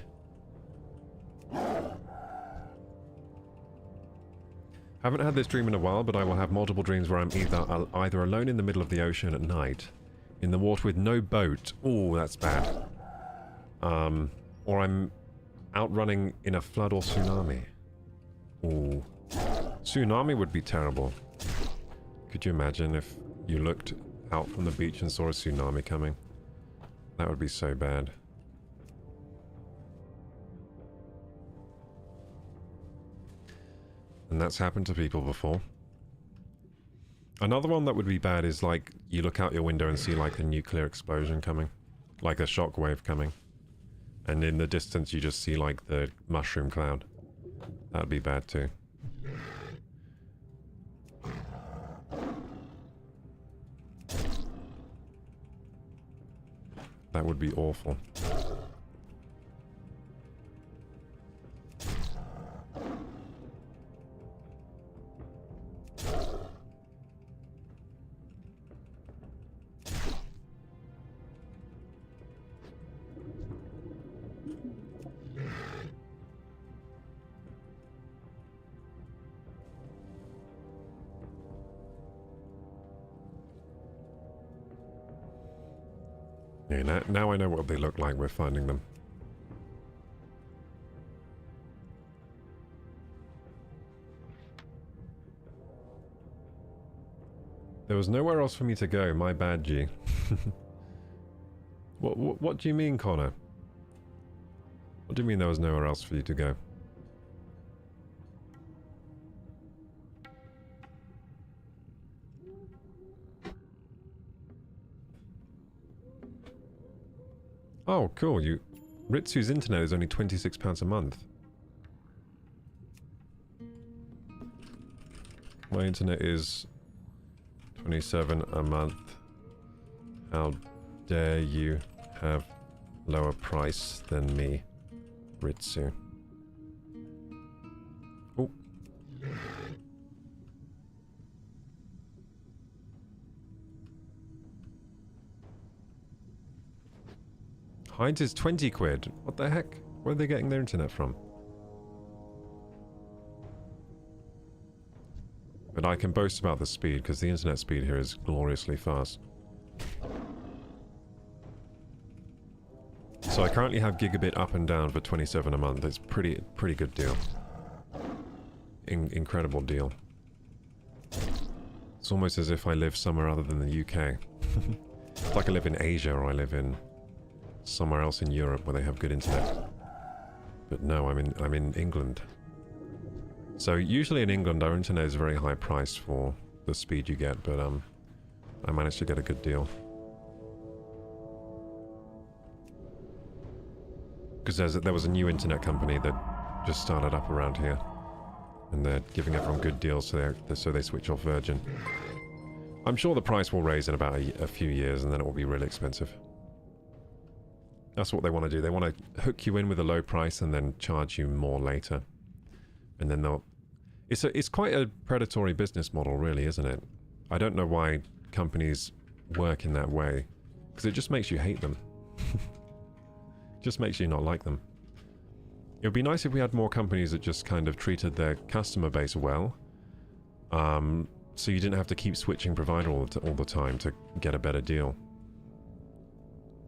Haven't had this dream in a while, but I will have multiple dreams where I'm either alone in the middle of the ocean at night, in the water with no boat. Oh, that's bad. Or I'm outrunning in a flood or tsunami. Ooh. Tsunami would be terrible. Could you imagine if you looked out from the beach and saw a tsunami coming? That would be so bad. And that's happened to people before. Another one that would be bad is like you look out your window and see like a nuclear explosion coming. Like a shockwave coming. And in the distance you just see like the mushroom cloud. That would be bad too. That would be awful. Yeah, now I know what they look like. We're finding them. There was nowhere else for me to go. My bad, G. What do you mean, Connor? What do you mean there was nowhere else for you to go? Oh, cool. Ritsu's internet is only £26 a month. My internet is 27 a month. How dare you have lower price than me, Ritsu. Oh. Heinz is 20 quid. What the heck? Where are they getting their internet from? I can boast about the speed, because the internet speed here is gloriously fast. So I currently have gigabit up and down for 27 a month. It's pretty good deal. Incredible deal. It's almost as if I live somewhere other than the UK. It's like I live in Asia or I live in somewhere else in Europe where they have good internet. But no, I'm in England. So usually in England our internet is very high priced for the speed you get, but I managed to get a good deal. Because there was a new internet company that just started up around here. And they're giving everyone good deals so they switch off Virgin. I'm sure the price will raise in about a few years and then it will be really expensive. That's what they want to do. They want to hook you in with a low price and then charge you more later. And then they'll... It's quite a predatory business model, really, isn't it? I don't know why companies work in that way. Because it just makes you hate them. Just makes you not like them. It would be nice if we had more companies that just kind of treated their customer base well. So you didn't have to keep switching provider all the time to get a better deal.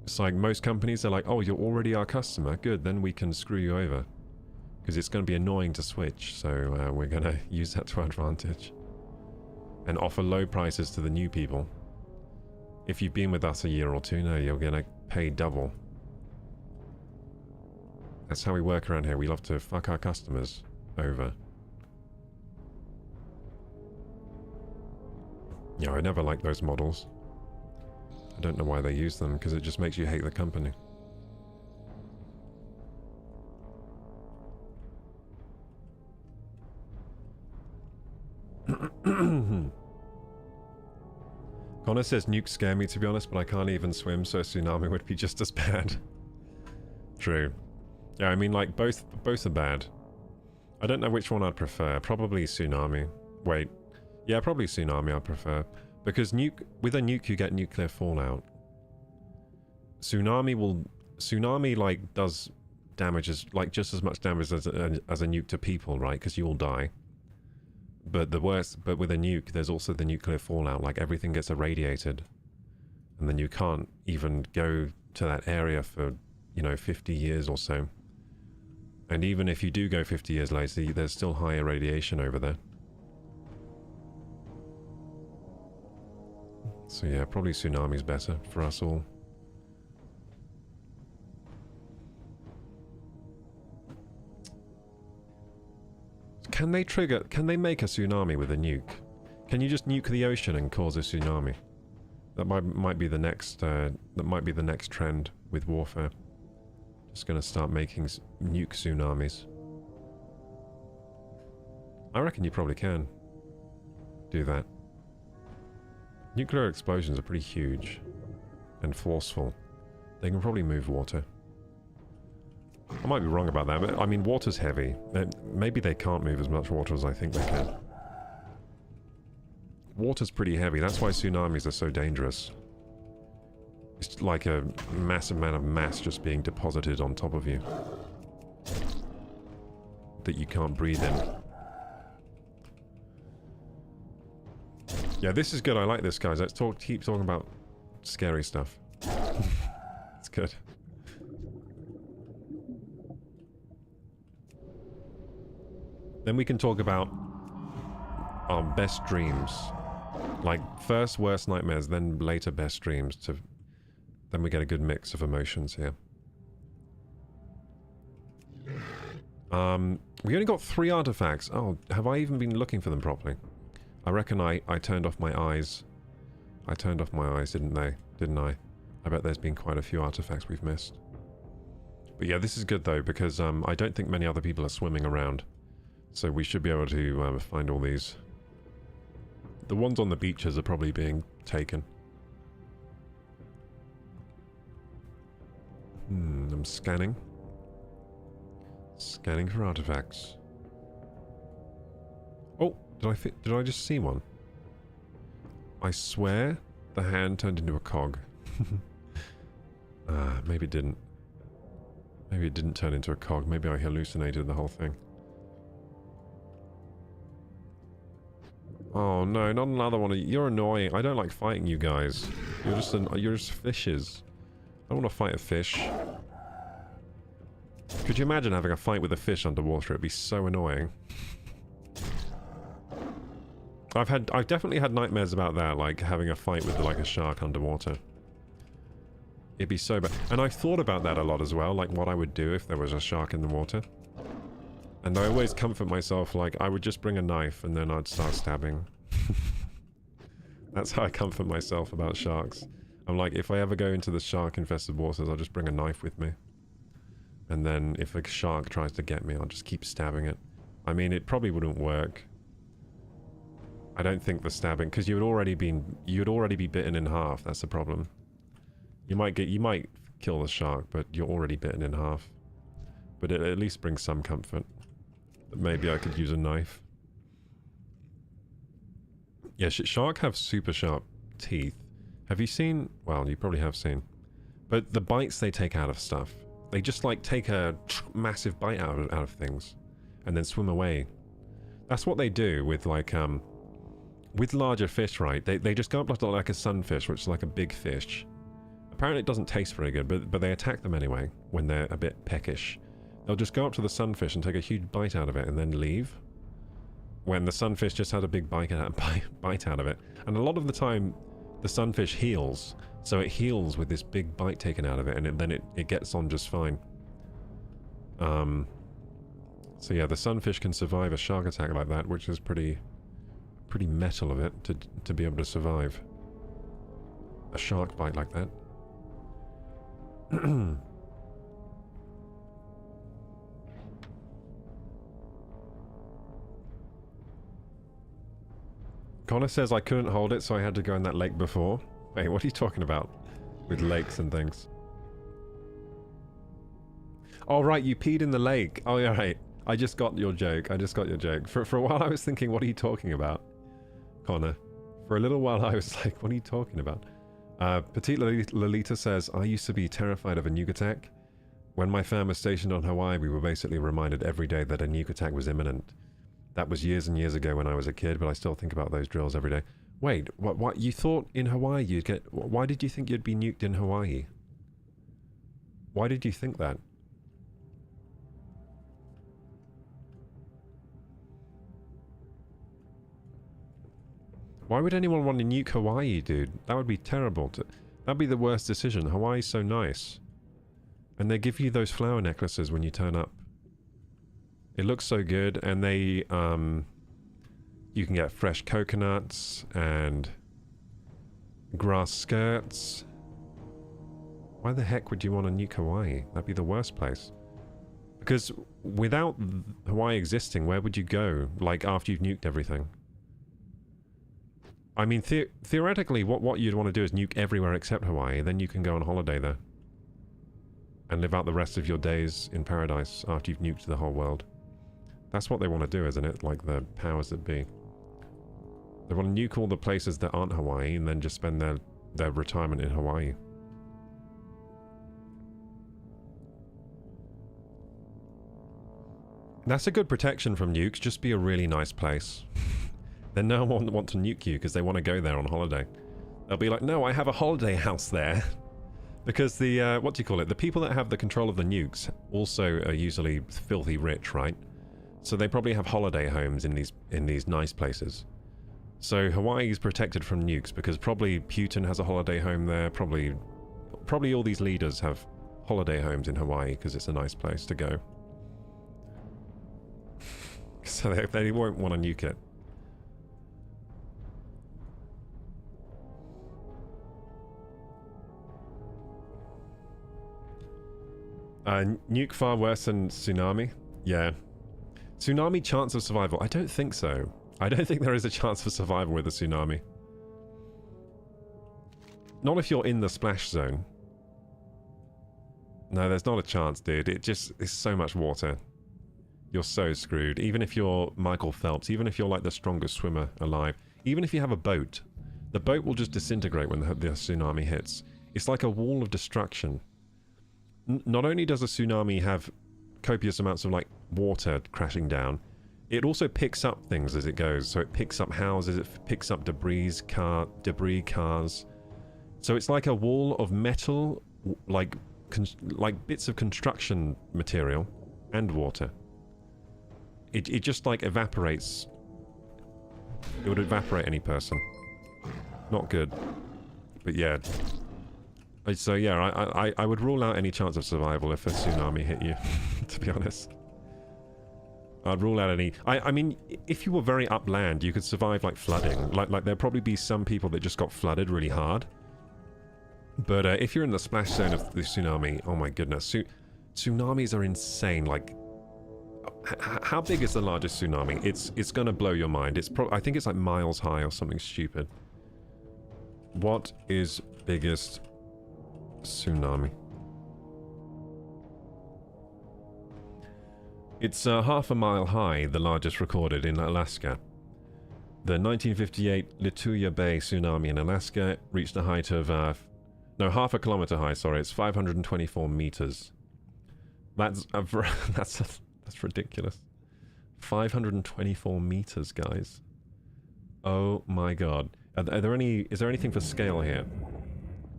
It's like most companies, they're like, oh, you're already our customer. Good, then we can screw you over. Because it's going to be annoying to switch, so we're going to use that to our advantage. And offer low prices to the new people. If you've been with us a year or two, no, you're going to pay double. That's how we work around here. We love to fuck our customers over. Yeah, I never like those models. I don't know why they use them, because it just makes you hate the company. Connor says nukes scare me, to be honest, but I can't even swim, so a tsunami would be just as bad. True. Yeah, I mean, like, both are bad. I don't know which one I'd prefer. Probably tsunami. Wait. Yeah, probably tsunami I'd prefer. Because with a nuke you get nuclear fallout. Tsunami, like, does damages, like, just as much damage as a nuke to people, right? Because you will die. But with a nuke, there's also the nuclear fallout. Like, everything gets irradiated. And then you can't even go to that area for, you know, 50 years or so. And even if you do go 50 years later, there's still higher radiation over there. So yeah, probably tsunami's better for us all. Can they make a tsunami with a nuke? Can you just nuke the ocean and cause a tsunami? That might be the next trend with warfare. Just gonna start making nuke tsunamis. I reckon you probably can do that. Nuclear explosions are pretty huge and forceful. They can probably move water. I might be wrong about that, but I mean, water's heavy. Maybe they can't move as much water as I think they can. Water's pretty heavy. That's why tsunamis are so dangerous. It's like a massive amount of mass just being deposited on top of you that you can't breathe in. Yeah, this is good. I like this, guys. Let's keep talking about scary stuff. It's good. Then we can talk about our best dreams. Like, first worst nightmares, then later best dreams. Then we get a good mix of emotions here. We only got 3 artifacts. Oh, have I even been looking for them properly? I reckon I turned off my eyes. I turned off my eyes, didn't I? I bet there's been quite a few artifacts we've missed. But yeah, this is good though, because I don't think many other people are swimming around. So we should be able to find all these. The ones on the beaches are probably being taken. I'm scanning. Scanning for artifacts. Oh, did I just see one? I swear the hand turned into a cog. Maybe it didn't. Maybe it didn't turn into a cog. Maybe I hallucinated the whole thing. Oh no, not another one. You're annoying. I don't like fighting you guys. You're just fishes. I don't want to fight a fish. Could you imagine having a fight with a fish underwater? It'd be so annoying. I've definitely had nightmares about that, like having a fight with like a shark underwater. It'd be so bad. And I've thought about that a lot as well, like what I would do if there was a shark in the water. And I always comfort myself, like I would just bring a knife and then I'd start stabbing. That's how I comfort myself about sharks. I'm like, if I ever go into the shark-infested waters, I'll just bring a knife with me. And then if a shark tries to get me, I'll just keep stabbing it. I mean, it probably wouldn't work. I don't think the stabbing, because you'd already be bitten in half. That's the problem. You might kill the shark, but you're already bitten in half. But it at least brings some comfort. Maybe I could use a knife. Yeah, shark have super sharp teeth. Have you seen? Well, you probably have seen. But the bites they take out of stuff, they just like take a massive bite out of things, and then swim away. That's what they do with like with larger fish, right? They just go up like a sunfish, which is like a big fish. Apparently it doesn't taste very good, but they attack them anyway when they're a bit peckish. They'll just go up to the sunfish and take a huge bite out of it and then leave. When the sunfish just had a big bite out of it. And a lot of the time, the sunfish heals. So it heals with this big bite taken out of it, and then it gets on just fine. So yeah, the sunfish can survive a shark attack like that, which is pretty metal of it to be able to survive a shark bite like that. Connor says I couldn't hold it, so I had to go in that lake before. Wait, what are you talking about? With lakes and things. Oh, right, you peed in the lake. Oh, yeah, right. I just got your joke. For a while I was thinking, what are you talking about, Connor? For a little while I was like, what are you talking about? Petite Lolita says, I used to be terrified of a nuke attack. When my fam was stationed on Hawaii, we were basically reminded every day that a nuke attack was imminent. That was years and years ago when I was a kid, but I still think about those drills every day. Wait, what? You thought in Hawaii you'd get... Why did you think you'd be nuked in Hawaii? Why did you think that? Why would anyone want to nuke Hawaii, dude? That would be terrible. That'd be the worst decision. Hawaii's so nice. And they give you those flower necklaces when you turn up. It looks so good, and they, you can get fresh coconuts and grass skirts. Why the heck would you want to nuke Hawaii? That'd be the worst place. Because without Hawaii existing, where would you go? Like, after you've nuked everything? I mean, theoretically, what you'd want to do is nuke everywhere except Hawaii, then you can go on holiday there. And live out the rest of your days in paradise after you've nuked the whole world. That's what they want to do, isn't it? Like the powers that be. They want to nuke all the places that aren't Hawaii and then just spend their retirement in Hawaii. That's a good protection from nukes. Just be a really nice place. Then no one will want to nuke you because they want to go there on holiday. They'll be like, no, I have a holiday house there. Because the, what do you call it? The people that have the control of the nukes also are usually filthy rich, right? So they probably have holiday homes in these nice places. So Hawaii is protected from nukes because probably Putin has a holiday home there. Probably all these leaders have holiday homes in Hawaii because it's a nice place to go. So they won't want to nuke it. Nuke far worse than tsunami? Yeah. Tsunami chance of survival? I don't think so. I don't think there is a chance for survival with a tsunami. Not if you're in the splash zone. No, there's not a chance, dude. It just is so much water. You're so screwed. Even if you're Michael Phelps, even if you're like the strongest swimmer alive, even if you have a boat, the boat will just disintegrate when the tsunami hits. It's like a wall of destruction. Not only does a tsunami have copious amounts of like water crashing down, it also picks up things as it goes. So it picks up houses, it picks up debris cars. So it's like a wall of metal, like bits of construction material and water. It just like evaporates. It would evaporate any person. Not good. But yeah. So yeah, I would rule out any chance of survival if a tsunami hit you, to be honest. I'd rule out any... I mean, if you were very upland, you could survive like flooding. Like there'd probably be some people that just got flooded really hard. But if you're in the splash zone of the tsunami, oh my goodness. Tsunamis are insane. Like, how big is the largest tsunami? It's gonna blow your mind. I think it's like miles high or something stupid. What is biggest tsunami? It's half a mile high, the largest recorded in Alaska. The 1958 Lituya Bay tsunami in Alaska reached a height of half a kilometer high. Sorry, it's 524 meters. That's ridiculous. 524 meters, guys. Oh my god. Is there anything for scale here?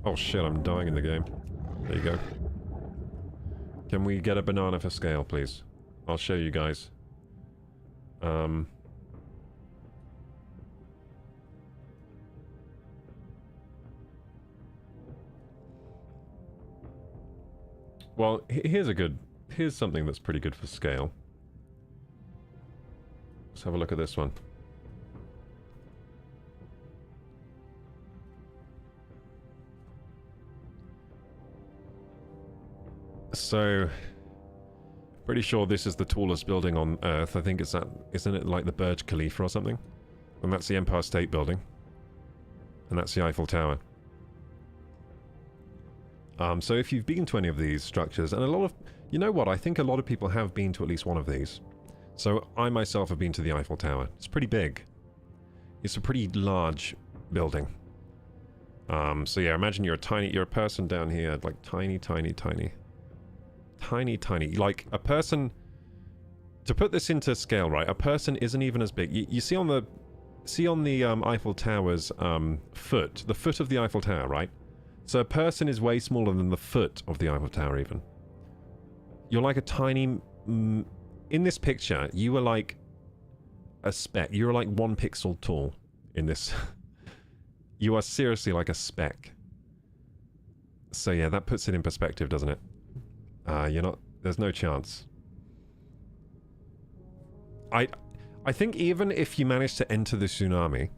Oh shit, I'm dying in the game. There you go. Can we get a banana for scale, please? I'll show you guys. Well, here's something that's pretty good for scale. Let's have a look at this one. So, pretty sure this is the tallest building on Earth. I think it's that, isn't it like the Burj Khalifa or something? And that's the Empire State Building. And that's the Eiffel Tower. So if you've been to any of these structures, and a lot of... You know what? I think a lot of people have been to at least one of these. So I myself have been to the Eiffel Tower. It's pretty big. It's a pretty large building. So yeah, imagine you're a person down here, like tiny. Like a person... To put this into scale, right? A person isn't even as big. You see on the... Eiffel Tower's foot, the foot of the Eiffel Tower, right? So a person is way smaller than the foot of the Eiffel Tower even. You're like a tiny... in this picture, you were like a speck. You were like 1 pixel tall in this. You are seriously like a speck. So yeah, that puts it in perspective, doesn't it? You're not... There's no chance. I think even if you manage to enter the tsunami...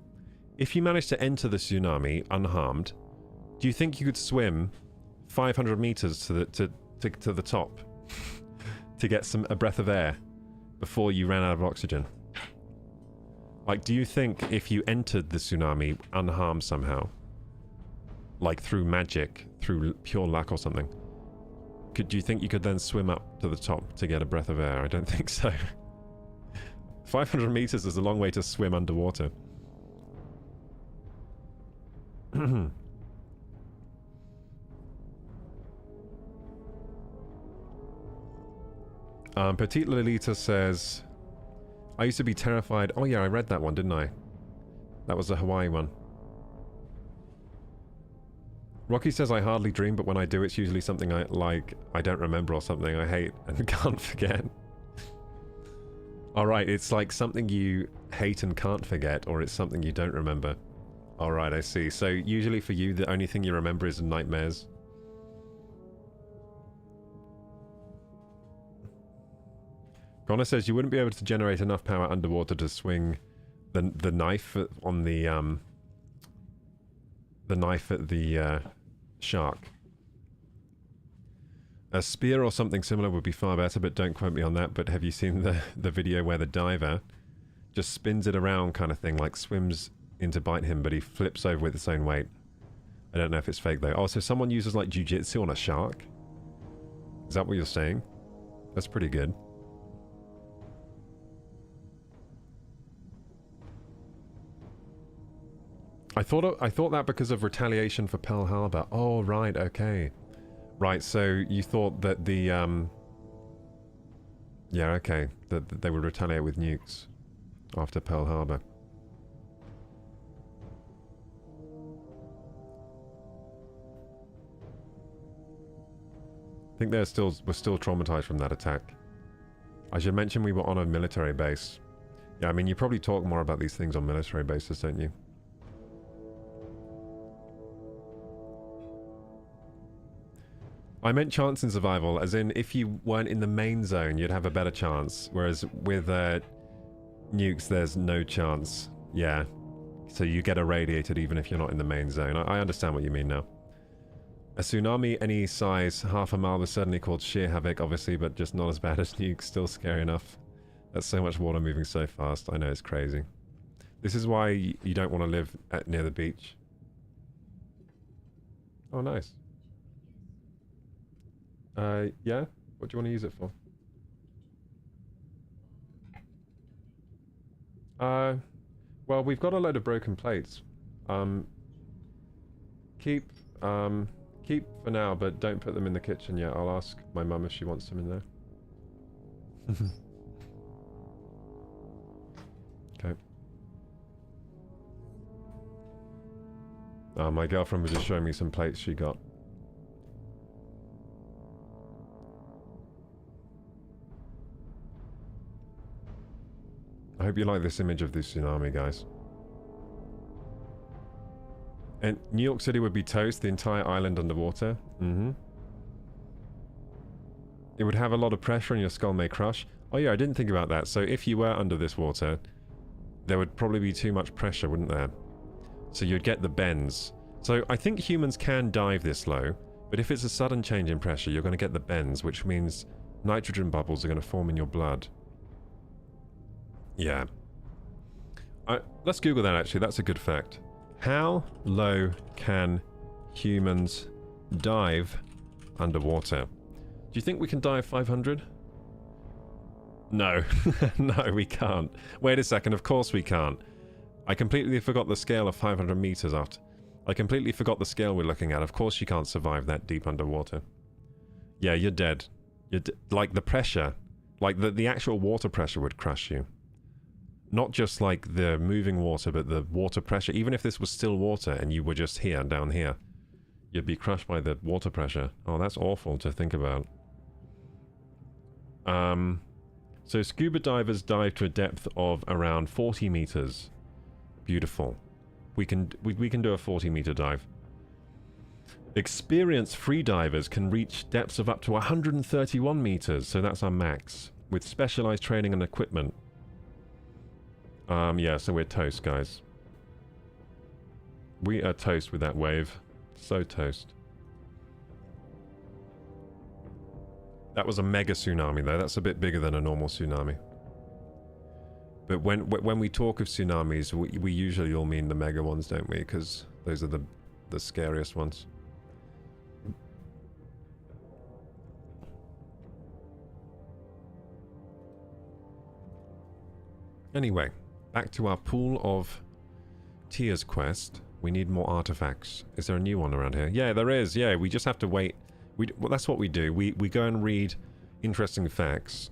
If you manage to enter the tsunami unharmed... Do you think you could swim 500 meters to the top to get a breath of air before you ran out of oxygen? Like, do you think if you entered the tsunami unharmed somehow, like through magic, through pure luck or something, do you think you could then swim up to the top to get a breath of air? I don't think so. 500 meters is a long way to swim underwater. Petite Lolita says, I used to be terrified. Oh yeah, I read that one, didn't I? That was the Hawaii one. Rocky says, I hardly dream, but when I do, it's usually something I don't remember or something I hate and can't forget. Alright, it's like something you hate and can't forget, or it's something you don't remember. Alright, I see. So usually for you, the only thing you remember is nightmares. Connor says you wouldn't be able to generate enough power underwater to swing the knife on the knife at the shark. A spear or something similar would be far better, but don't quote me on that. But have you seen the video where the diver just spins it around kind of thing, like swims in to bite him, but he flips over with its own weight? I don't know if it's fake though. Oh, so someone uses like jiu-jitsu on a shark? Is that what you're saying? That's pretty good. I thought that because of retaliation for Pearl Harbor. Oh, right, okay. Right, so you thought that the Yeah, okay. They would retaliate with nukes after Pearl Harbor. I think we're still traumatized from that attack. I should mention we were on a military base. Yeah, I mean, you probably talk more about these things on military bases, don't you? I meant chance in survival, as in if you weren't in the main zone, you'd have a better chance. Whereas with nukes, there's no chance. Yeah. So you get irradiated even if you're not in the main zone. I understand what you mean now. A tsunami any size, half a mile, was certainly called sheer havoc, obviously, but just not as bad as nukes. Still scary enough. That's so much water moving so fast. I know, it's crazy. This is why you don't want to live near the beach. Oh, nice. Yeah? What do you want to use it for? Well, we've got a load of broken plates. Keep for now, but don't put them in the kitchen yet. I'll ask my mum if she wants them in there. Okay. My girlfriend was just showing me some plates she got. I hope you like this image of the tsunami, guys. And New York City would be toast, the entire island underwater. Mm-hmm. It would have a lot of pressure and your skull may crush. Oh yeah, I didn't think about that. So if you were under this water, there would probably be too much pressure, wouldn't there? So you'd get the bends. So I think humans can dive this low, but if it's a sudden change in pressure, you're going to get the bends, which means nitrogen bubbles are going to form in your blood. Yeah. Let's Google that, actually. That's a good fact. How low can humans dive underwater? Do you think we can dive 500? No. No, we can't. Wait a second. Of course we can't. I completely forgot the scale of 500 meters after. I completely forgot the scale we're looking at. Of course you can't survive that deep underwater. Yeah, you're dead. Like the pressure. Like the actual water pressure would crush you. Not just like the moving water, but the water pressure. Even if this was still water and you were just here, down here, you'd be crushed by the water pressure. Oh, that's awful to think about. So scuba divers dive to a depth of around 40 meters. Beautiful. We can do a 40-meter dive. Experienced free divers can reach depths of up to 131 meters, so that's our max, with specialized training and equipment. Yeah, so we're toast, guys. We are toast with that wave. So toast. That was a mega tsunami, though. That's a bit bigger than a normal tsunami. But when we talk of tsunamis, we usually all mean the mega ones, don't we? Because those are the scariest ones. Anyway. Back to our pool of Tears quest. We need more artifacts. Is there a new one around here? Yeah, there is. Yeah, we just have to wait. Well, that's what we do. We go and read interesting facts,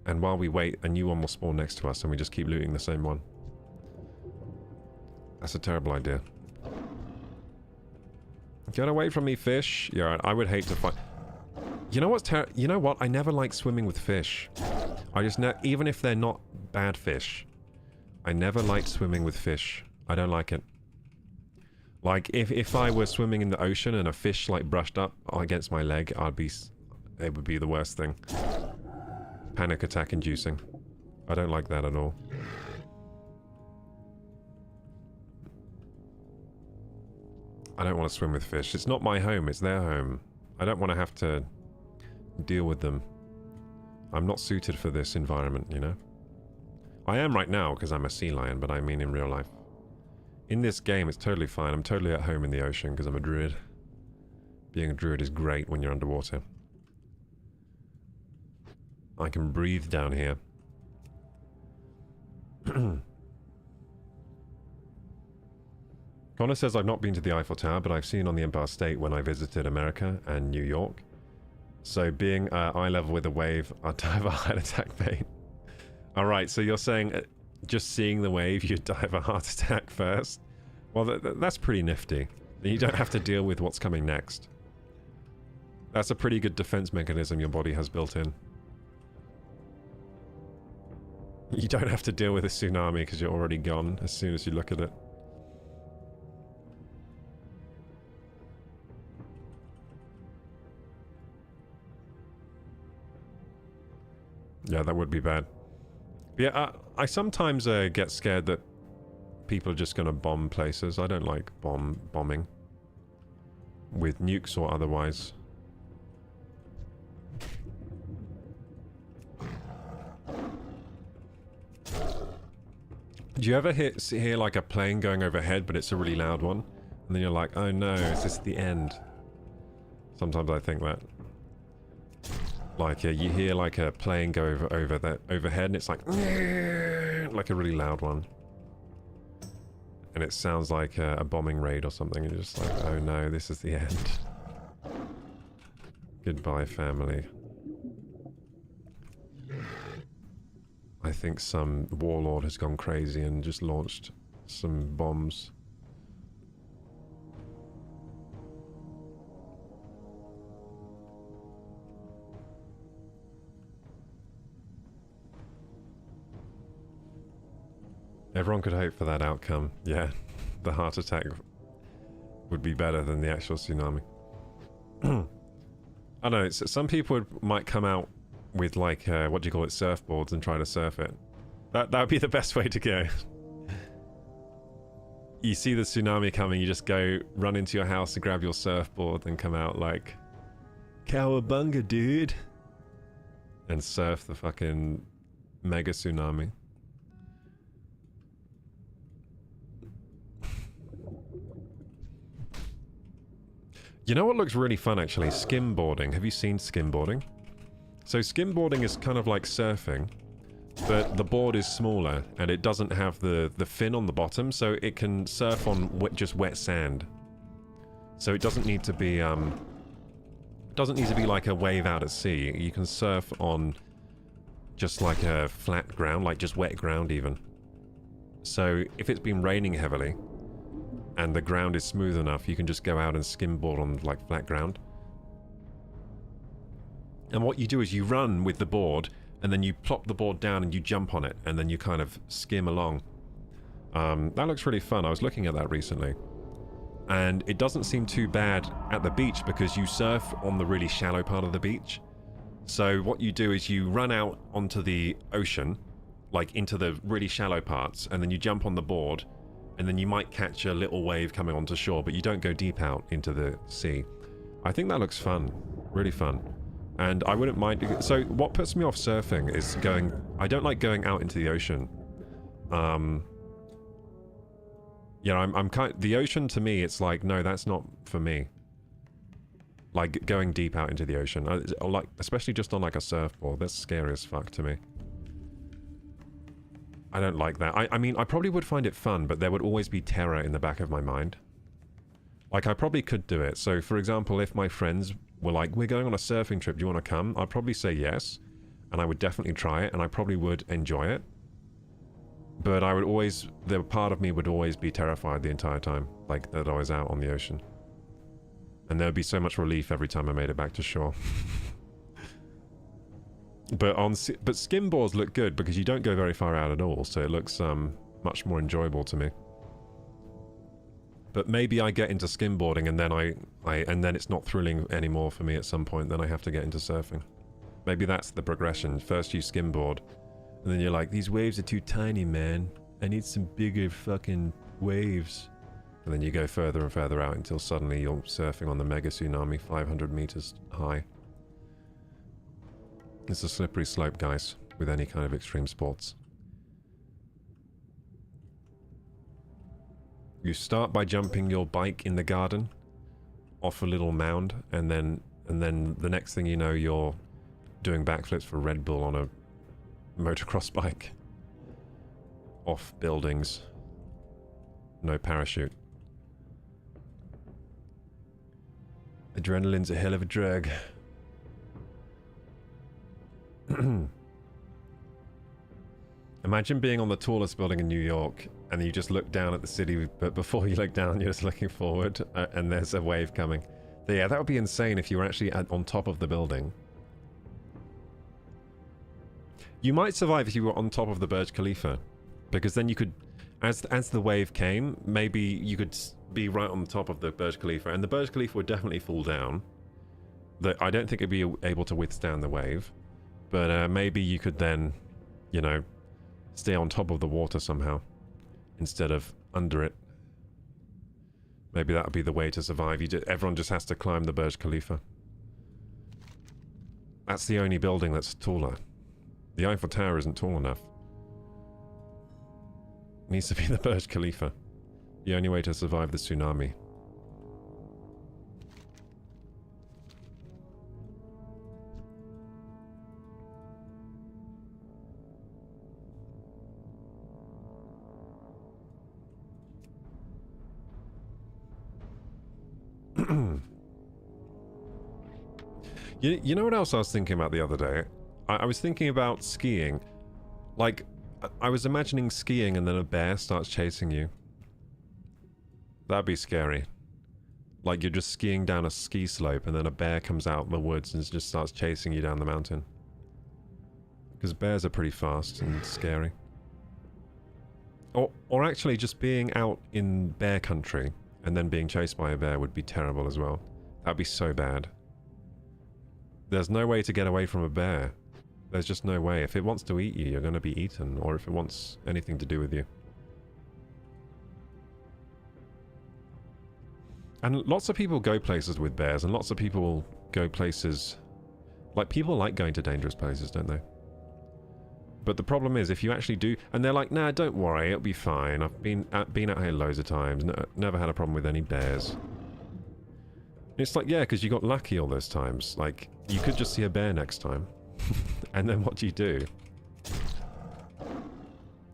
and while we wait, a new one will spawn next to us, and we just keep looting the same one. That's a terrible idea. Get away from me, fish. Yeah, I would hate to fight. You know what's You know what? I never like swimming with fish. I just even if they're not bad fish. I never liked swimming with fish. I don't like it. Like, if I were swimming in the ocean and a fish, like, brushed up against my leg, it would be the worst thing. Panic attack inducing. I don't like that at all. I don't want to swim with fish. It's not my home, it's their home. I don't want to have to deal with them. I'm not suited for this environment, you know? I am right now because I'm a sea lion, but I mean in real life. In this game, it's totally fine. I'm totally at home in the ocean because I'm a druid. Being a druid is great when you're underwater. I can breathe down here. Connor says I've not been to the Eiffel Tower, but I've seen on the Empire State when I visited America and New York. So being eye level with a wave, I'd die of a heart attack pain. Alright, so you're saying just seeing the wave, you'd die of a heart attack first? Well, that's pretty nifty. You don't have to deal with what's coming next. That's a pretty good defense mechanism your body has built in. You don't have to deal with a tsunami because you're already gone as soon as you look at it. Yeah, that would be bad. But yeah, I sometimes get scared that people are just going to bomb places. I don't like bombing. With nukes or otherwise. Do you ever hear like a plane going overhead, but it's a really loud one? And then you're like, oh no, is this the end? Sometimes I think that. Like, you hear like a plane go overhead, and it's like a really loud one. And it sounds like a bombing raid or something, and you're just like, oh no, this is the end. Goodbye, family. I think some warlord has gone crazy and just launched some bombs. Everyone could hope for that outcome. Yeah, the heart attack would be better than the actual tsunami. I know, some people might come out with like, what do you call it, surfboards and try to surf it. That would be the best way to go. You see the tsunami coming, you just go run into your house and grab your surfboard and come out like, cowabunga, dude, and surf the fucking mega tsunami. You know what looks really fun actually? Skimboarding. Have you seen skimboarding? So skimboarding is kind of like surfing, but the board is smaller and it doesn't have the fin on the bottom, so it can surf on just wet sand. So it doesn't need to be like a wave out at sea. You can surf on just like a flat ground, like just wet ground even. So if it's been raining heavily and the ground is smooth enough, you can just go out and skimboard on like flat ground. And what you do is you run with the board, and then you plop the board down and you jump on it, and then you kind of skim along. That looks really fun. I was looking at that recently. And it doesn't seem too bad at the beach because you surf on the really shallow part of the beach. So what you do is you run out onto the ocean, like into the really shallow parts, and then you jump on the board, and then you might catch a little wave coming onto shore, but you don't go deep out into the sea. I think that looks fun. Really fun. And I wouldn't mind... So what puts me off surfing is going... I don't like going out into the ocean. Yeah, I'm kind... The ocean to me, it's like, no, that's not for me. Like, going deep out into the ocean. Like, especially just on like a surfboard. That's scary as fuck to me. I don't like that. I mean, I probably would find it fun, but there would always be terror in the back of my mind. Like, I probably could do it. So, for example, if my friends were like, we're going on a surfing trip, do you want to come? I'd probably say yes, and I would definitely try it, and I probably would enjoy it. But I would always... The part of me would always be terrified the entire time, like, that I was out on the ocean. And there would be so much relief every time I made it back to shore. But skimboards look good because you don't go very far out at all, so it looks much more enjoyable to me. But maybe I get into skimboarding and then and then it's not thrilling anymore for me at some point. Then I have to get into surfing. Maybe that's the progression. First you skimboard, and then you're like, these waves are too tiny, man. I need some bigger fucking waves. And then you go further and further out until suddenly you're surfing on the mega tsunami 500 meters high. It's a slippery slope, guys, with any kind of extreme sports. You start by jumping your bike in the garden off a little mound, and then the next thing you know, you're doing backflips for Red Bull on a motocross bike. Off buildings. No parachute. Adrenaline's a hell of a drug. Imagine being on the tallest building in New York and you just look down at the city, but before you look down, you're just looking forward and there's a wave coming. But yeah, that would be insane if you were actually on top of the building. You might survive if you were on top of the Burj Khalifa, because then you could, as the wave came, maybe you could be right on top of the Burj Khalifa, and the Burj Khalifa would definitely fall down. I don't think it'd be able to withstand the wave, but maybe you could then, you know, stay on top of the water somehow instead of under it. Maybe that would be the way to survive. Everyone just has to climb the Burj Khalifa. That's the only building that's taller. The Eiffel Tower isn't tall enough. It needs to be the Burj Khalifa. The only way to survive the tsunami. You know what else I was thinking about the other day? I was thinking about skiing. Like, I was imagining skiing and then a bear starts chasing you. That'd be scary. Like, you're just skiing down a ski slope and then a bear comes out of the woods and just starts chasing you down the mountain. Because bears are pretty fast and scary. Or actually just being out in bear country and then being chased by a bear would be terrible as well. That'd be so bad. There's no way to get away from a bear. There's just no way. If it wants to eat you, you're going to be eaten, or if it wants anything to do with you. And lots of people go places with bears, and lots of people go places... Like, people like going to dangerous places, don't they? But the problem is, if you actually do... And they're like, nah, don't worry, it'll be fine. I've been out here loads of times. Never had a problem with any bears. It's like, yeah, because you got lucky all those times. Like, you could just see a bear next time. And then what do you do?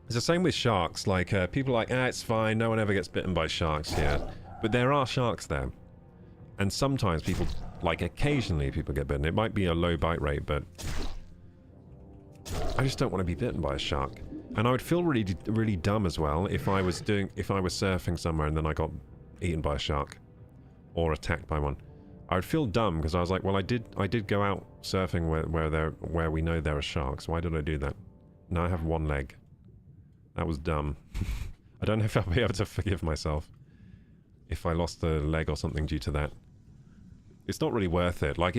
It's the same with sharks. Like, people are like, it's fine, no one ever gets bitten by sharks here. But there are sharks there. And sometimes people, like, occasionally people get bitten. It might be a low bite rate, but... I just don't want to be bitten by a shark. And I would feel really, really dumb as well if I was surfing somewhere and then I got eaten by a shark. Or attacked by one. I would feel dumb because I was like, well, I did go out surfing where we know there are sharks. Why did I do that? Now I have one leg. That was dumb. I don't know if I'll be able to forgive myself if I lost a leg or something due to that. It's not really worth it. Like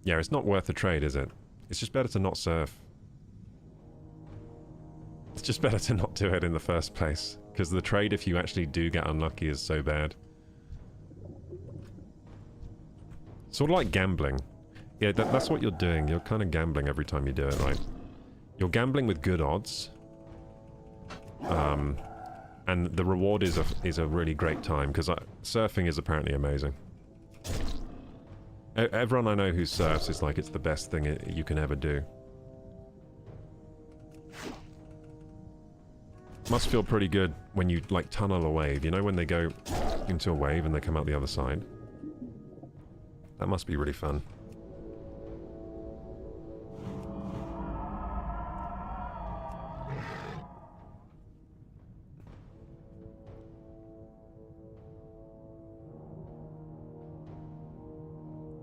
yeah, it's not worth the trade, is it? It's just better to not surf. It's just better to not do it in the first place, because the trade if you actually do get unlucky is so bad. Sort of like gambling. Yeah, that's what you're doing. You're kind of gambling every time you do it, right? You're gambling with good odds. And the reward is a really great time, because surfing is apparently amazing. Everyone I know who surfs is like, it's the best thing you can ever do. Must feel pretty good when you, like, tunnel a wave. You know when they go into a wave and they come out the other side? That must be really fun.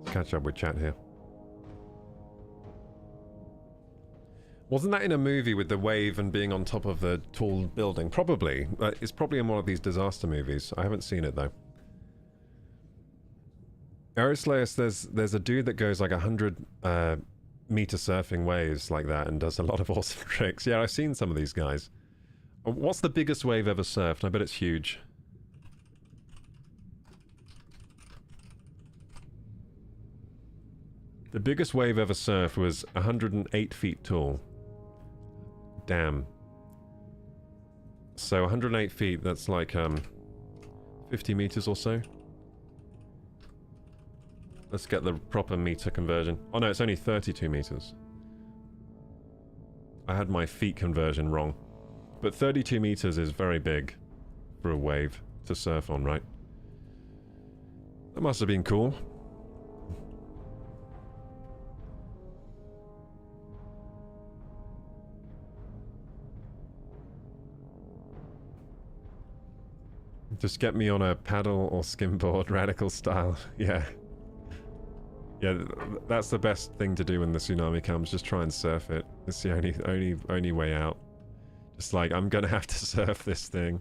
Catch up with chat here. Wasn't that in a movie with the wave and being on top of the tall building? Probably. It's probably in one of these disaster movies. I haven't seen it though. Aeroslaus, there's a dude that goes like 100 meter surfing waves like that and does a lot of awesome tricks. Yeah, I've seen some of these guys. What's the biggest wave ever surfed? I bet it's huge. The biggest wave ever surfed was 108 feet tall. Damn. So 108 feet, that's like 50 meters or so. Let's get the proper meter conversion. Oh no, it's only 32 meters. I had my feet conversion wrong. But 32 meters is very big for a wave to surf on, right? That must have been cool. Just get me on a paddle or skimboard, radical style. Yeah. Yeah, that's the best thing to do when the tsunami comes. Just try and surf it. It's the only way out. Just like, I'm gonna have to surf this thing.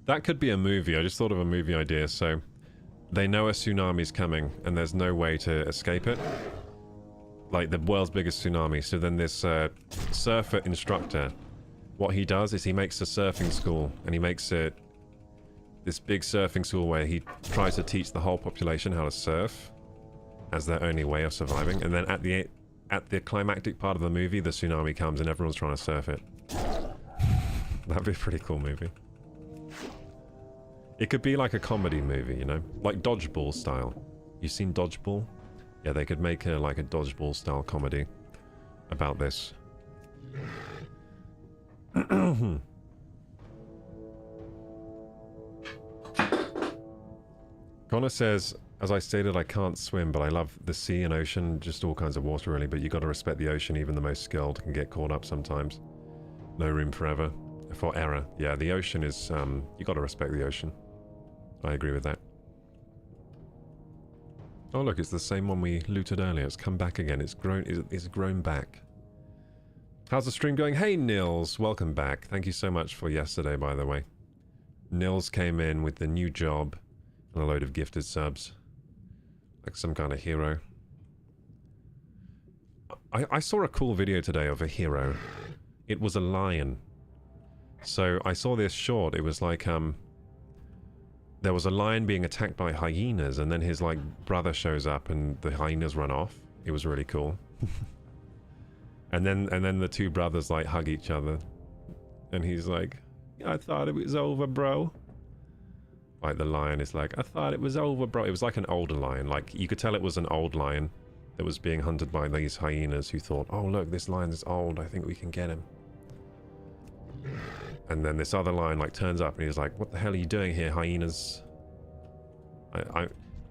That could be a movie. I just thought of a movie idea. So they know a tsunami's coming and there's no way to escape it. Like the world's biggest tsunami. So then this surfer instructor, what he does is he makes a surfing school, and he makes it this big surfing school where he tries to teach the whole population how to surf as their only way of surviving. And then at the climactic part of the movie, the tsunami comes and everyone's trying to surf it. That'd be a pretty cool movie. It could be like a comedy movie, you know, like Dodgeball style. You've seen Dodgeball? Yeah, they could make like a Dodgeball style comedy about this. Connor says, as I stated, I can't swim, but I love the sea and ocean, just all kinds of water really, but you got to respect the ocean. Even the most skilled can get caught up sometimes. No room for error. Yeah, the ocean is, you got to respect the ocean. I agree with that. Oh look, it's the same one we looted earlier. It's come back again. It's grown back. How's the stream going? Hey Nils, welcome back. Thank you so much for yesterday, by the way. Nils came in with the new job and a load of gifted subs. Like some kind of hero. I saw a cool video today of a hero. It was a lion. So I saw this short. It was like, there was a lion being attacked by hyenas, and then his like brother shows up and the hyenas run off. It was really cool. and then the two brothers like hug each other, and he's like, I thought it was over, bro. Like the lion is like, I thought it was over, bro. It was like an older lion. Like you could tell it was an old lion that was being hunted by these hyenas who thought, oh look, this lion is old. I think we can get him. And then this other lion like turns up and he's like, what the hell are you doing here, hyenas?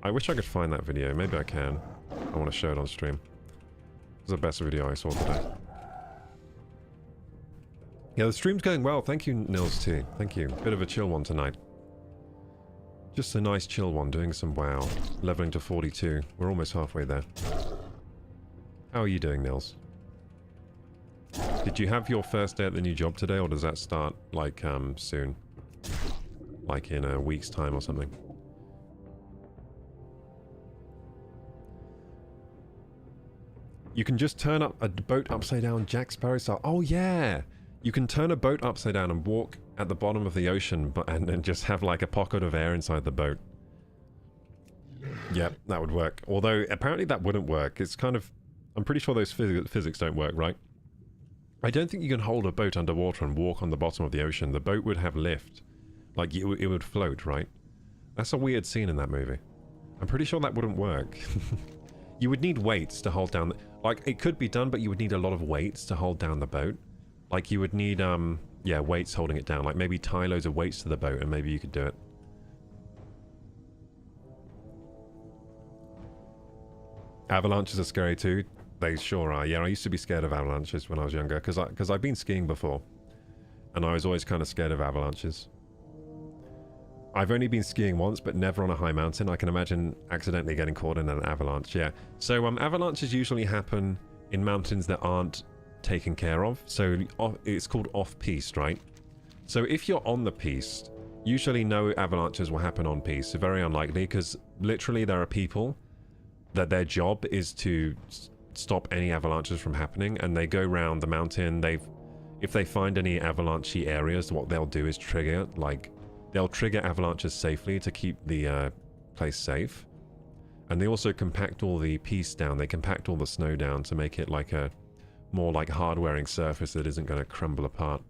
I wish I could find that video. Maybe I can. I want to show it on stream. It was the best video I saw today. Yeah, the stream's going well. Thank you, Nils T. Thank you. Bit of a chill one tonight. Just a nice chill one, doing some WoW. Leveling to 42. We're almost halfway there. How are you doing, Nils? Did you have your first day at the new job today, or does that start, like, soon? Like in a week's time or something? You can just turn up a boat upside down, Jack Sparrow style. Oh, yeah! You can turn a boat upside down and walk at the bottom of the ocean, and then just have, like, a pocket of air inside the boat. Yep, that would work. Although, apparently that wouldn't work. It's kind of... I'm pretty sure those physics don't work, right? I don't think you can hold a boat underwater and walk on the bottom of the ocean. The boat would have lift. Like, it would float, right? That's a weird scene in that movie. I'm pretty sure that wouldn't work. You would need weights to hold down... Like, it could be done, but you would need a lot of weights to hold down the boat. Like, you would need, yeah, weights holding it down. Like, maybe tie loads of weights to the boat, and maybe you could do it. Avalanches are scary too. They sure are. Yeah, I used to be scared of avalanches when I was younger, because I've been skiing before, and I was always kind of scared of avalanches. I've only been skiing once, but never on a high mountain. I can imagine accidentally getting caught in an avalanche. Yeah. So avalanches usually happen in mountains that aren't taken care of. So it's called off-piste, right? So if you're on the piste, usually no avalanches will happen on piste. So very unlikely, because literally there are people that their job is to stop any avalanches from happening, and they go around the mountain. If they find any avalanche areas, what they'll do is trigger, like, they'll trigger avalanches safely to keep the place safe. And they also compact all the piste down. They compact all the snow down to make it like a more like hard-wearing surface that isn't going to crumble apart.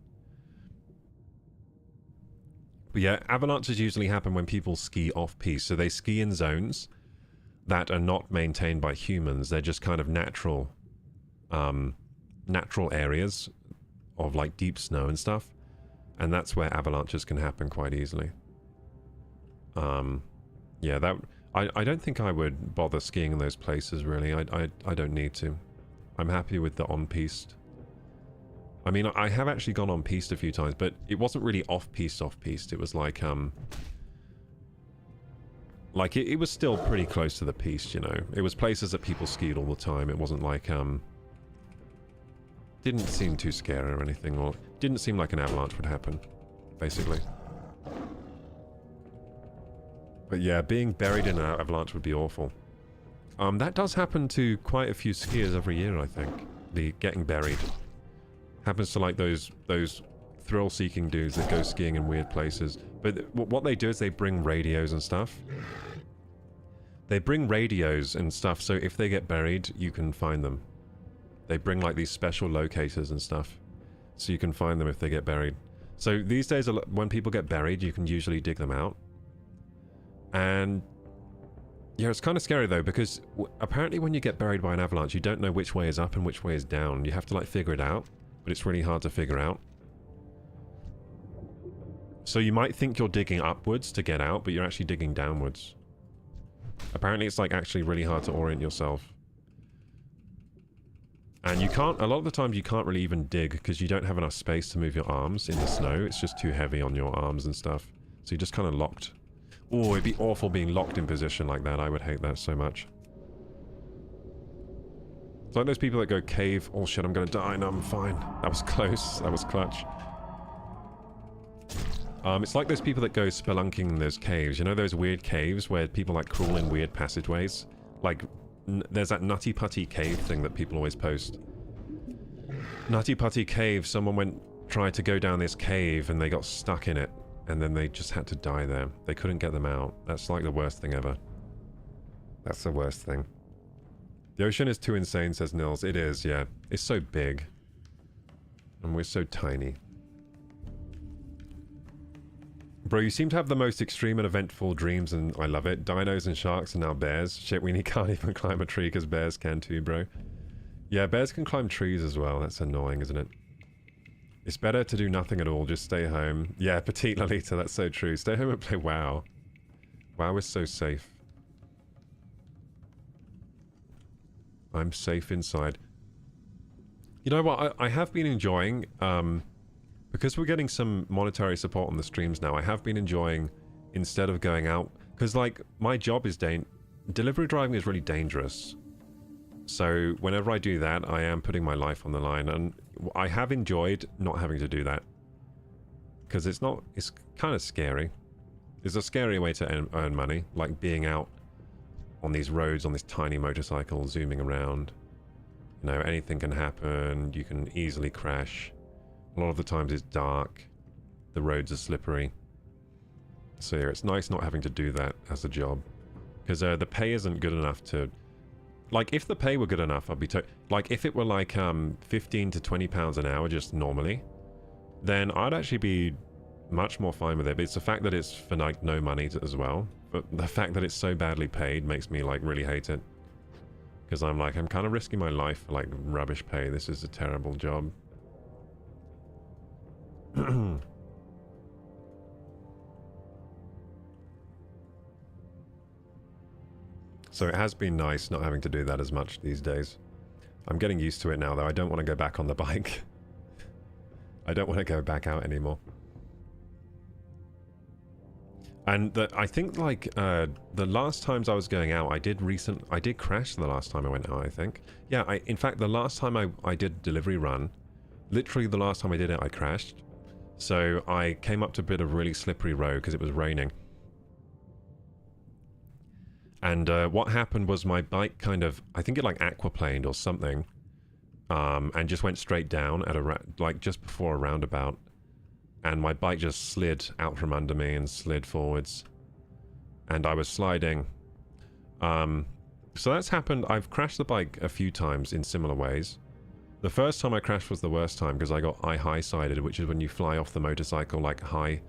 But yeah, avalanches usually happen when people ski off-piste. So they ski in zones that are not maintained by humans. They're just kind of natural areas of like deep snow and stuff, and that's where avalanches can happen quite easily. Yeah, that I don't think I would bother skiing in those places really. I don't need to. I'm happy with the on-piste. I mean, I have actually gone on-piste a few times, but it wasn't really off-piste. It was like it was still pretty close to the piste, you know. It was places that people skied all the time. It wasn't like, didn't seem too scary or anything, or didn't seem like an avalanche would happen, basically. But yeah, being buried in an avalanche would be awful. That does happen to quite a few skiers every year, I think. The getting buried. Happens to like those thrill-seeking dudes that go skiing in weird places. But what they do is they bring radios and stuff. They bring radios and stuff, so if they get buried, you can find them. They bring like these special locators and stuff, so you can find them if they get buried. So these days, when people get buried, you can usually dig them out. And yeah, it's kind of scary though, because apparently when you get buried by an avalanche, you don't know which way is up and which way is down. You have to like figure it out, but it's really hard to figure out. So you might think you're digging upwards to get out, but you're actually digging downwards. Apparently it's like actually really hard to orient yourself. And you can't, a lot of the times you can't really even dig because you don't have enough space to move your arms in the snow. It's just too heavy on your arms and stuff. So you're just kind of locked. Oh, it'd be awful being locked in position like that. I would hate that so much. It's like those people that go cave. Oh shit, I'm gonna die. No, I'm fine. That was close. That was clutch. It's like those people that go spelunking in those caves. You know those weird caves where people like crawl in weird passageways? Like, there's that Nutty Putty cave thing that people always post. Nutty Putty cave, someone tried to go down this cave and they got stuck in it. And then they just had to die there. They couldn't get them out. That's like the worst thing ever. That's the worst thing. The ocean is too insane, says Nils. It is, yeah. It's so big. And we're so tiny. Bro, you seem to have the most extreme and eventful dreams, and I love it. Dinos and sharks and now bears. Shit, we can't even climb a tree because bears can too, bro. Yeah, bears can climb trees as well. That's annoying, isn't it? It's better to do nothing at all. Just stay home. Yeah, Petite Lolita, that's so true. Stay home and play WoW. WoW is so safe. I'm safe inside. You know what? I have been enjoying... because we're getting some monetary support on the streams now, I have been enjoying, instead of going out, because like my job is delivery driving is really dangerous. So whenever I do that, I am putting my life on the line, and I have enjoyed not having to do that. Because it's kind of scary. It's a scary way to earn money, like being out on these roads on this tiny motorcycle, zooming around. You know, anything can happen, you can easily crash. A lot of the times it's dark, the roads are slippery. So yeah, it's nice not having to do that as a job. Because the pay isn't good enough to... Like, if the pay were good enough, I'd be... Like, if it were like 15 to 20 pounds an hour just normally, then I'd actually be much more fine with it. But it's the fact that it's for like no money as well. But the fact that it's so badly paid makes me like really hate it. Because I'm like, I'm kind of risking my life for like rubbish pay. This is a terrible job. So it has been nice not having to do that as much these days. I'm getting used to it now though. I don't want to go back on the bike. I don't want to go back out anymore. And I think like the last times I was going out, I did crash the last time I went out, I think. Yeah, in fact the last time I did delivery run, literally the last time I did it I crashed. So I came up to a bit of really slippery road because it was raining. And what happened was my bike kind of, I think it like aquaplaned or something, and just went straight down at like just before a roundabout. And my bike just slid out from under me and slid forwards. And I was sliding. So that's happened. I've crashed the bike a few times in similar ways. The first time I crashed was the worst time because I got high-sided, which is when you fly off the motorcycle like high.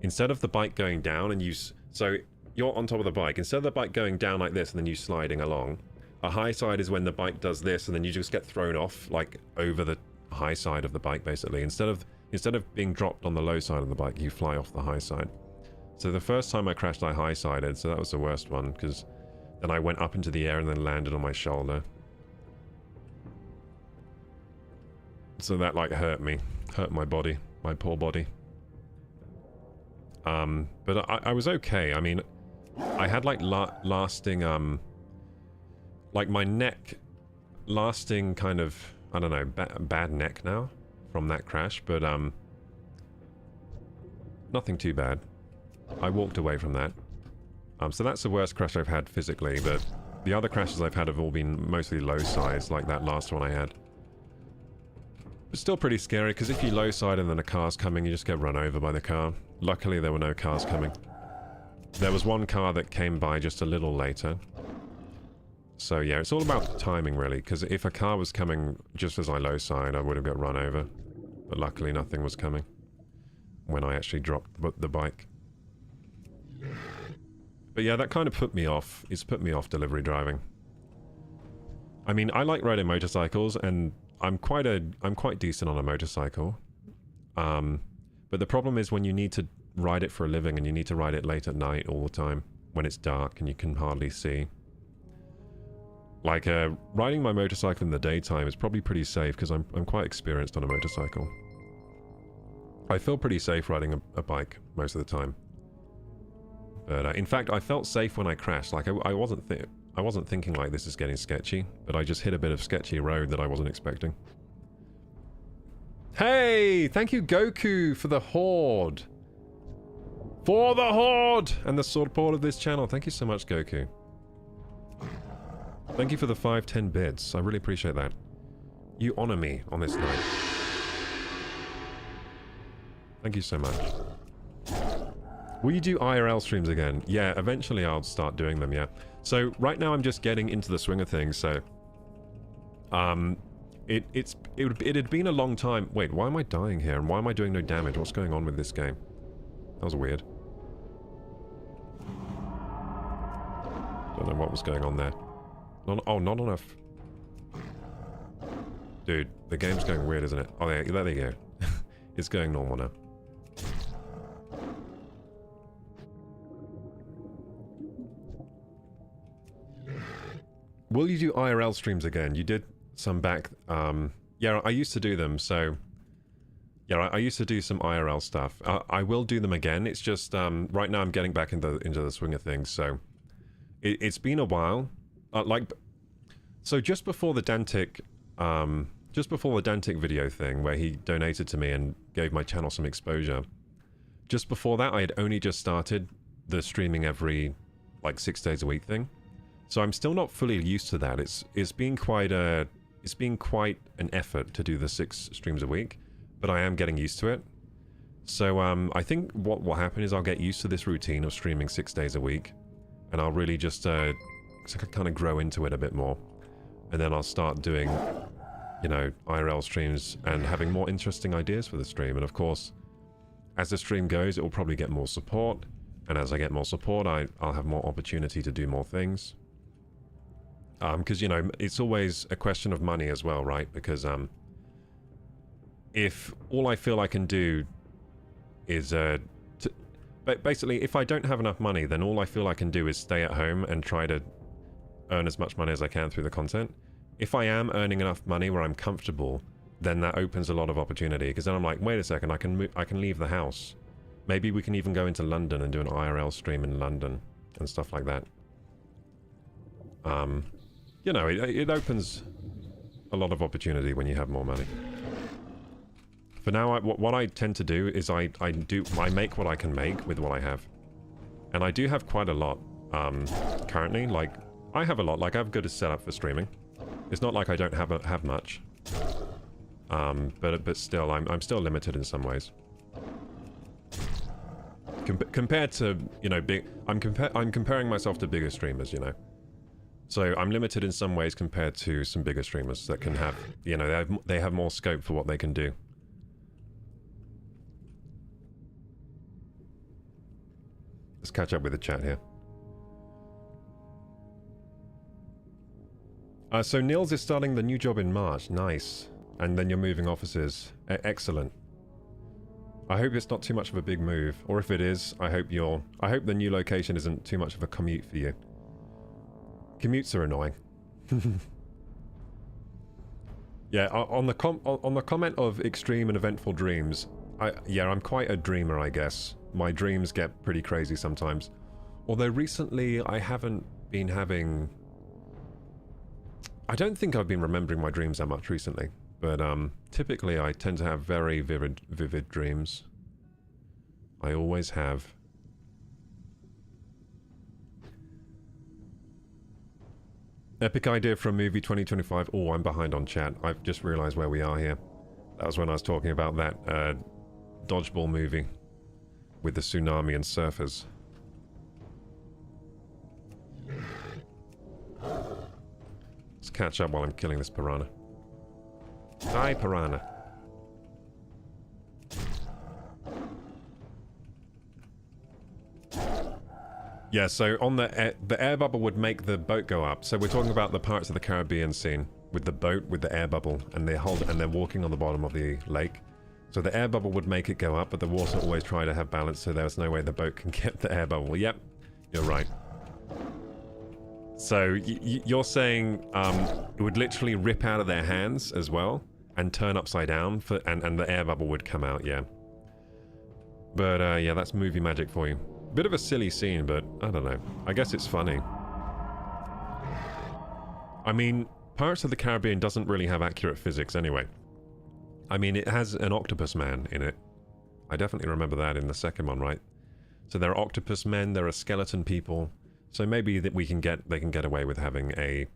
Instead of the bike going down and so you're on top of the bike. Instead of the bike going down like this and then you sliding along, a high side is when the bike does this and then you just get thrown off like over the high side of the bike basically. Instead of being dropped on the low side of the bike, you fly off the high side. So the first time I crashed, I high-sided, so that was the worst one because then I went up into the air and then landed on my shoulder. So that like hurt me. Hurt my body. My poor body. But I was okay. I mean, I had like lasting, like my neck, lasting kind of, I don't know, bad neck now from that crash, but nothing too bad. I walked away from that. So that's the worst crash I've had physically, but the other crashes I've had have all been mostly low size, like that last one I had. It's still pretty scary, because if you low side and then a car's coming, you just get run over by the car. Luckily, there were no cars coming. There was one car that came by just a little later. So yeah, it's all about timing, really, because if a car was coming just as I low side, I would have got run over. But luckily, nothing was coming when I actually dropped the bike. But yeah, that kind of put me off. It's put me off delivery driving. I mean, I like riding motorcycles, and I'm quite decent on a motorcycle. But the problem is when you need to ride it for a living and you need to ride it late at night all the time when it's dark and you can hardly see. Like, riding my motorcycle in the daytime is probably pretty safe because I'm quite experienced on a motorcycle. I feel pretty safe riding a bike most of the time. But in fact, I felt safe when I crashed. Like, I wasn't thinking like this is getting sketchy, but I just hit a bit of sketchy road that I wasn't expecting. Hey! Thank you, Goku, for the Horde! For the Horde! And the support of this channel. Thank you so much, Goku. Thank you for the 5-10 bits. I really appreciate that. You honor me on this night. Thank you so much. Will you do IRL streams again? Yeah, eventually I'll start doing them, yeah. So, right now I'm just getting into the swing of things, so... It had been a long time... Wait, why am I dying here? And why am I doing no damage? What's going on with this game? That was weird. Don't know what was going on there. Not enough. Dude, the game's going weird, isn't it? Oh, there you go. It's going normal now. Will you do IRL streams again? You did some back... yeah, I used to do them, so... Yeah, I used to do some IRL stuff. I will do them again. It's just, right now I'm getting back into the swing of things, so... It's been a while. So just before the Dantic... just before the Dantic video thing, where he donated to me and gave my channel some exposure. Just before that, I had only just started the streaming every, 6 days a week thing. So I'm still not fully used to that. It's been quite an effort to do the 6 streams a week, but I am getting used to it. So I think what will happen is I'll get used to this routine of streaming 6 days a week, and I'll really just kind of grow into it a bit more, and then I'll start doing, IRL streams and having more interesting ideas for the stream. And of course, as the stream goes, it will probably get more support, and as I get more support, I'll have more opportunity to do more things. Because, it's always a question of money as well, right? Because, if all I feel I can do is, basically, if I don't have enough money, then all I feel I can do is stay at home and try to earn as much money as I can through the content. If I am earning enough money where I'm comfortable, then that opens a lot of opportunity, because then I'm like, wait a second, I can leave the house. Maybe we can even go into London and do an IRL stream in London and stuff like that. It opens a lot of opportunity when you have more money. For now, what I tend to do is I make what I can make with what I have. And I do have quite a lot, currently. I have a lot. I have good setup for streaming. It's not like I don't have much. But still, I'm still limited in some ways. Compared to, I'm comparing myself to bigger streamers, So I'm limited in some ways compared to some bigger streamers that can have, they have more scope for what they can do. Let's catch up with the chat here. So Nils is starting the new job in March. Nice. And then you're moving offices. Excellent. I hope it's not too much of a big move, or if it is, I hope the new location isn't too much of a commute for you. Commutes are annoying. Yeah, on the comment of extreme and eventful dreams, I'm quite a dreamer, I guess. My dreams get pretty crazy sometimes. Although recently I haven't been having... I don't think I've been remembering my dreams that much recently, but typically I tend to have very vivid dreams. I always have. Epic idea for a movie 2025. Oh, I'm behind on chat. I've just realized where we are here. That was when I was talking about that dodgeball movie with the tsunami and surfers. Let's catch up while I'm killing this piranha. Die, piranha. Yeah, so on the air bubble would make the boat go up. So we're talking about the Pirates of the Caribbean scene with the boat with the air bubble, and they're walking on the bottom of the lake. So the air bubble would make it go up, but the water always try to have balance, so there's no way the boat can get the air bubble. Yep, you're right. So you're saying it would literally rip out of their hands as well and turn upside down, and the air bubble would come out, yeah. But yeah, that's movie magic for you. Bit of a silly scene, but I don't know. I guess it's funny. I mean, Pirates of the Caribbean doesn't really have accurate physics anyway. I mean, it has an octopus man in it. I definitely remember that in the second one, right? So there are octopus men, there are skeleton people. So maybe that they can get away with having a,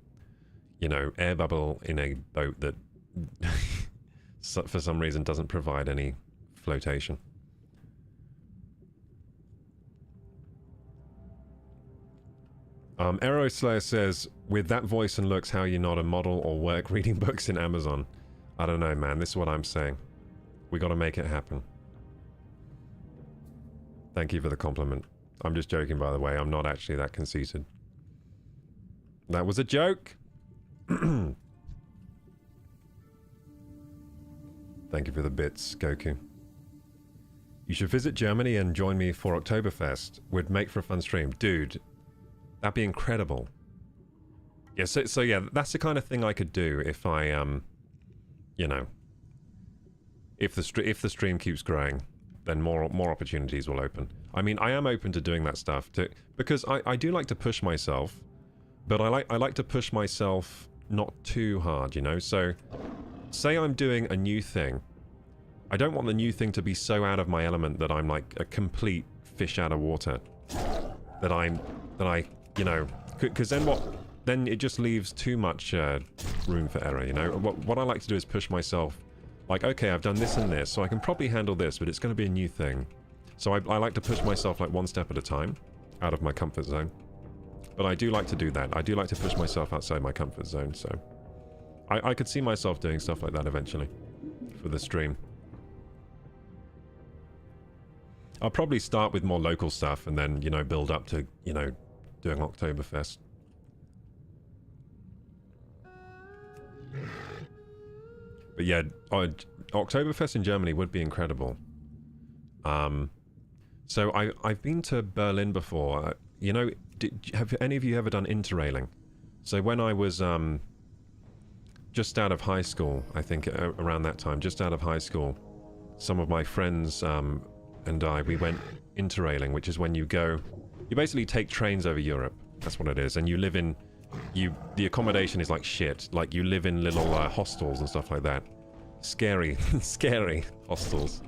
you know, air bubble in a boat that for some reason doesn't provide any flotation. Arrow Slayer says, with that voice and looks, how you not a model or work reading books in Amazon? I don't know, man. This is what I'm saying. We gotta make it happen. Thank you for the compliment. I'm just joking, by the way. I'm not actually that conceited. That was a joke! Thank you for the bits, Goku. You should visit Germany and join me for Oktoberfest. Would make for a fun stream. Dude, that'd be incredible. Yeah, so yeah, that's the kind of thing I could do if I, you know, if the stream keeps growing, then more opportunities will open. I mean, I am open to doing that stuff because I do like to push myself, but I like to push myself not too hard, you know. So, say I'm doing a new thing, I don't want the new thing to be so out of my element that I'm like a complete fish out of water. That I, you know, because then it just leaves too much room for error, you know. What I like to do is push myself, like, okay, I've done this and this, so I can probably handle this, but it's going to be a new thing. So I like to push myself like one step at a time, out of my comfort zone. But I do like to do that. I do like to push myself outside my comfort zone, so I could see myself doing stuff like that eventually for the stream. I'll probably start with more local stuff and then, you know, build up to, you know, doing Oktoberfest. But yeah, Oktoberfest in Germany would be incredible. So I've been to Berlin before. You know, have any of you ever done interrailing? So when I was just out of high school, I think around that time, just out of high school, some of my friends and we went interrailing, which is when you basically take trains over Europe. That's what it is. And you live in, the accommodation is like shit. Like you live in little hostels and stuff like that. Scary, scary hostels.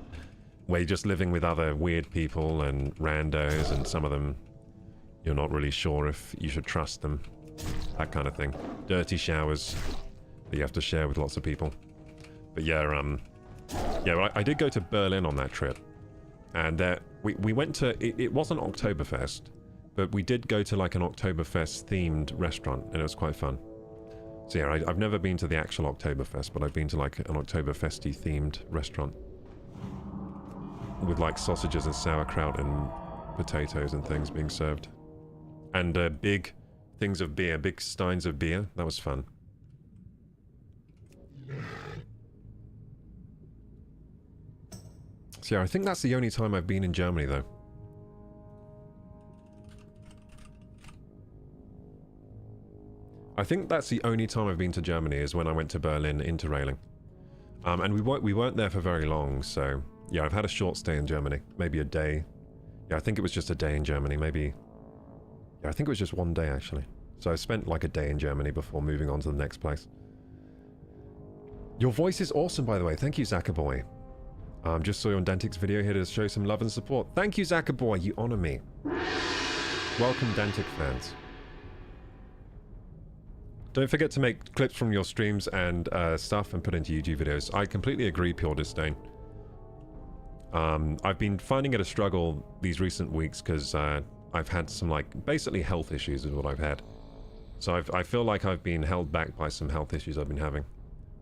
Where you're just living with other weird people and randos, and some of them you're not really sure if you should trust them. That kind of thing. Dirty showers that you have to share with lots of people. But yeah, yeah, I did go to Berlin on that trip. And we went to, it wasn't Oktoberfest, but we did go to like an Oktoberfest themed restaurant, and it was quite fun. So yeah, I've never been to the actual Oktoberfest, but I've been to like an Oktoberfesty themed restaurant. With like sausages and sauerkraut and potatoes and things being served. And big things of beer, big steins of beer. That was fun. So yeah, I think that's the only time I've been in Germany though. I think that's the only time I've been to Germany is when I went to Berlin interrailing. And we weren't there for very long, so yeah, I've had a short stay in Germany, maybe a day. Yeah, I think it was just a day in Germany, maybe. Yeah, I think it was just one day actually. So I spent like a day in Germany before moving on to the next place. Your voice is awesome, by the way. Thank you, Zackerboy. Just saw you on Dantic's video here to show some love and support. Thank you, Zackerboy. You honor me. Welcome, Dantic fans. Don't forget to make clips from your streams and stuff and put into YouTube videos. I completely agree, Pure Disdain. I've been finding it a struggle these recent weeks because I've had some, like, basically health issues is what I've had. So I feel like I've been held back by some health issues I've been having.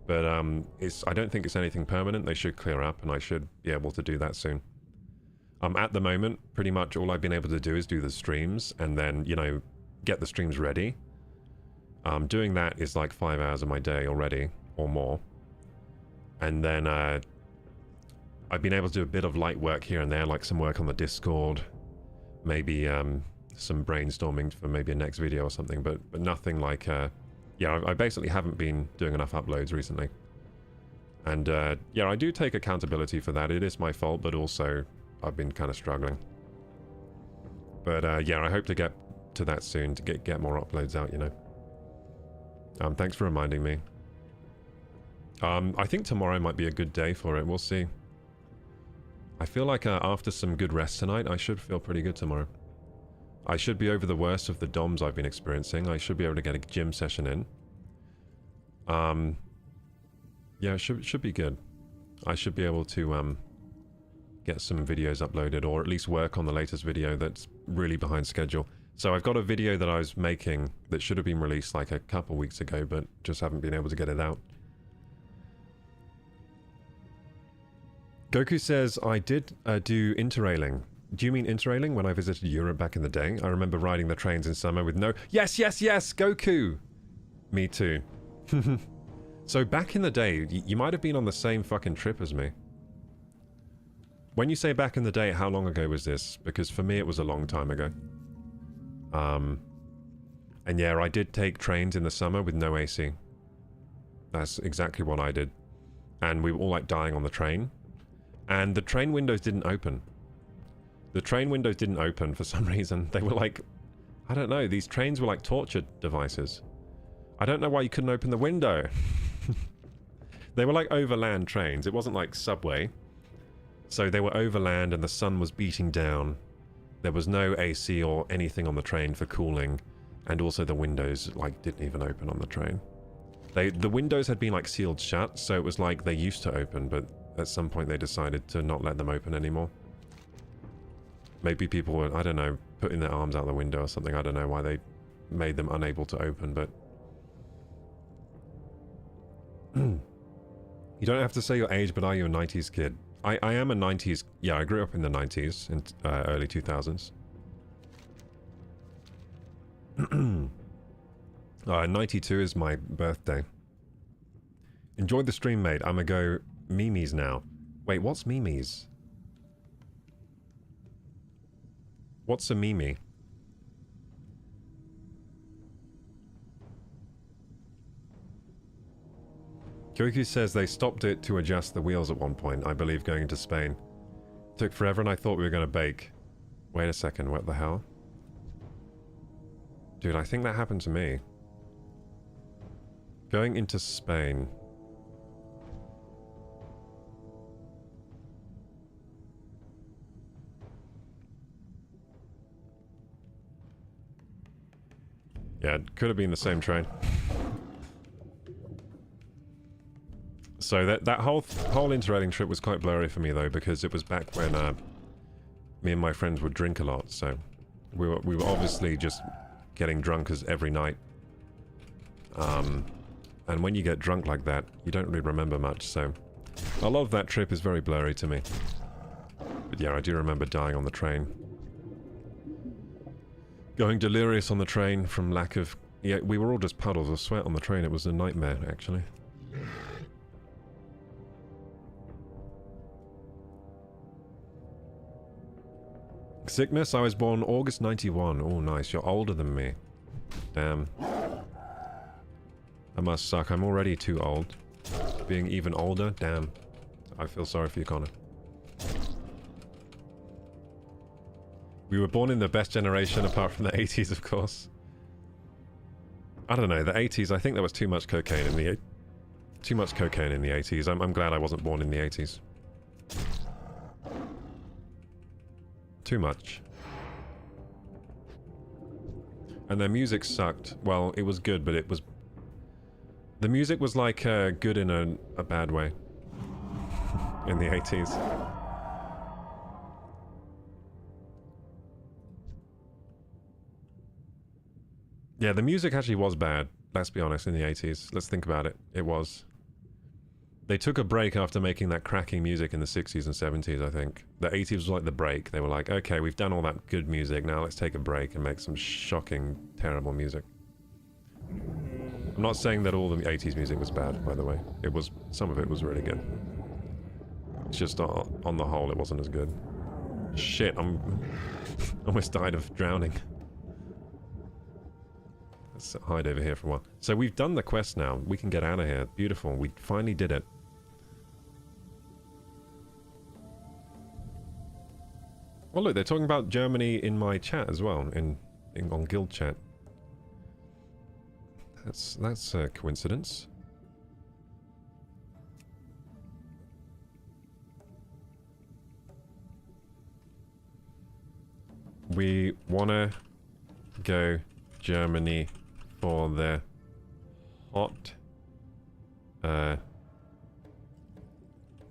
But I don't think it's anything permanent. They should clear up, and I should be able to do that soon. At the moment, pretty much all I've been able to do is do the streams, and then, you know, get the streams ready. Doing that is like 5 hours of my day already, or more. And then I've been able to do a bit of light work here and there, like some work on the Discord, maybe some brainstorming for maybe a next video or something, but nothing like... yeah, I basically haven't been doing enough uploads recently. And yeah, I do take accountability for that. It is my fault, but also I've been kind of struggling. But yeah, I hope to get to that soon, to get more uploads out, you know. Thanks for reminding me. I think tomorrow might be a good day for it. We'll see. I feel like after some good rest tonight, I should feel pretty good tomorrow. I should be over the worst of the DOMs I've been experiencing. I should be able to get a gym session in. Yeah, it should be good. I should be able to get some videos uploaded, or at least work on the latest video that's really behind schedule. So I've got a video that I was making that should have been released like a couple weeks ago, but just haven't been able to get it out. Goku says, I did do interrailing. Do you mean interrailing when I visited Europe back in the day? I remember riding the trains in summer with no... Yes, yes, yes, Goku! Me too. So back in the day, you might have been on the same fucking trip as me. When you say back in the day, how long ago was this? Because for me it was a long time ago. And yeah, I did take trains in the summer with no AC. That's exactly what I did. And we were all like dying on the train. And the train windows didn't open. The train windows didn't open for some reason. They were like, I don't know, these trains were like torture devices. I don't know why you couldn't open the window. They were like overland trains. It wasn't like subway. So they were overland and the sun was beating down. There was no AC or anything on the train for cooling. And also the windows like didn't even open on the train. The windows had been like sealed shut, so it was like they used to open, but at some point they decided to not let them open anymore. Maybe people were, I don't know, putting their arms out the window or something. I don't know why they made them unable to open, but... You don't have to say your age, but are you a 90s kid? I am a 90s... Yeah, I grew up in the 90s, in early 2000s. 92 is my birthday. Enjoyed the stream, mate. I'ma go memes now. Wait, what's memes? What's a meme? Kyoku says they stopped it to adjust the wheels at one point, I believe going into Spain. Took forever and I thought we were going to bake. Wait a second, what the hell? Dude, I think that happened to me. Going into Spain. Yeah, it could have been the same train. So that whole interrailing trip was quite blurry for me though, because it was back when me and my friends would drink a lot. So we were obviously just getting drunk as every night. And when you get drunk like that, you don't really remember much. So a lot of that trip is very blurry to me. But yeah, I do remember dying on the train. Going delirious on the train from lack of... Yeah, we were all just puddles of sweat on the train. It was a nightmare, actually. Sickness, I was born August 91. Oh, nice. You're older than me. Damn. I must suck. I'm already too old. Being even older? Damn. I feel sorry for you, Connor. We were born in the best generation apart from the 80s, of course. I don't know, the 80s, I think there was too much cocaine in the 80s. I'm glad I wasn't born in the 80s. Too much. And their music sucked. Well, it was good, but it was... The music was like good in a bad way. In the 80s. Yeah, the music actually was bad, let's be honest, in the 80s. Let's think about it. It was. They took a break after making that cracking music in the 60s and 70s, I think. The 80s was like the break. They were like, okay, we've done all that good music, now let's take a break and make some shocking, terrible music. I'm not saying that all the 80s music was bad, by the way. It was, some of it was really good. It's just on the whole, it wasn't as good. Shit, I'm almost died of drowning. Let's hide over here for a while. So we've done the quest now. We can get out of here. Beautiful. We finally did it. Well, look, they're talking about Germany in my chat as well, on guild chat. That's a coincidence. We wanna go Germany for the hot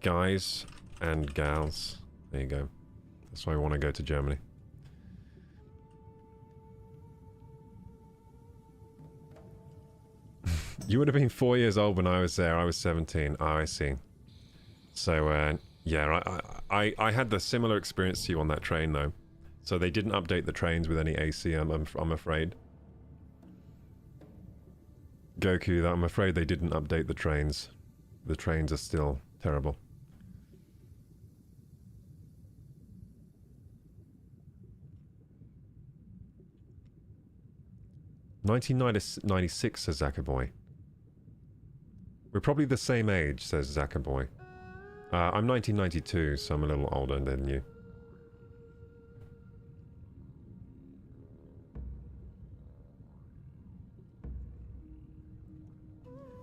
guys and gals. There you go. That's why I want to go to Germany. You would have been 4 years old when I was there. I was 17. Oh, I see. So, yeah, I had the similar experience to you on that train, though. So they didn't update the trains with any AC, I'm afraid. Goku, I'm afraid they didn't update the trains. The trains are still terrible. "1996," says Zakaboy. We're probably the same age, says Zakaboy. I'm 1992, so I'm a little older than you.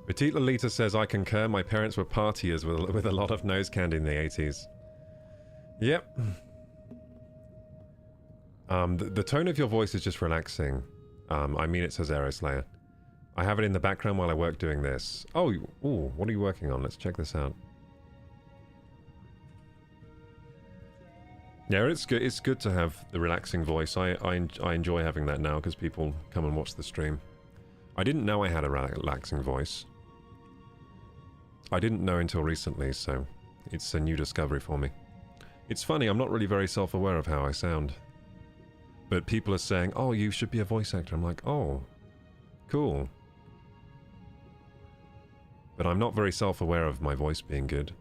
Petite Lolita says, I concur, my parents were partiers with a lot of nose candy in the 80s. Yep. The tone of your voice is just relaxing. I mean it, says Aeroslayer. I have it in the background while I work doing this. Oh, ooh, what are you working on? Let's check this out. Yeah, it's good. It's good to have the relaxing voice. I enjoy having that now because people come and watch the stream. I didn't know I had a relaxing voice. I didn't know until recently, so it's a new discovery for me. It's funny, I'm not really very self-aware of how I sound. But people are saying, oh, you should be a voice actor. I'm like, oh, cool. But I'm not very self-aware of my voice being good.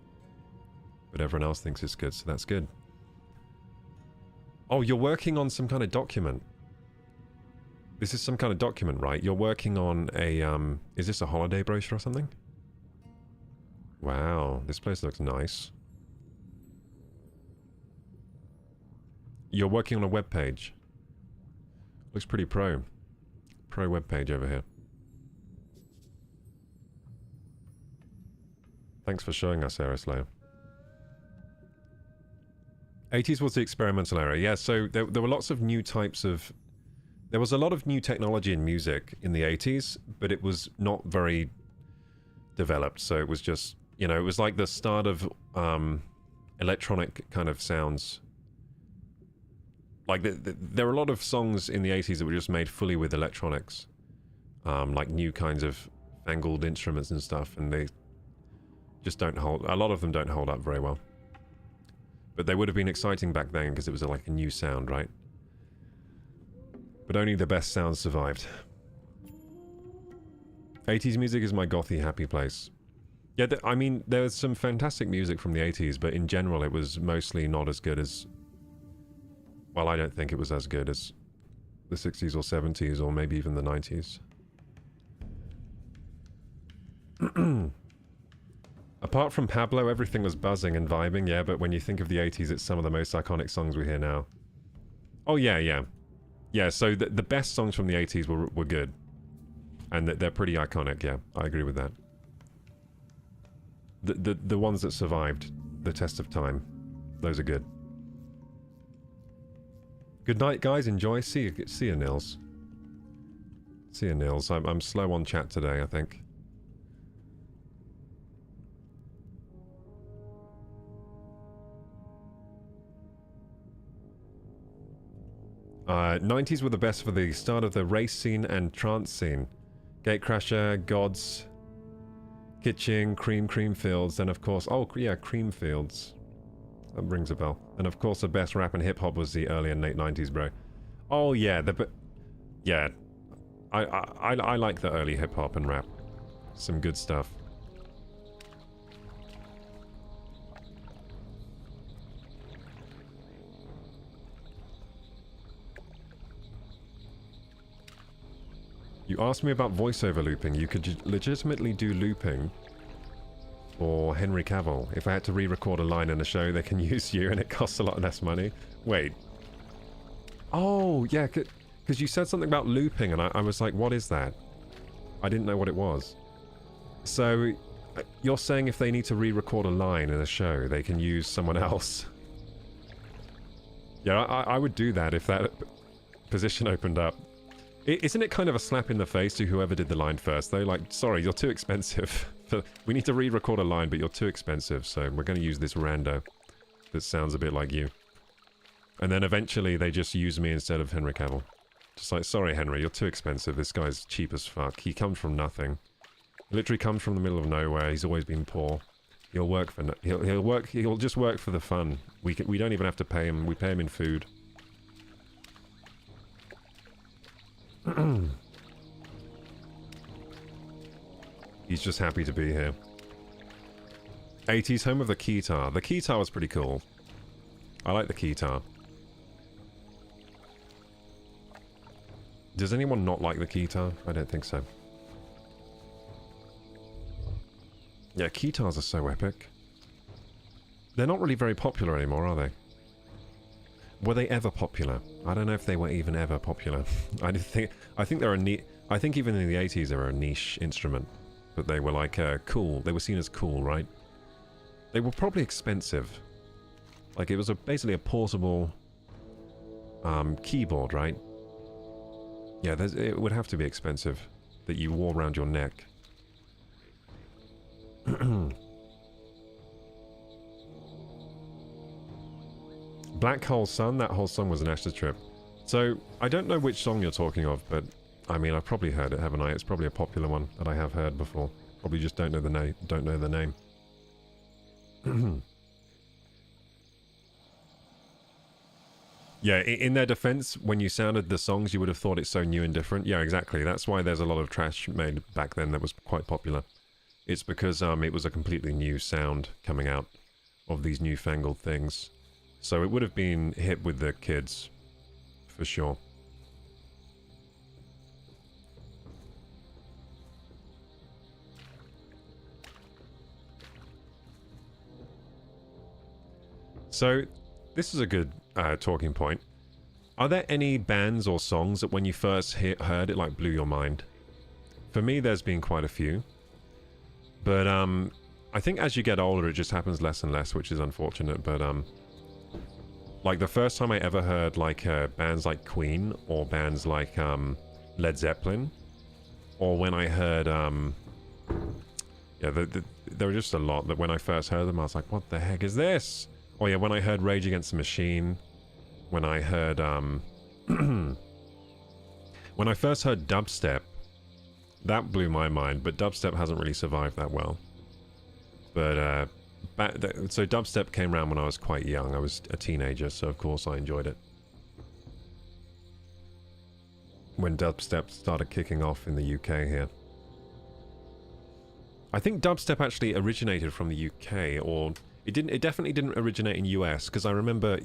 But everyone else thinks it's good, so that's good. Oh, you're working on some kind of document. This is some kind of document, right? You're working on a, is this a holiday brochure or something? Wow, this place looks nice. You're working on a web page. Looks pretty pro. Pro web page over here. Thanks for showing us, Aeroslayer. 80s was the experimental era. Yeah, so there were lots of new types of... There was a lot of new technology in music in the 80s, but it was not very developed. So it was just, you know, it was like the start of electronic kind of sounds. Like, there were a lot of songs in the 80s that were just made fully with electronics. Like new kinds of fangled instruments and stuff, and they just don't hold... A lot of them don't hold up very well. But they would have been exciting back then because it was like a new sound, right? But only the best sounds survived. 80s music is my gothy happy place. Yeah, I mean, there was some fantastic music from the 80s, but in general it was mostly not as good as... Well, I don't think it was as good as the 60s or 70s or maybe even the 90s. Apart from Pablo, everything was buzzing and vibing, yeah, but when you think of the 80s, it's some of the most iconic songs we hear now. Oh, yeah, yeah. Yeah, so the best songs from the 80s were good. And they're pretty iconic, yeah. I agree with that. The ones that survived the test of time, those are good. Good night, guys. Enjoy. See you, Nils. See you, Nils. I'm slow on chat today, I think. 90s were the best for the start of the race scene and trance scene. Gatecrasher, Gods, Kitching, Creamfields, and of course... Oh, yeah, Creamfields. That rings a bell. And of course the best rap and hip-hop was the early and late 90s, bro. Oh, yeah, yeah. I like the early hip-hop and rap. Some good stuff. You asked me about voiceover looping. You could legitimately do looping for Henry Cavill. If I had to re-record a line in a show, they can use you and it costs a lot less money. Wait. Oh, yeah, because you said something about looping and I was like, what is that? I didn't know what it was. So, you're saying if they need to re-record a line in a show, they can use someone else? Yeah, I would do that if that position opened up. Isn't it kind of a slap in the face to whoever did the line first, though? Like, sorry, you're too expensive. We need to re-record a line, but you're too expensive, so we're going to use this rando that sounds a bit like you. And then eventually they just use me instead of Henry Cavill. Just like, sorry, Henry, you're too expensive. This guy's cheap as fuck. He comes from nothing. He literally comes from the middle of nowhere. He's always been poor. He'll work for... He'll just work for the fun. We don't even have to pay him. We pay him in food. He's just happy to be here. 80s, home of the keytar. The keytar was pretty cool. I like the keytar. Does anyone not like the keytar? I don't think so. Yeah, keytars are so epic. They're not really very popular anymore, are they? Were they ever popular? I don't know if they were even ever popular. I think they're a neat... I think even in the 80s they were a niche instrument. But they were like cool. They were seen as cool, right? They were probably expensive. Like it was basically a portable keyboard, right? Yeah, it would have to be expensive that you wore around your neck. Black Hole Sun, that whole song was an Ash's Trip. So, I don't know which song you're talking of, but I mean, I've probably heard it, haven't I? It's probably a popular one that I have heard before. Probably just don't know the name. Yeah, in their defense, when you sounded the songs, you would have thought it's so new and different. Yeah, exactly. That's why there's a lot of trash made back then that was quite popular. It's because it was a completely new sound coming out of these newfangled things. So it would have been hip with the kids, for sure. So, this is a good talking point. Are there any bands or songs that when you first heard it, like, blew your mind? For me, there's been quite a few. But, I think as you get older, it just happens less and less, which is unfortunate, but, like, the first time I ever heard, like, bands like Queen, or bands like, Led Zeppelin, or when I heard, yeah, there were just a lot that when I first heard them, I was like, what the heck is this? Oh yeah, when I heard Rage Against the Machine, when I heard, when I first heard dubstep, that blew my mind, but dubstep hasn't really survived that well. But, so dubstep came around when I was quite young. I was a teenager, so of course I enjoyed it. When dubstep started kicking off in the UK here. I think dubstep actually originated from the UK, or... It definitely didn't originate in US, because I remember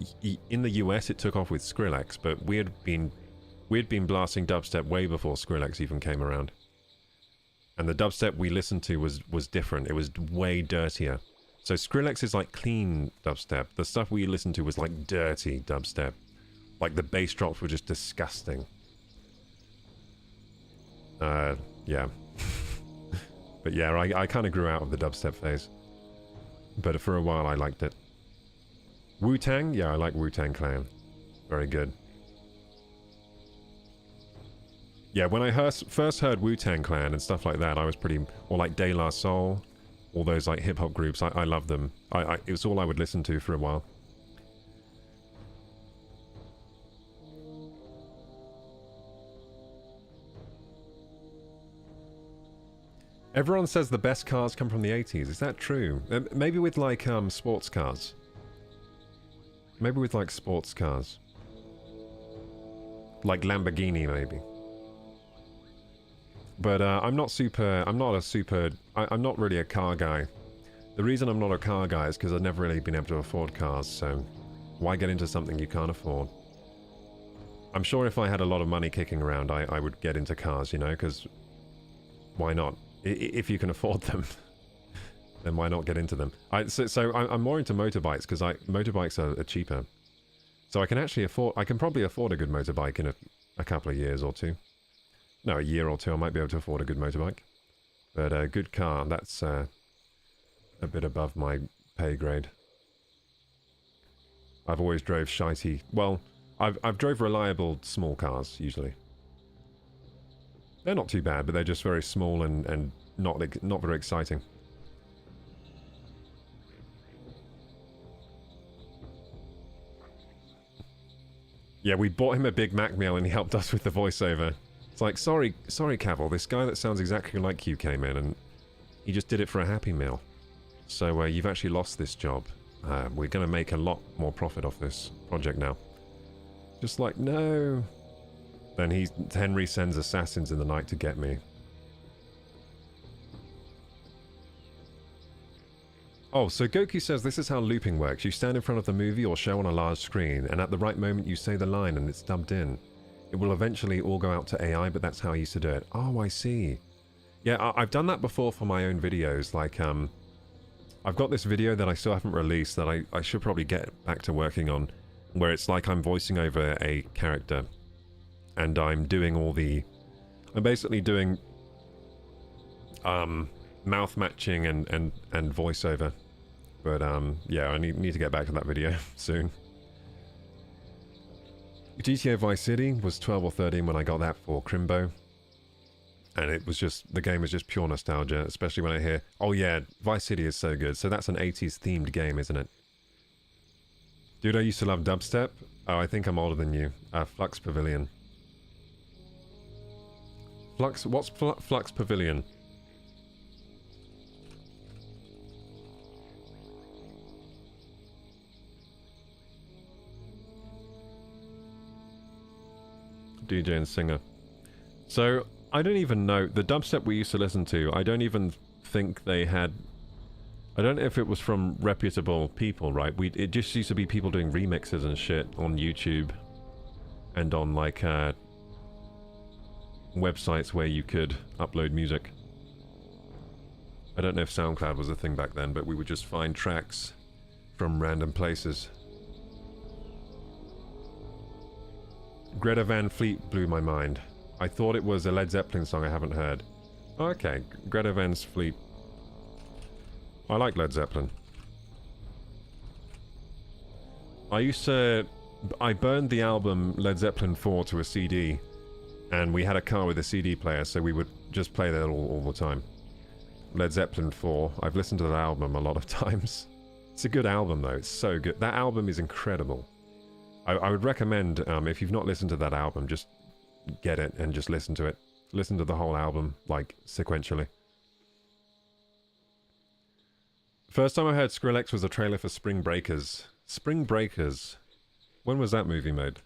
in the US it took off with Skrillex, but we had been blasting dubstep way before Skrillex even came around. And the dubstep we listened to was different. It was way dirtier. So Skrillex is like clean dubstep. The stuff we listened to was like dirty dubstep. Like the bass drops were just disgusting. Yeah. But yeah, I kind of grew out of the dubstep phase. But for a while I liked it. Wu-Tang? Yeah, I like Wu-Tang Clan. Very good. Yeah, when I first heard Wu-Tang Clan and stuff like that, I was pretty... Or like De La Soul, all those like hip-hop groups, I loved them. It was all I would listen to for a while. Everyone says the best cars come from the 80s. Is that true? Maybe with like sports cars. Maybe with like sports cars. Like Lamborghini, maybe. But I'm not really a car guy. The reason I'm not a car guy is because I've never really been able to afford cars, so why get into something you can't afford? I'm sure if I had a lot of money kicking around, I would get into cars, you know, because why not? If you can afford them, then why not get into them? So I'm more into motorbikes because motorbikes are cheaper. So I can probably afford a good motorbike in a couple of years or two. No, a year or two I might be able to afford a good motorbike. But a good car, that's a bit above my pay grade. I've always drove shitey. Well, I've drove reliable small cars, usually. They're not too bad, but they're just very small and not very exciting. Yeah, we bought him a Big Mac meal and he helped us with the voiceover. It's like, sorry, Cavill, this guy that sounds exactly like you came in and he just did it for a Happy Meal. So you've actually lost this job. We're going to make a lot more profit off this project now. Just like, no. Then Henry sends assassins in the night to get me. Oh, so Goku says this is how looping works. You stand in front of the movie or show on a large screen, and at the right moment you say the line and it's dubbed in. It will eventually all go out to AI, but that's how I used to do it. Oh, I see. Yeah, I've done that before for my own videos. Like, I've got this video that I still haven't released that I should probably get back to working on, where it's like I'm voicing over a character. And I'm doing I'm basically doing mouth matching and voiceover. But yeah, I need to get back to that video soon. GTA Vice City was 12 or 13 when I got that for Crimbo. And it was just, the game was just pure nostalgia, especially when I hear, oh yeah, Vice City is so good. So that's an 80s themed game, isn't it? Dude, I used to love dubstep. Oh, I think I'm older than you. Flux Pavilion. What's Flux Pavilion? DJ and singer. So, I don't even know. The dubstep we used to listen to, I don't even think they had... I don't know if it was from reputable people, right? It just used to be people doing remixes and shit on YouTube. And on, like, websites where you could upload music. I don't know if SoundCloud was a thing back then, but we would just find tracks from random places. Greta Van Fleet blew my mind. I thought it was a Led Zeppelin song I haven't heard. Okay, Greta Van Fleet. I like Led Zeppelin. I burned the album Led Zeppelin 4 to a CD, and we had a car with a CD player, so we would just play that all the time. Led Zeppelin 4, I've listened to that album a lot of times. It's a good album though, it's so good. That album is incredible. I would recommend, if you've not listened to that album, just get it and just listen to it. Listen to the whole album, like, sequentially. First time I heard Skrillex was a trailer for Spring Breakers. Spring Breakers? When was that movie made?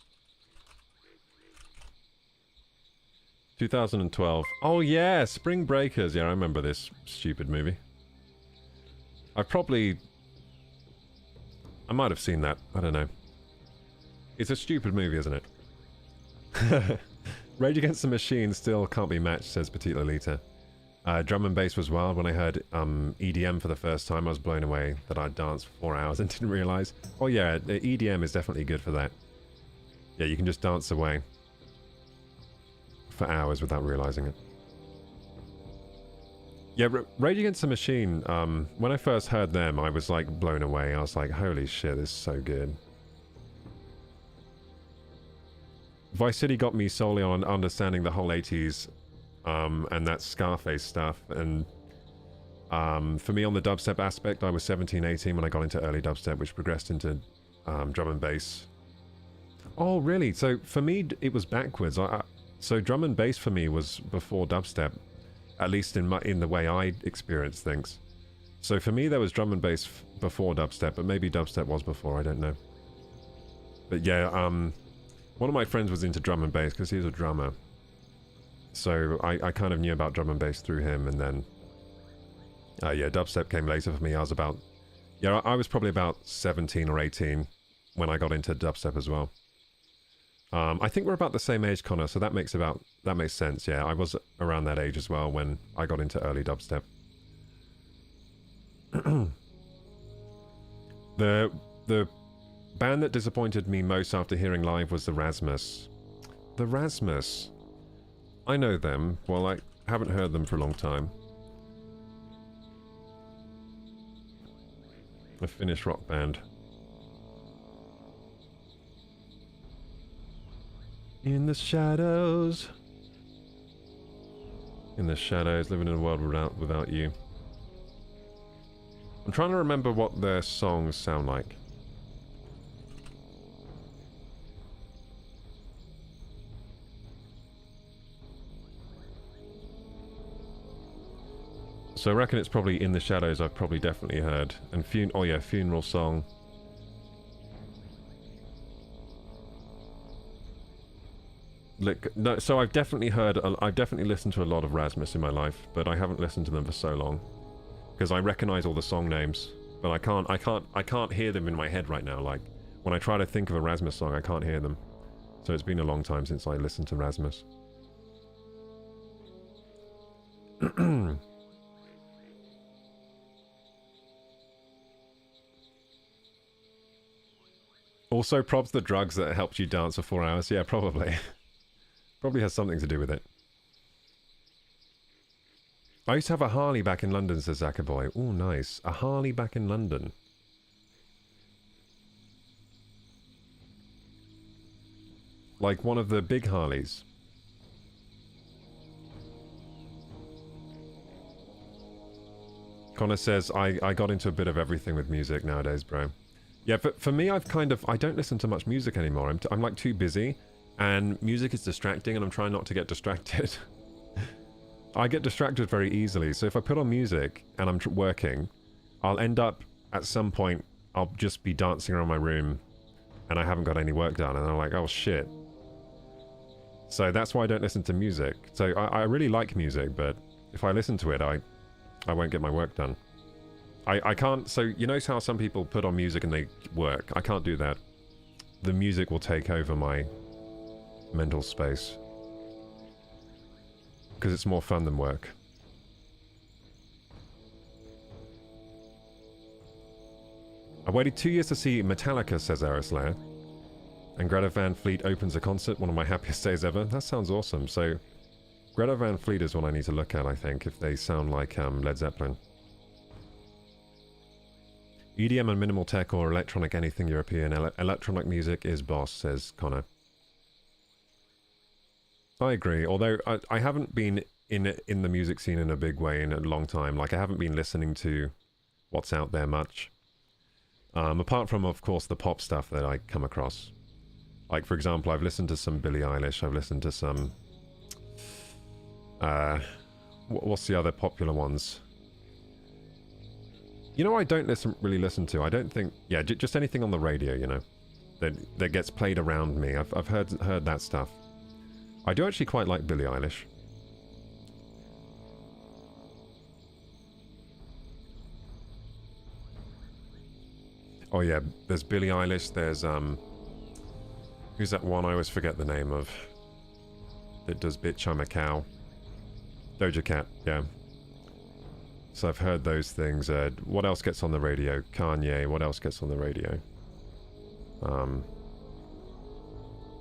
2012. Oh yeah, Spring Breakers. Yeah, I remember this stupid movie. I might have seen that. I don't know. It's a stupid movie, isn't it? Rage Against the Machine still can't be matched, says Petite Lolita. Drum and bass was wild. When I heard EDM for the first time, I was blown away that I'd danced for 4 hours and didn't realize. Oh yeah, the EDM is definitely good for that. Yeah, you can just dance away for hours without realizing it. Yeah, Rage Against the Machine, when I first heard them, I was like blown away. I was like, holy shit, this is so good. Vice City got me solely on understanding the whole 80s and that Scarface stuff. And for me, on the dubstep aspect, I was 17, 18 when I got into early dubstep, which progressed into drum and bass. Oh, really? So for me, it was backwards. So drum and bass for me was before dubstep, at least in the way I experienced things. So for me, there was drum and bass before dubstep, but maybe dubstep was before, I don't know. But yeah, one of my friends was into drum and bass because he was a drummer. So I kind of knew about drum and bass through him, and then yeah, dubstep came later for me. I was probably about 17 or 18 when I got into dubstep as well. I think we're about the same age, Connor, so that makes sense. Yeah, I was around that age as well when I got into early dubstep. The band that disappointed me most after hearing live was the Rasmus. The Rasmus. I know them. Well, I haven't heard them for a long time. A Finnish rock band. In the shadows. In the shadows, living in a world without you. I'm trying to remember what their songs sound like. So I reckon it's probably In the Shadows I've probably definitely heard. And oh yeah, Funeral Song. No, so I've definitely listened to a lot of Rasmus in my life, but I haven't listened to them for so long because I recognize all the song names, but I can't hear them in my head right now. Like when I try to think of a Rasmus song, I can't hear them. So it's been a long time since I listened to Rasmus. Also, props the drugs that helped you dance for 4 hours. Yeah, probably. Probably has something to do with it. I used to have a Harley back in London, says Zackerboy. Oh, nice. A Harley back in London. Like one of the big Harleys. Connor says, I got into a bit of everything with music nowadays, bro. Yeah, for me, I don't listen to much music anymore. I'm like too busy. And music is distracting, and I'm trying not to get distracted. I get distracted very easily, so if I put on music and I'm working, I'll end up, at some point, I'll just be dancing around my room, and I haven't got any work done, and I'm like, oh shit. So that's why I don't listen to music. So I really like music, but if I listen to it, I won't get my work done. I can't, so you know how some people put on music and they work? I can't do that. The music will take over my mental space because it's more fun than work. I waited 2 years to see Metallica, says Arislayer, and Greta Van Fleet opens a concert, one of my happiest days ever. That sounds awesome. So Greta Van Fleet is one I need to look at, I think, if they sound like Led Zeppelin. EDM and minimal tech or electronic anything European. Electronic music is boss, says Connor. I agree, although I haven't been in the music scene in a big way in a long time. Like, I haven't been listening to what's out there much. Apart from, of course, the pop stuff that I come across. Like, for example, I've listened to some Billie Eilish, I've listened to some... what's the other popular ones? You know, I don't really listen to. I don't think... Yeah, just anything on the radio, you know, that gets played around me. I've heard that stuff. I do actually quite like Billie Eilish. Oh yeah, there's Billie Eilish, there's who's that one I always forget the name of? That does Bitch I'm a Cow. Doja Cat, yeah. So I've heard those things. What else gets on the radio? Kanye. What else gets on the radio?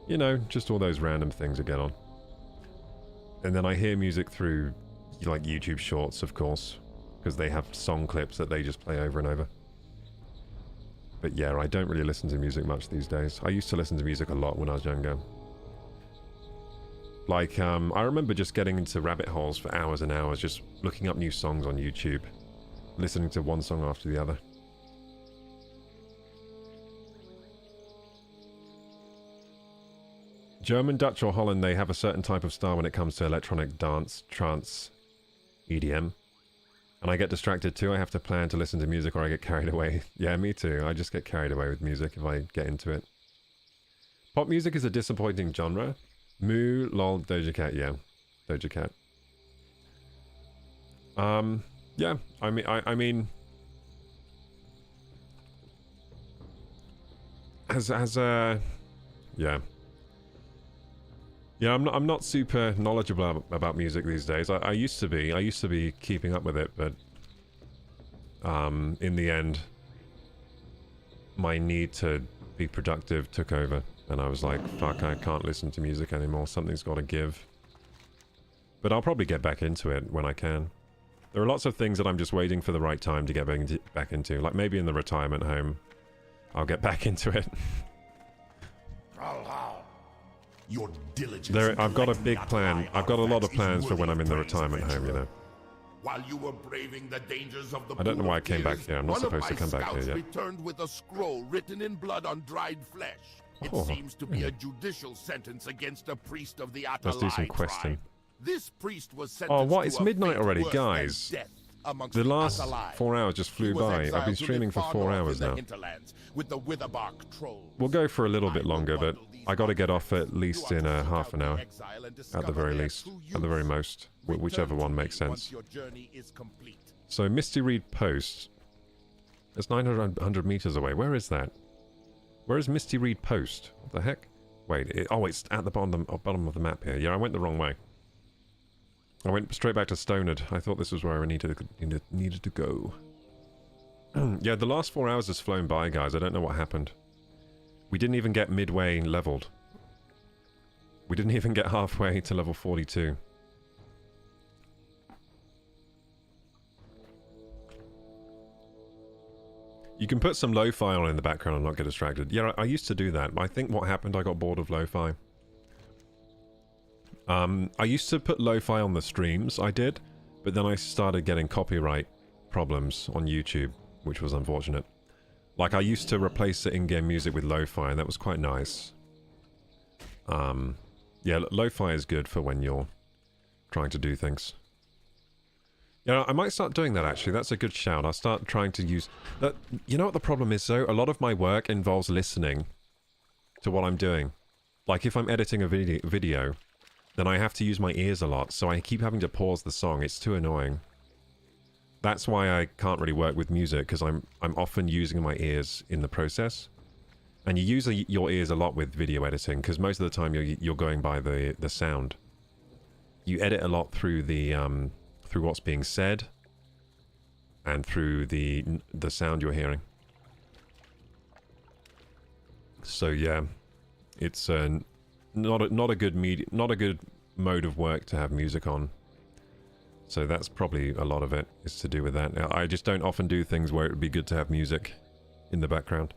You know, just all those random things that get on. And then I hear music through, like, YouTube Shorts, of course, because they have song clips that they just play over and over. But yeah, I don't really listen to music much these days. I used to listen to music a lot when I was younger. Like, I remember just getting into rabbit holes for hours and hours, just looking up new songs on YouTube, listening to one song after the other. German, Dutch, or Holland, they have a certain type of style when it comes to electronic dance, trance, EDM. And I get distracted too. I have to plan to listen to music or I get carried away. Yeah, me too. I just get carried away with music if I get into it. Pop music is a disappointing genre. Moo, lol, Doja Cat, yeah. Doja Cat. Yeah, I mean... Yeah. Yeah, I'm not super knowledgeable about music these days. I used to be. I used to be keeping up with it, but... in the end... my need to be productive took over. And I was like, fuck, I can't listen to music anymore. Something's got to give. But I'll probably get back into it when I can. There are lots of things that I'm just waiting for the right time to get back into. Like maybe in the retirement home, I'll get back into it. Your diligence I've got a big plan. I've got a lot of plans for when I'm in the retirement home, you know. While you were braving the dangers of the I don't know why I came back here. I'm not supposed to come back here yet. Returned with a scroll written in blood on dried flesh. It seems to be a judicial sentence against a priest of the Atalai Let's do some questing. This priest was sentenced Oh, what? It's to a midnight fate already, worse than guys. death amongst The last Atalai. 4 hours just flew He was by. exiled I've been to streaming live for far 4 north hours in the now. hinterlands with the Witherbark trolls. We'll go for a little bit longer, but I got to get off at least in half an hour. At the very least. At the very most. Whichever one makes sense. So, Misty Reed Post. It's 900 meters away. Where is that? Where is Misty Reed Post? What the heck? Wait, it's at the bottom of the map here. Yeah, I went the wrong way. I went straight back to Stonard. I thought this was where I needed to go. Yeah, the last 4 hours has flown by, guys. I don't know what happened. We didn't even get midway leveled. We didn't even get halfway to level 42. You can put some lo-fi on in the background and not get distracted. Yeah, I used to do that. I think what happened, I got bored of lo-fi. I used to put lo-fi on the streams, I did, but then I started getting copyright problems on YouTube, which was unfortunate. Like, I used to replace the in-game music with lo-fi, and that was quite nice. Yeah, lo-fi is good for when you're trying to do things. Yeah, I might start doing that, actually. That's a good shout. I'll start trying to use... that. You know what the problem is, though? A lot of my work involves listening to what I'm doing. Like, if I'm editing a video, then I have to use my ears a lot, so I keep having to pause the song. It's too annoying. That's why I can't really work with music, because I'm often using my ears in the process. And you use your ears a lot with video editing, because most of the time you're going by the sound. You edit a lot through the... through what's being said and through the sound you're hearing. So yeah, it's not a good mode of work to have music on. So that's probably a lot of it is to do with that. I just don't often do things where it would be good to have music in the background.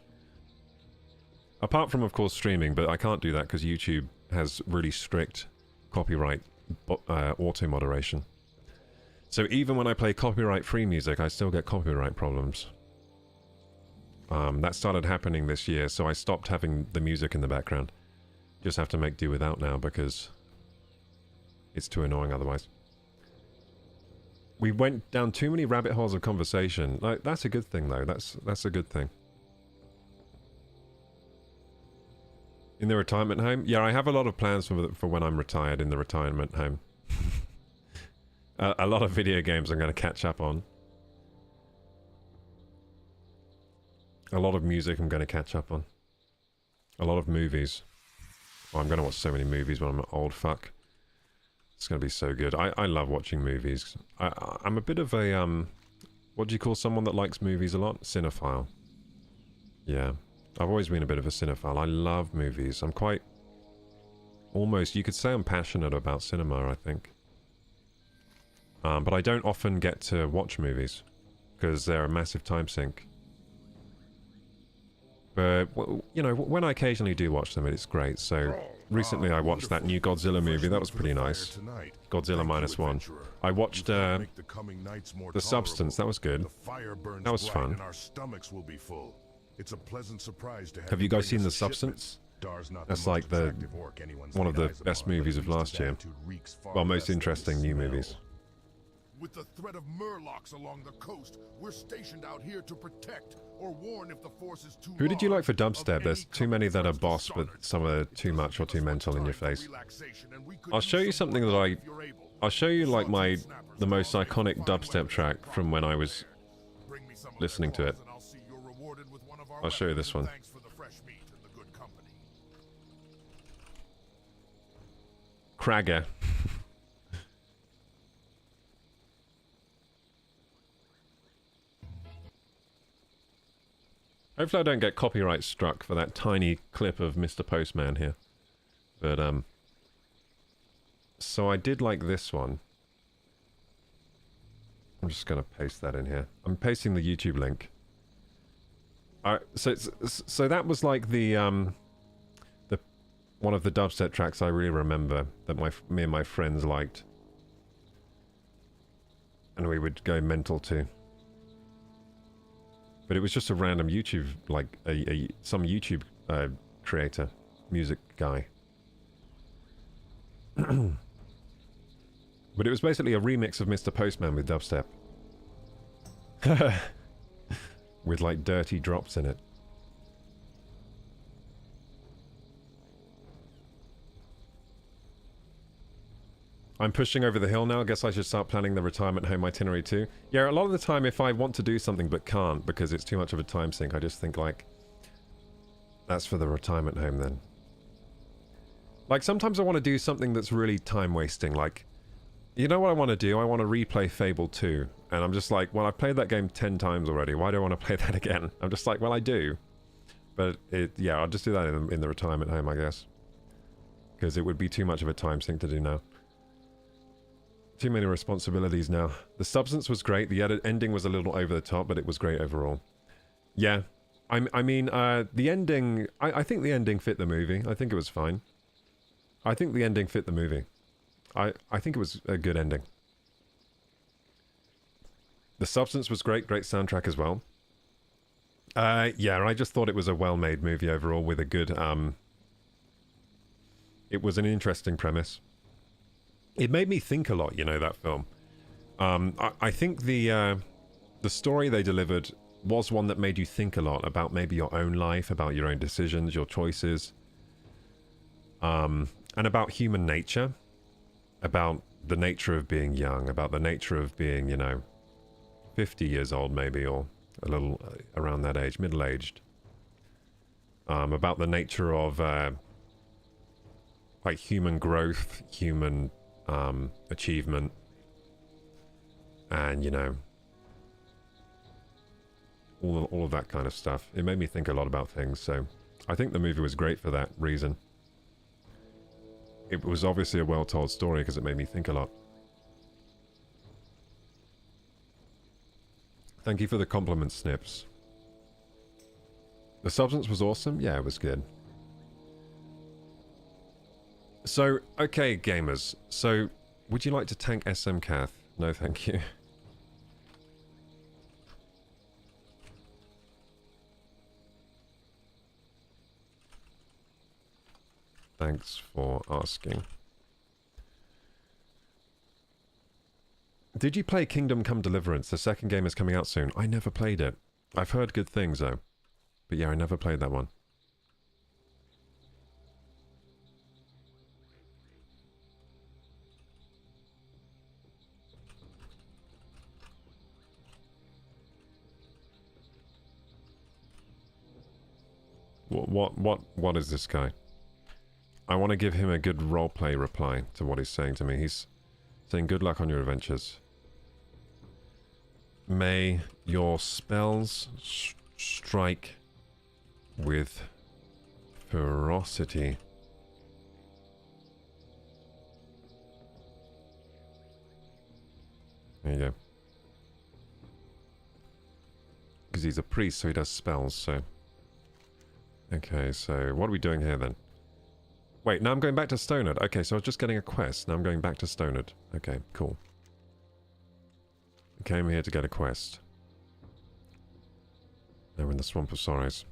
Apart from, of course, streaming, but I can't do that because YouTube has really strict copyright auto moderation. So even when I play copyright-free music, I still get copyright problems. That started happening this year, so I stopped having the music in the background. Just have to make do without now because it's too annoying otherwise. We went down too many rabbit holes of conversation. Like, that's a good thing, though. That's a good thing. In the retirement home? Yeah, I have a lot of plans for when I'm retired in the retirement home. A lot of video games I'm going to catch up on. A lot of music I'm going to catch up on. A lot of movies. Oh, I'm going to watch so many movies when I'm an old fuck. It's going to be so good. I love watching movies. I'm a bit of a What do you call someone that likes movies a lot? Cinephile. Yeah. I've always been a bit of a cinephile. I love movies. I'm quite... almost... you could say I'm passionate about cinema, I think. But I don't often get to watch movies. Because they're a massive time sink. But, you know, when I occasionally do watch them, it's great. So, recently I watched that new Godzilla movie. That was pretty nice. Godzilla -1. I watched The Substance. That was good. That was fun. It's a pleasant surprise to have you guys seen The Substance? That's like one of the best movies of last year. Well, most interesting new movies. With the threat of murlocs along the coast, we're stationed out here to protect or warn if the force is too Who did you like for large. dubstep? There's too many that are boss, but some are too much or too mental in your face. I'll show you something that I'll show you like the most iconic dubstep track from when I was listening to it. I'll show you this one. Cragger. Hopefully I don't get copyright struck for that tiny clip of Mr. Postman here. But, so I did like this one. I'm just going to paste that in here. I'm pasting the YouTube link. So that was like the one of the dubstep tracks I really remember that me and my friends liked. And we would go mental to. But it was just a random YouTube, like some YouTube creator, music guy. But it was basically a remix of Mr. Postman with dubstep. With like dirty drops in it. I'm pushing over the hill now. I guess I should start planning the retirement home itinerary too. Yeah, a lot of the time if I want to do something but can't because it's too much of a time sink, I just think like, that's for the retirement home then. Like sometimes I want to do something that's really time wasting. Like, you know what I want to do? I want to replay Fable 2. And I'm just like, well, I've played that game 10 times already. Why do I want to play that again? I'm just like, well, I do. But yeah, I'll just do that in the retirement home, I guess. Because it would be too much of a time sink to do now. Too many responsibilities now. The Substance was great. The ending was a little over the top, but it was great overall. Yeah. I mean, the ending... I think the ending fit the movie. I think it was fine. I think the ending fit the movie. I think it was a good ending. The Substance was great. Great soundtrack as well. Yeah, I just thought it was a well-made movie overall with a good... It was an interesting premise. It made me think a lot, you know, that film. I think the story they delivered was one that made you think a lot about maybe your own life, about your own decisions, your choices, and about human nature, about the nature of being young, about the nature of being, you know, 50 years old maybe, or a little around that age, middle-aged. About the nature of like human growth, human achievement, and you know, all of that kind of stuff. It made me think a lot about things, so I think the movie was great for that reason. It was obviously a well-told story because it made me think a lot. Thank you for the compliment, Snips. The Substance was awesome? Yeah, it was good. So, okay, gamers. So, would you like to tank SM Cath? No, thank you. Thanks for asking. Did you play Kingdom Come Deliverance? The second game is coming out soon. I never played it. I've heard good things, though. But yeah, I never played that one. What is this guy? I want to give him a good roleplay reply to what he's saying to me. He's saying good luck on your adventures. May your spells strike with ferocity. There you go. Because he's a priest, so he does spells, so... Okay, so what are we doing here then? Wait, now I'm going back to Stonard. Okay, so I was just getting a quest. Now I'm going back to Stonard. Okay, cool. I came here to get a quest. Now we're in the Swamp of Sorrows.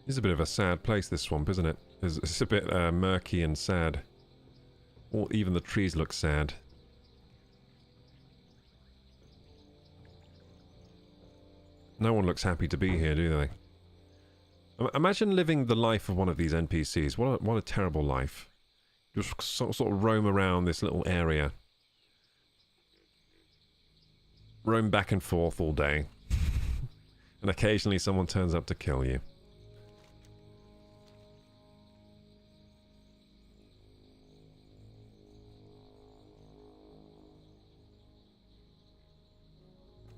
It's a bit of a sad place, this swamp, isn't it? It's a bit murky and sad. Or even the trees look sad. No one looks happy to be here, do they? Imagine living the life of one of these NPCs. What a terrible life. Just sort of roam around this little area. Roam back and forth all day. And occasionally someone turns up to kill you.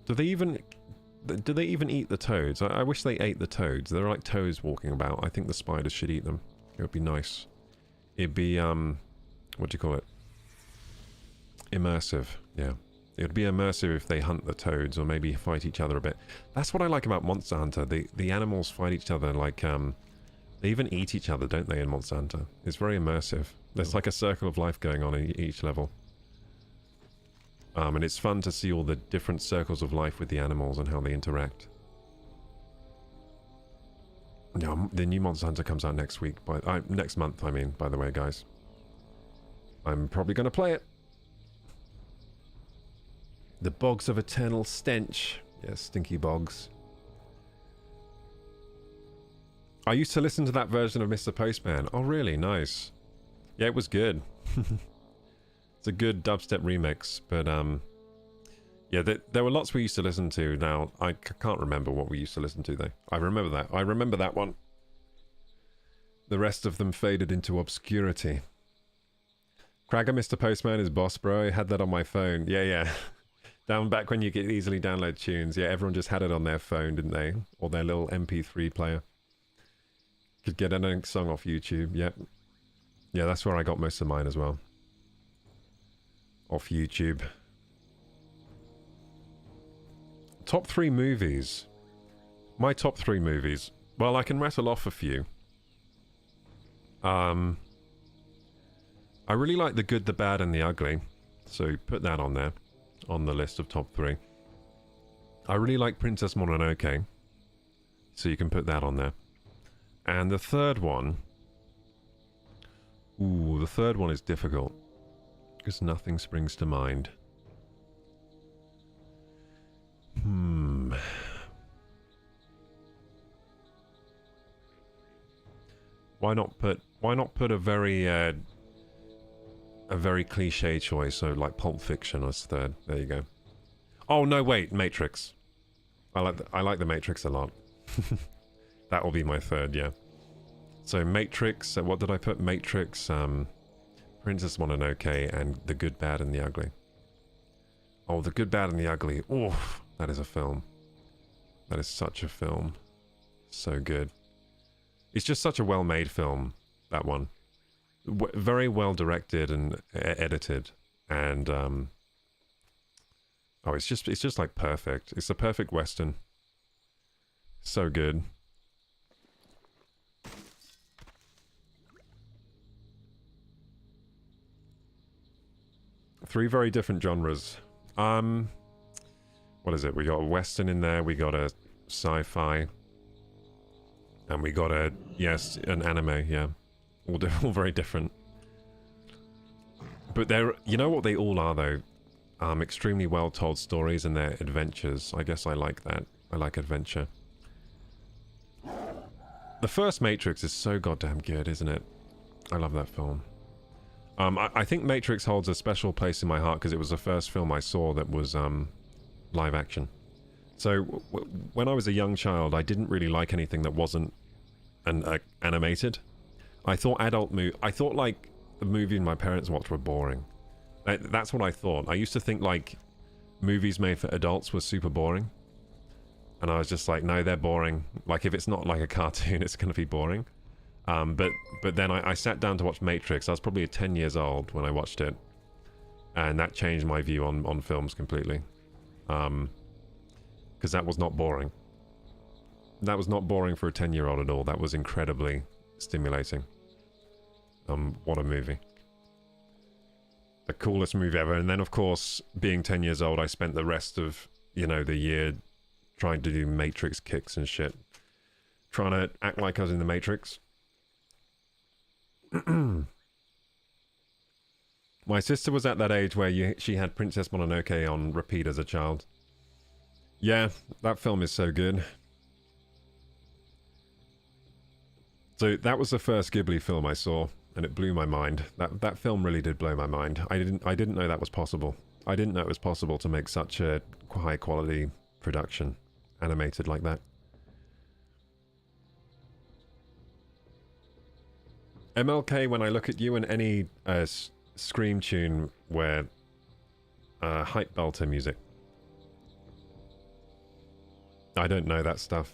Do they even eat the toads? I wish they ate the toads. They're like toads walking about. I think the spiders should eat them. It would be nice. It'd be, what do you call it? Immersive, yeah. It would be immersive if they hunt the toads or maybe fight each other a bit. That's what I like about Monster Hunter. The animals fight each other like, they even eat each other, don't they, in Monster Hunter? It's very immersive. There's like a circle of life going on in each level. And it's fun to see all the different circles of life with the animals and how they interact. Yeah, the new Monster Hunter comes out next week. Next month, I mean, by the way, guys. I'm probably going to play it. The Bogs of Eternal Stench. Yeah, stinky bogs. I used to listen to that version of Mr. Postman. Oh, really? Nice. Yeah, it was good. It's a good dubstep remix, but yeah, there were lots we used to listen to. Now I can't remember what we used to listen to though. I remember that. I remember that one. The rest of them faded into obscurity. Cragger, Mr. Postman is boss, bro. I had that on my phone. Yeah. Down back when you could easily download tunes. Yeah, everyone just had it on their phone, didn't they? Or their little MP3 player. Could get any song off YouTube. Yep. Yeah, that's where I got most of mine as well. Off YouTube. Top 3 movies. My top 3 movies. Well, I can rattle off a few. I really like The Good, the Bad, and the Ugly. So put that on there. On the list of top 3. I really like Princess Mononoke. So you can put that on there. And the third one... Ooh, the third one is difficult. Because nothing springs to mind. Why not put a very cliche choice, so like Pulp Fiction as third. There you go. Oh no, wait, Matrix. I like the Matrix a lot. That will be my third, yeah. So Matrix, what did I put? Matrix, Princess Mononoke, and The Good, Bad, and the Ugly. Oh, The Good, Bad, and the Ugly. Oh, that is a film. That is such a film. So good. It's just such a well-made film, that one. Very well directed and edited. And, oh, it's just like perfect. It's a perfect Western. So good. Three very different genres. What is it? We got a Western in there, we got a sci-fi, and we got a, yes, an anime, yeah. All very different. But they're, you know what they all are though? Extremely well-told stories and their adventures. I guess I like that. I like adventure. The first Matrix is so goddamn good, isn't it? I love that film. I think Matrix holds a special place in my heart because it was the first film I saw that was live action. So when I was a young child, I didn't really like anything that wasn't animated. I thought I thought like the movies my parents watched were boring. That's what I thought. I used to think like movies made for adults were super boring. And I was just like, no, they're boring. Like if it's not like a cartoon, it's going to be boring. But then I sat down to watch Matrix. I was probably 10 years old when I watched it. And that changed my view on films completely. Because that was not boring. That was not boring for a 10-year-old at all. That was incredibly stimulating. What a movie. The coolest movie ever. And then, of course, being 10 years old, I spent the rest of, you know, the year trying to do Matrix kicks and shit. Trying to act like I was in the Matrix. My sister was at that age where she had Princess Mononoke on repeat as a child. Yeah, that film is so good. So that was the first Ghibli film I saw, and it blew my mind. That film really did blow my mind. I didn't know that was possible. I didn't know it was possible to make such a high quality production, animated like that. MLK, when I look at you and any Scream tune where hype belter music. I don't know that stuff.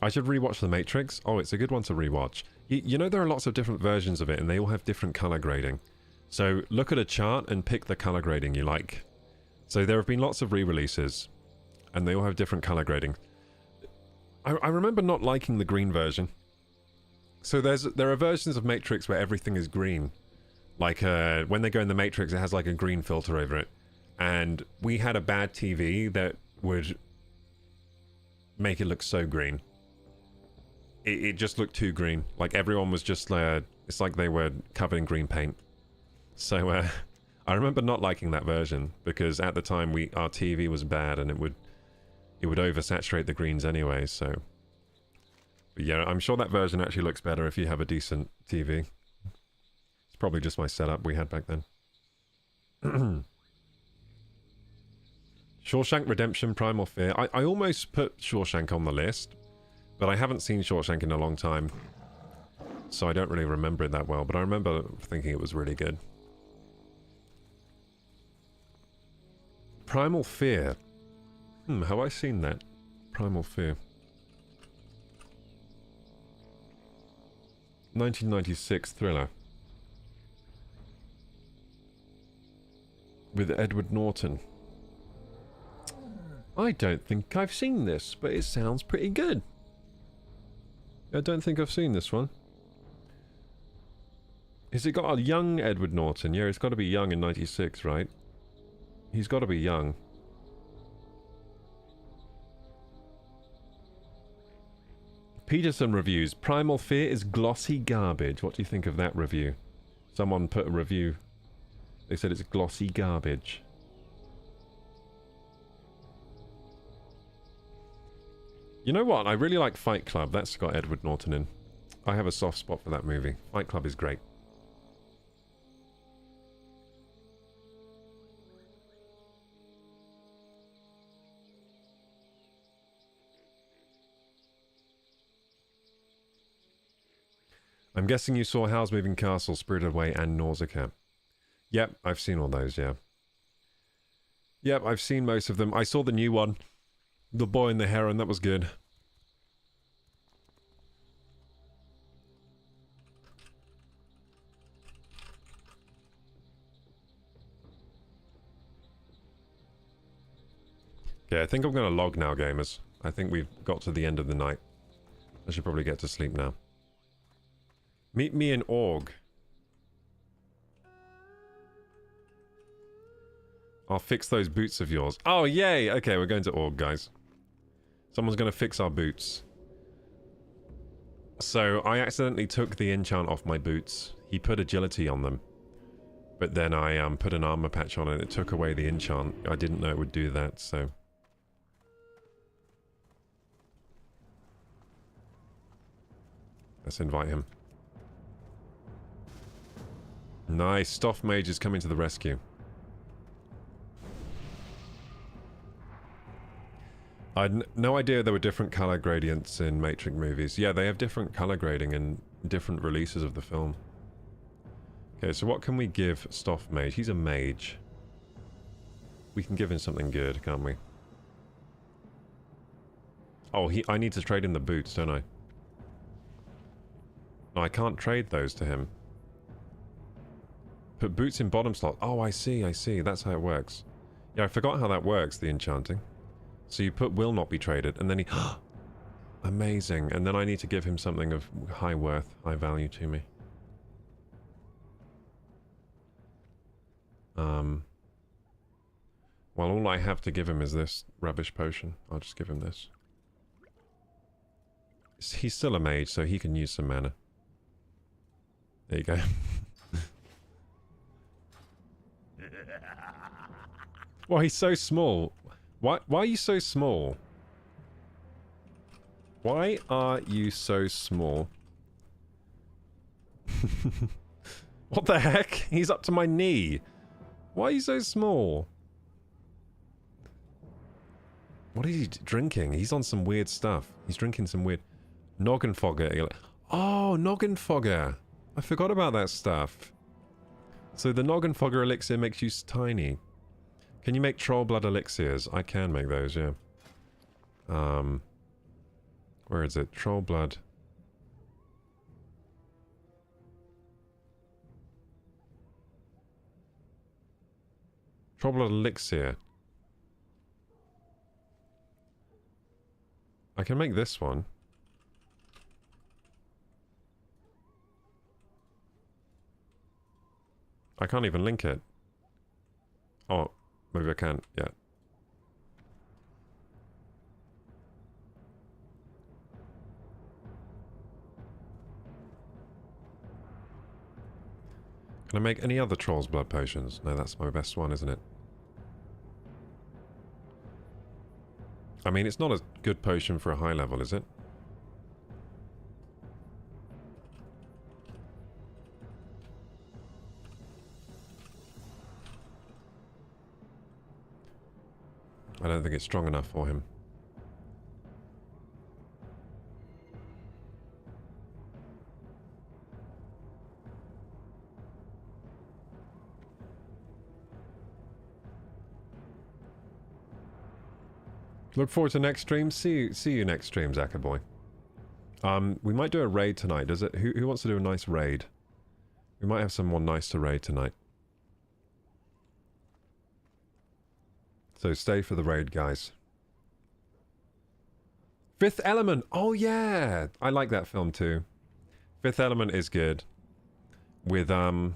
I should rewatch The Matrix. Oh, it's a good one to rewatch. You know there are lots of different versions of it and they all have different color grading. So look at a chart and pick the color grading you like. So there have been lots of re-releases and they all have different color grading. I remember not liking the green version. So there are versions of Matrix where everything is green. Like when they go in the Matrix, it has like a green filter over it. And we had a bad TV that would make it look so green. It just looked too green. Like everyone was just it's like they were covered in green paint. So I remember not liking that version because at the time our TV was bad and it would oversaturate the greens anyway. So but yeah, I'm sure that version actually looks better if you have a decent TV. It's probably just my setup we had back then. Shawshank Redemption, Primal Fear. I almost put Shawshank on the list, but I haven't seen Shawshank in a long time, so I don't really remember it that well, but I remember thinking it was really good. Primal Fear. Have I seen that? Primal Fear. 1996 thriller. With Edward Norton. I don't think I've seen this, but it sounds pretty good. I don't think I've seen this one. Has it got a young Edward Norton? Yeah, it's got to be young in 96, right? He's got to be young. Peterson reviews. Primal Fear is glossy garbage. What do you think of that review? Someone put a review. They said it's glossy garbage. You know what? I really like Fight Club. That's got Edward Norton in. I have a soft spot for that movie. Fight Club is great. I'm guessing you saw Howl's Moving Castle, Spirited Away, and Nausicaa. Yep, I've seen all those, yeah. Yep, I've seen most of them. I saw the new one. The Boy and the Heron, that was good. Okay, I think I'm going to log now, gamers. I think we've got to the end of the night. I should probably get to sleep now. Meet me in Org. I'll fix those boots of yours. Oh, yay! Okay, we're going to Org, guys. Someone's going to fix our boots. So, I accidentally took the enchant off my boots. He put agility on them. But then I put an armor patch on it. It took away the enchant. I didn't know it would do that, so... Let's invite him. Nice. Stoff Mage is coming to the rescue. I had no idea there were different color gradients in Matrix movies. Yeah, they have different color grading in different releases of the film. Okay, so what can we give Stoff Mage? He's a mage. We can give him something good, can't we? Oh, I need to trade in the boots, don't I? No, I can't trade those to him. Put boots in bottom slot. Oh, I see, I see. That's how it works. Yeah, I forgot how that works, the enchanting. So you put will not be traded, and then he... Amazing. And then I need to give him something of high worth, high value to me. Well, all I have to give him is this rubbish potion. I'll just give him this. He's still a mage, so he can use some mana. There you go. Well, he's so small. Why are you so small? Why are you so small? What the heck? He's up to my knee. Why are you so small? What is he drinking? He's on some weird stuff. He's drinking some weird... Noggin Fogger. Oh, Noggin Fogger. I forgot about that stuff. So the Noggin Fogger elixir makes you tiny. Can you make Troll Blood elixirs? I can make those, yeah. Where is it? Troll Blood. Troll Blood elixir. I can make this one. I can't even link it. Oh, maybe I can. Yeah. Can I make any other Troll's Blood potions? No, that's my best one, isn't it? I mean, it's not a good potion for a high level, is it? I don't think it's strong enough for him. Look forward to next stream. See you next stream, Zackerboy. We might do a raid tonight. Does it? Who wants to do a nice raid? We might have someone nice to raid tonight. So stay for the raid, guys. Fifth Element. Oh yeah, I like that film too. Fifth Element is good. With that's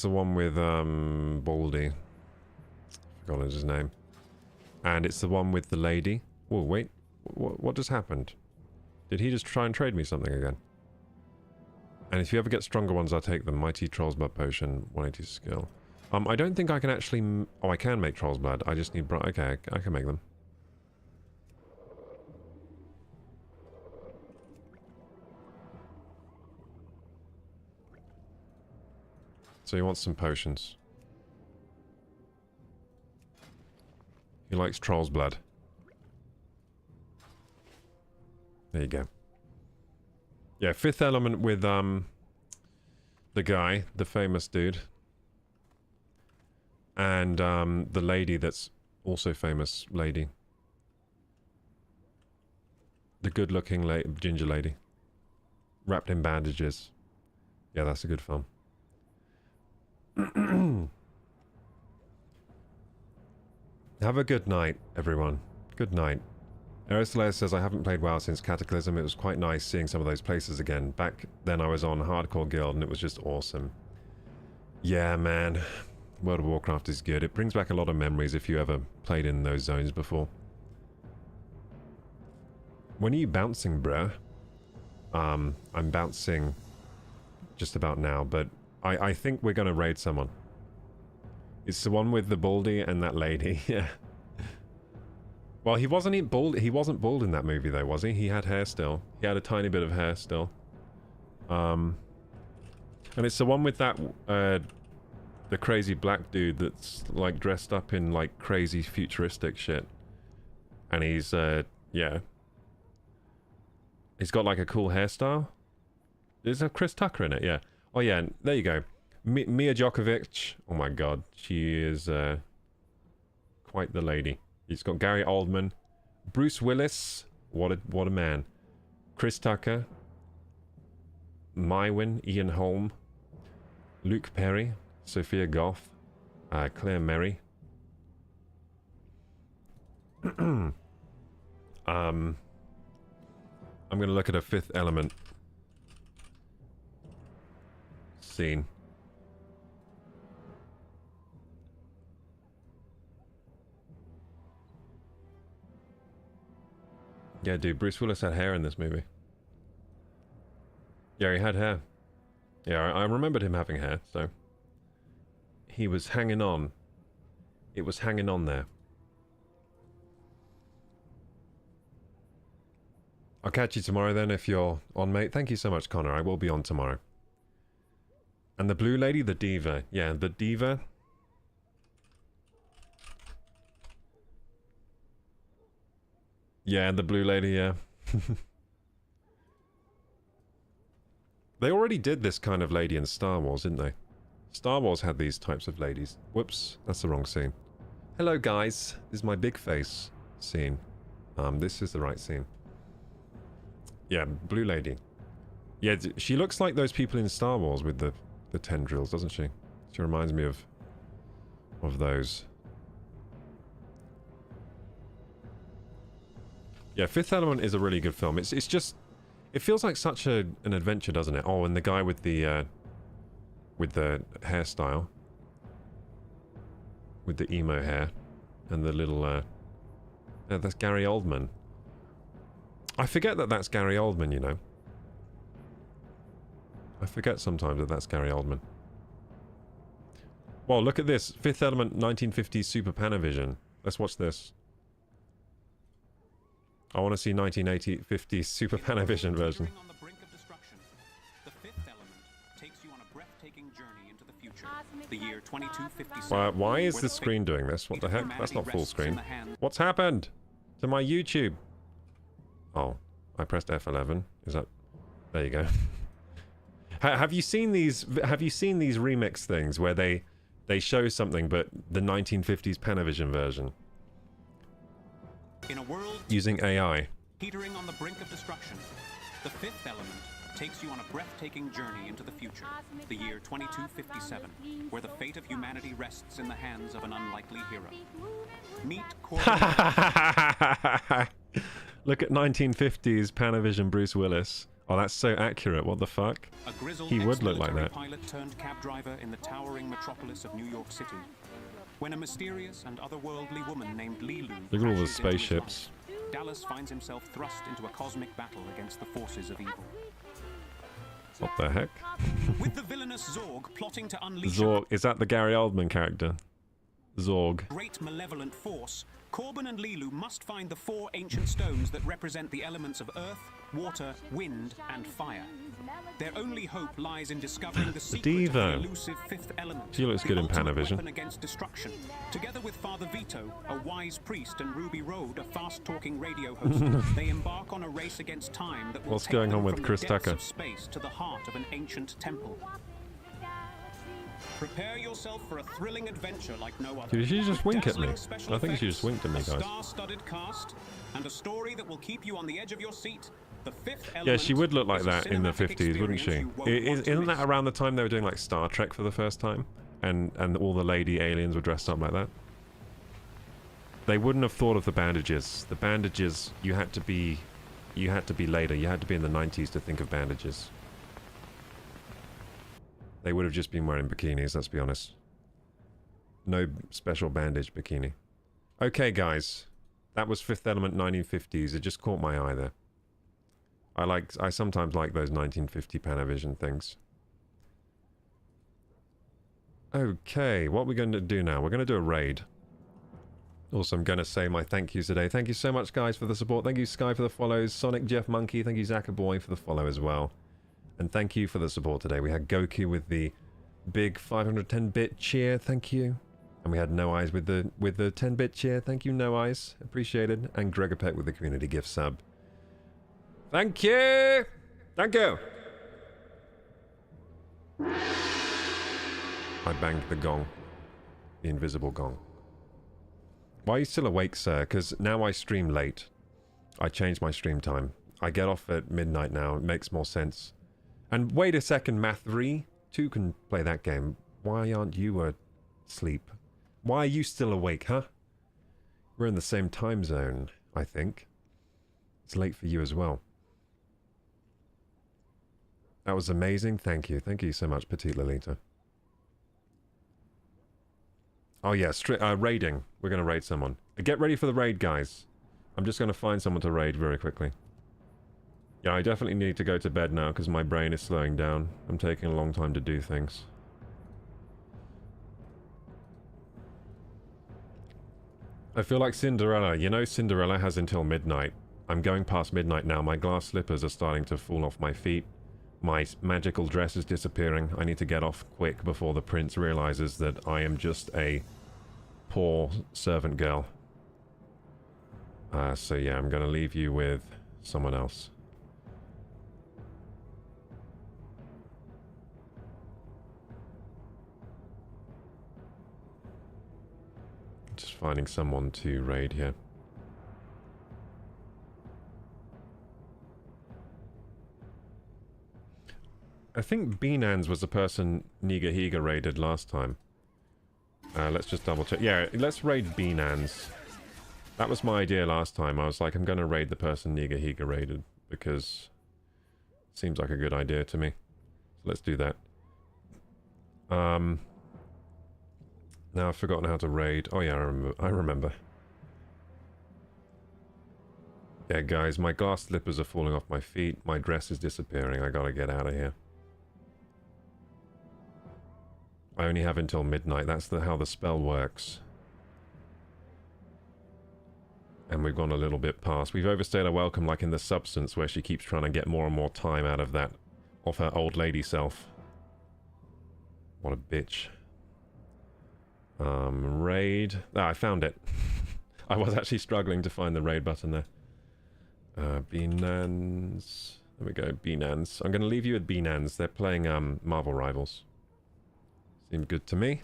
the one with Baldy. Forgotten his name. And it's the one with the lady. Whoa, wait. What just happened? Did he just try and trade me something again? And if you ever get stronger ones, I'll take them. Mighty Troll's Blood Potion, 180 skill. I don't think I can actually... Oh, I can make Troll's Blood. I just need... Okay, I can make them. So he wants some potions. He likes Troll's Blood. There you go. Yeah, Fifth Element with, the guy, the famous dude. And, the lady that's also famous lady. The good-looking ginger lady. Wrapped in bandages. Yeah, that's a good film. Have a good night, everyone. Good night. Aristotle says, I haven't played WoW since Cataclysm. It was quite nice seeing some of those places again. Back then I was on Hardcore Guild and it was just awesome. Yeah, man. World of Warcraft is good. It brings back a lot of memories if you ever played in those zones before. When are you bouncing, bruh? I'm bouncing just about now, but I think we're going to raid someone. It's the one with the baldy and that lady. Yeah. Well, he wasn't bald. He wasn't bald in that movie, though, was he? He had hair still. He had a tiny bit of hair still. And it's the one with that the crazy black dude that's like dressed up in like crazy futuristic shit. And he's, yeah. He's got like a cool hairstyle. Is there Chris Tucker in it? Yeah. Oh yeah, there you go. Mia Djokovic. Oh my god, she is quite the lady. He's got Gary Oldman, Bruce Willis. What a man. Chris Tucker, Mywin, Ian Holm, Luke Perry, Sophia Goff, Claire Merry. I'm gonna look at a Fifth Element scene. Yeah, dude, Bruce Willis had hair in this movie. Yeah, he had hair. Yeah, I remembered him having hair, so... He was hanging on. It was hanging on there. I'll catch you tomorrow then if you're on, mate. Thank you so much, Connor. I will be on tomorrow. And the blue lady, the diva. Yeah, the diva. Yeah, the blue lady, yeah. They already did this kind of lady in Star Wars, didn't they? Star Wars had these types of ladies. Whoops, that's the wrong scene. Hello, guys. This is my big face scene. This is the right scene. Yeah, blue lady. Yeah, she looks like those people in Star Wars with the tendrils, doesn't she? She reminds me of those. Yeah, Fifth Element is a really good film. It's just, it feels like such an adventure, doesn't it? Oh, and the guy with the hairstyle, with the emo hair, and the little yeah, that's Gary Oldman. I forget that that's Gary Oldman, you know. I forget sometimes that that's Gary Oldman. Well, look at this. Fifth Element 1950s Super Panavision. Let's watch this. I want to see 1950s Super Panavision version. On the brink of destruction, the Fifth Element takes you on a breathtaking journey into the future. The year 2257. Why is the screen doing this? What the heck? That's not full screen. What's happened to my YouTube? Oh, I pressed F11. Is that... There you go. Have you seen these remix things where they show something but the 1950s Panavision version? In a world using AI. Teetering on the brink of destruction, the Fifth Element takes you on a breathtaking journey into the future, the year 2257, where the fate of humanity rests in the hands of an unlikely hero. Meet KorokuGaming. Look at 1950s Panavision Bruce Willis. Oh, that's so accurate. What the fuck? He would look like that. Pilot turned cab driver in the towering metropolis of New York City. When a mysterious and otherworldly woman named Lilu look at all the crashes into his spaceships. life, Dallas finds himself thrust into a cosmic battle against the forces of evil. What the heck? With the villainous Zorg plotting to unleash Zorg, is that the Gary Oldman character? Zorg. a great malevolent force, Corbin and Lilu must find the 4 ancient stones that represent the elements of earth, water, wind, and fire. Their only hope lies in discovering the secret of the elusive Fifth Element. She looks good in Panavision. Weapon against destruction. Together with Father Vito, a wise priest, and Ruby Road, a fast-talking radio host, they embark on a race against time that will What's take going them on with from Chris the depths Tucker? of space to the heart of an ancient temple. Prepare yourself for a thrilling adventure like no other. Did she just wink at me? Dazzling special I think she effects, just winked at me, a guys. star-studded cast, and a story that will keep you on the edge of your seat. The Fifth Yeah, Element she would look like is a that in the cinematic 50s, wouldn't she? experience you won't want to Isn't that miss. around the time they were doing like Star Trek for the first time? And all the lady aliens were dressed up like that? They wouldn't have thought of the bandages. The bandages, you had to be later. You had to be in the 90s to think of bandages. They would have just been wearing bikinis, let's be honest. No special bandage bikini. Okay, guys. That was Fifth Element 1950s. It just caught my eye there. I sometimes like those 1950 Panavision things. Okay, what we're going to do now? We're going to do a raid. Also, I'm going to say my thank yous today. Thank you so much, guys, for the support. Thank you, Sky, for the follows. Sonic Jeff Monkey. Thank you, Zakaboy, for the follow as well. And thank you for the support today. We had Goku with the big 510-bit cheer. Thank you. And we had No Eyes with the 10-bit cheer. Thank you, No Eyes. Appreciated. And Gregapet with the community gift sub. Thank you! Thank you! I banged the gong. The invisible gong. Why are you still awake, sir? Because now I stream late. I changed my stream time. I get off at midnight now. It makes more sense. And wait a second, Math3. 2 can play that game. Why aren't you asleep? Why are you still awake, huh? We're in the same time zone, I think. It's late for you as well. That was amazing. Thank you. Thank you so much, Petite Lolita. Oh yeah, raiding. We're going to raid someone. Get ready for the raid, guys. I'm just going to find someone to raid very quickly. Yeah, I definitely need to go to bed now because my brain is slowing down. I'm taking a long time to do things. I feel like Cinderella. You know, Cinderella has until midnight. I'm going past midnight now. My glass slippers are starting to fall off my feet. My magical dress is disappearing. I need to get off quick before the prince realizes that I am just a poor servant girl. So yeah, I'm going to leave you with someone else. Just finding someone to raid here. I think Beanans was the person Nigahiga raided last time. Let's just double check. Yeah, let's raid Beanans. That was my idea last time. I was like, I'm going to raid the person Nigahiga raided because it seems like a good idea to me. So let's do that. Now I've forgotten how to raid. Oh yeah, I remember. Yeah, guys, my glass slippers are falling off my feet. My dress is disappearing. I gotta get out of here. I only have until midnight. That's how the spell works. And we've gone a little bit past. We've overstayed our welcome, like in The Substance, where she keeps trying to get more and more time out of her old lady self. What a bitch. Raid. Ah, I found it. I was actually struggling to find the raid button there. Beanans. There we go, Beanans. I'm going to leave you with Beanans. They're playing Marvel Rivals. Seemed good to me.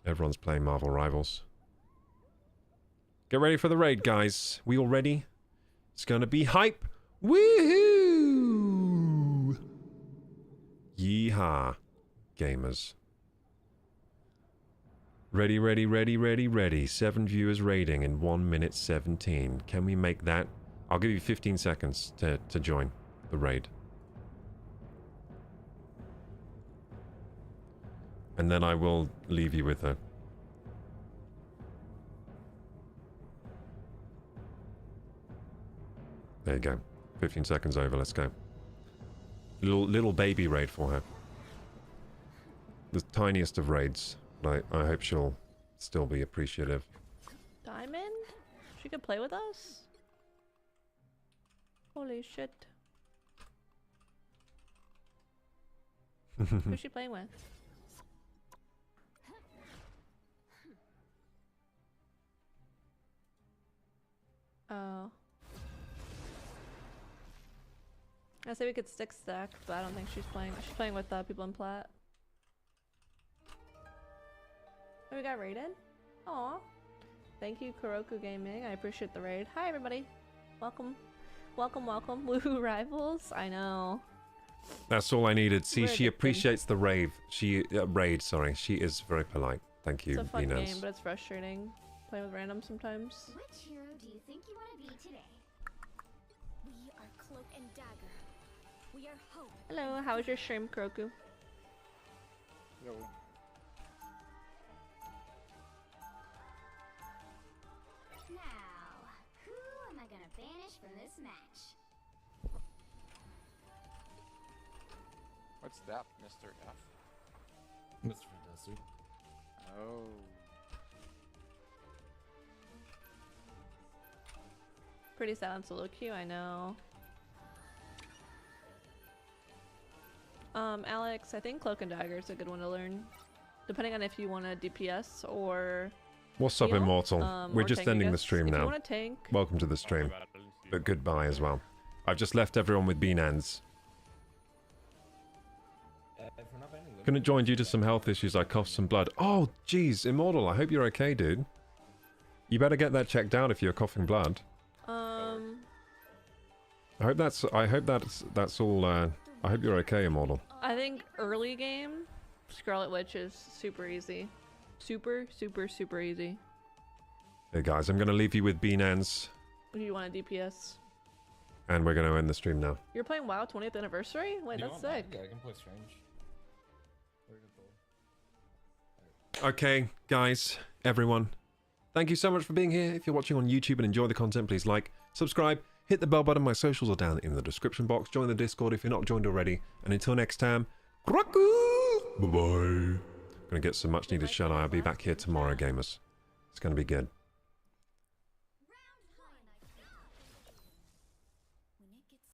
Everyone's playing Marvel Rivals. Get ready for the raid, guys. We all ready? It's going to be hype. Woohoo! Yeehaw, gamers. Ready, ready, ready, ready, ready. 7 viewers raiding in 1 minute 17. Can we make that? I'll give you 15 seconds to join the raid. And then I will leave you with her. There you go. 15 seconds over, let's go. Little baby raid for her. The tiniest of raids. I hope she'll still be appreciative. Diamond? She could play with us? Holy shit. Who's she playing with? Oh. I say we could stick stack, but I don't think she's playing. She's playing with people in plat. Oh, we got raided? Aw. Thank you, KorokuGaming. I appreciate the raid. Hi, everybody. Welcome. Welcome, welcome. Woohoo rivals. I know. That's all I needed. See, she appreciates the raid. Raid, sorry. She is very polite. Thank you, It's a fun Venus. game, but it's frustrating. Playing with random sometimes. Which hero do you think you want to be today? We are Cloak and Dagger. We are hope. Hello, how was your stream, Koroku? Yo. Now, who am I gonna banish from this match? What's that, Mr. F? Mr. Fantastic. Oh. Pretty sad on solo queue, I know. Alex, I think Cloak and Dagger is a good one to learn. depending on if you want to DPS or What's up, heal, Immortal? We're or just tank, I ending the guess. stream If now. you want to tank, Welcome to the stream. But goodbye as well. I've just left everyone with Beanans. Couldn't join due to some health issues. I coughed some blood. Oh, jeez, Immortal. I hope you're okay, dude. You better get that checked out if you're coughing blood. I hope that's all. I hope you're okay, Immortal. I think early game, Scarlet Witch is super easy. Super easy. Hey guys, I'm gonna leave you with Beanans, If you want a DPS. and we're gonna end the stream now. You're playing WoW 20th anniversary? Wait, that's sick. Yeah, I can play Strange. Okay, guys, everyone, thank you so much for being here. If you're watching on YouTube and enjoy the content, please like, subscribe, hit the bell button. My socials are down in the description box. Join the Discord if you're not joined already. And until next time, bye-bye. Gonna get some much needed shut eye. I'll be back here tomorrow, gamers. It's gonna be good.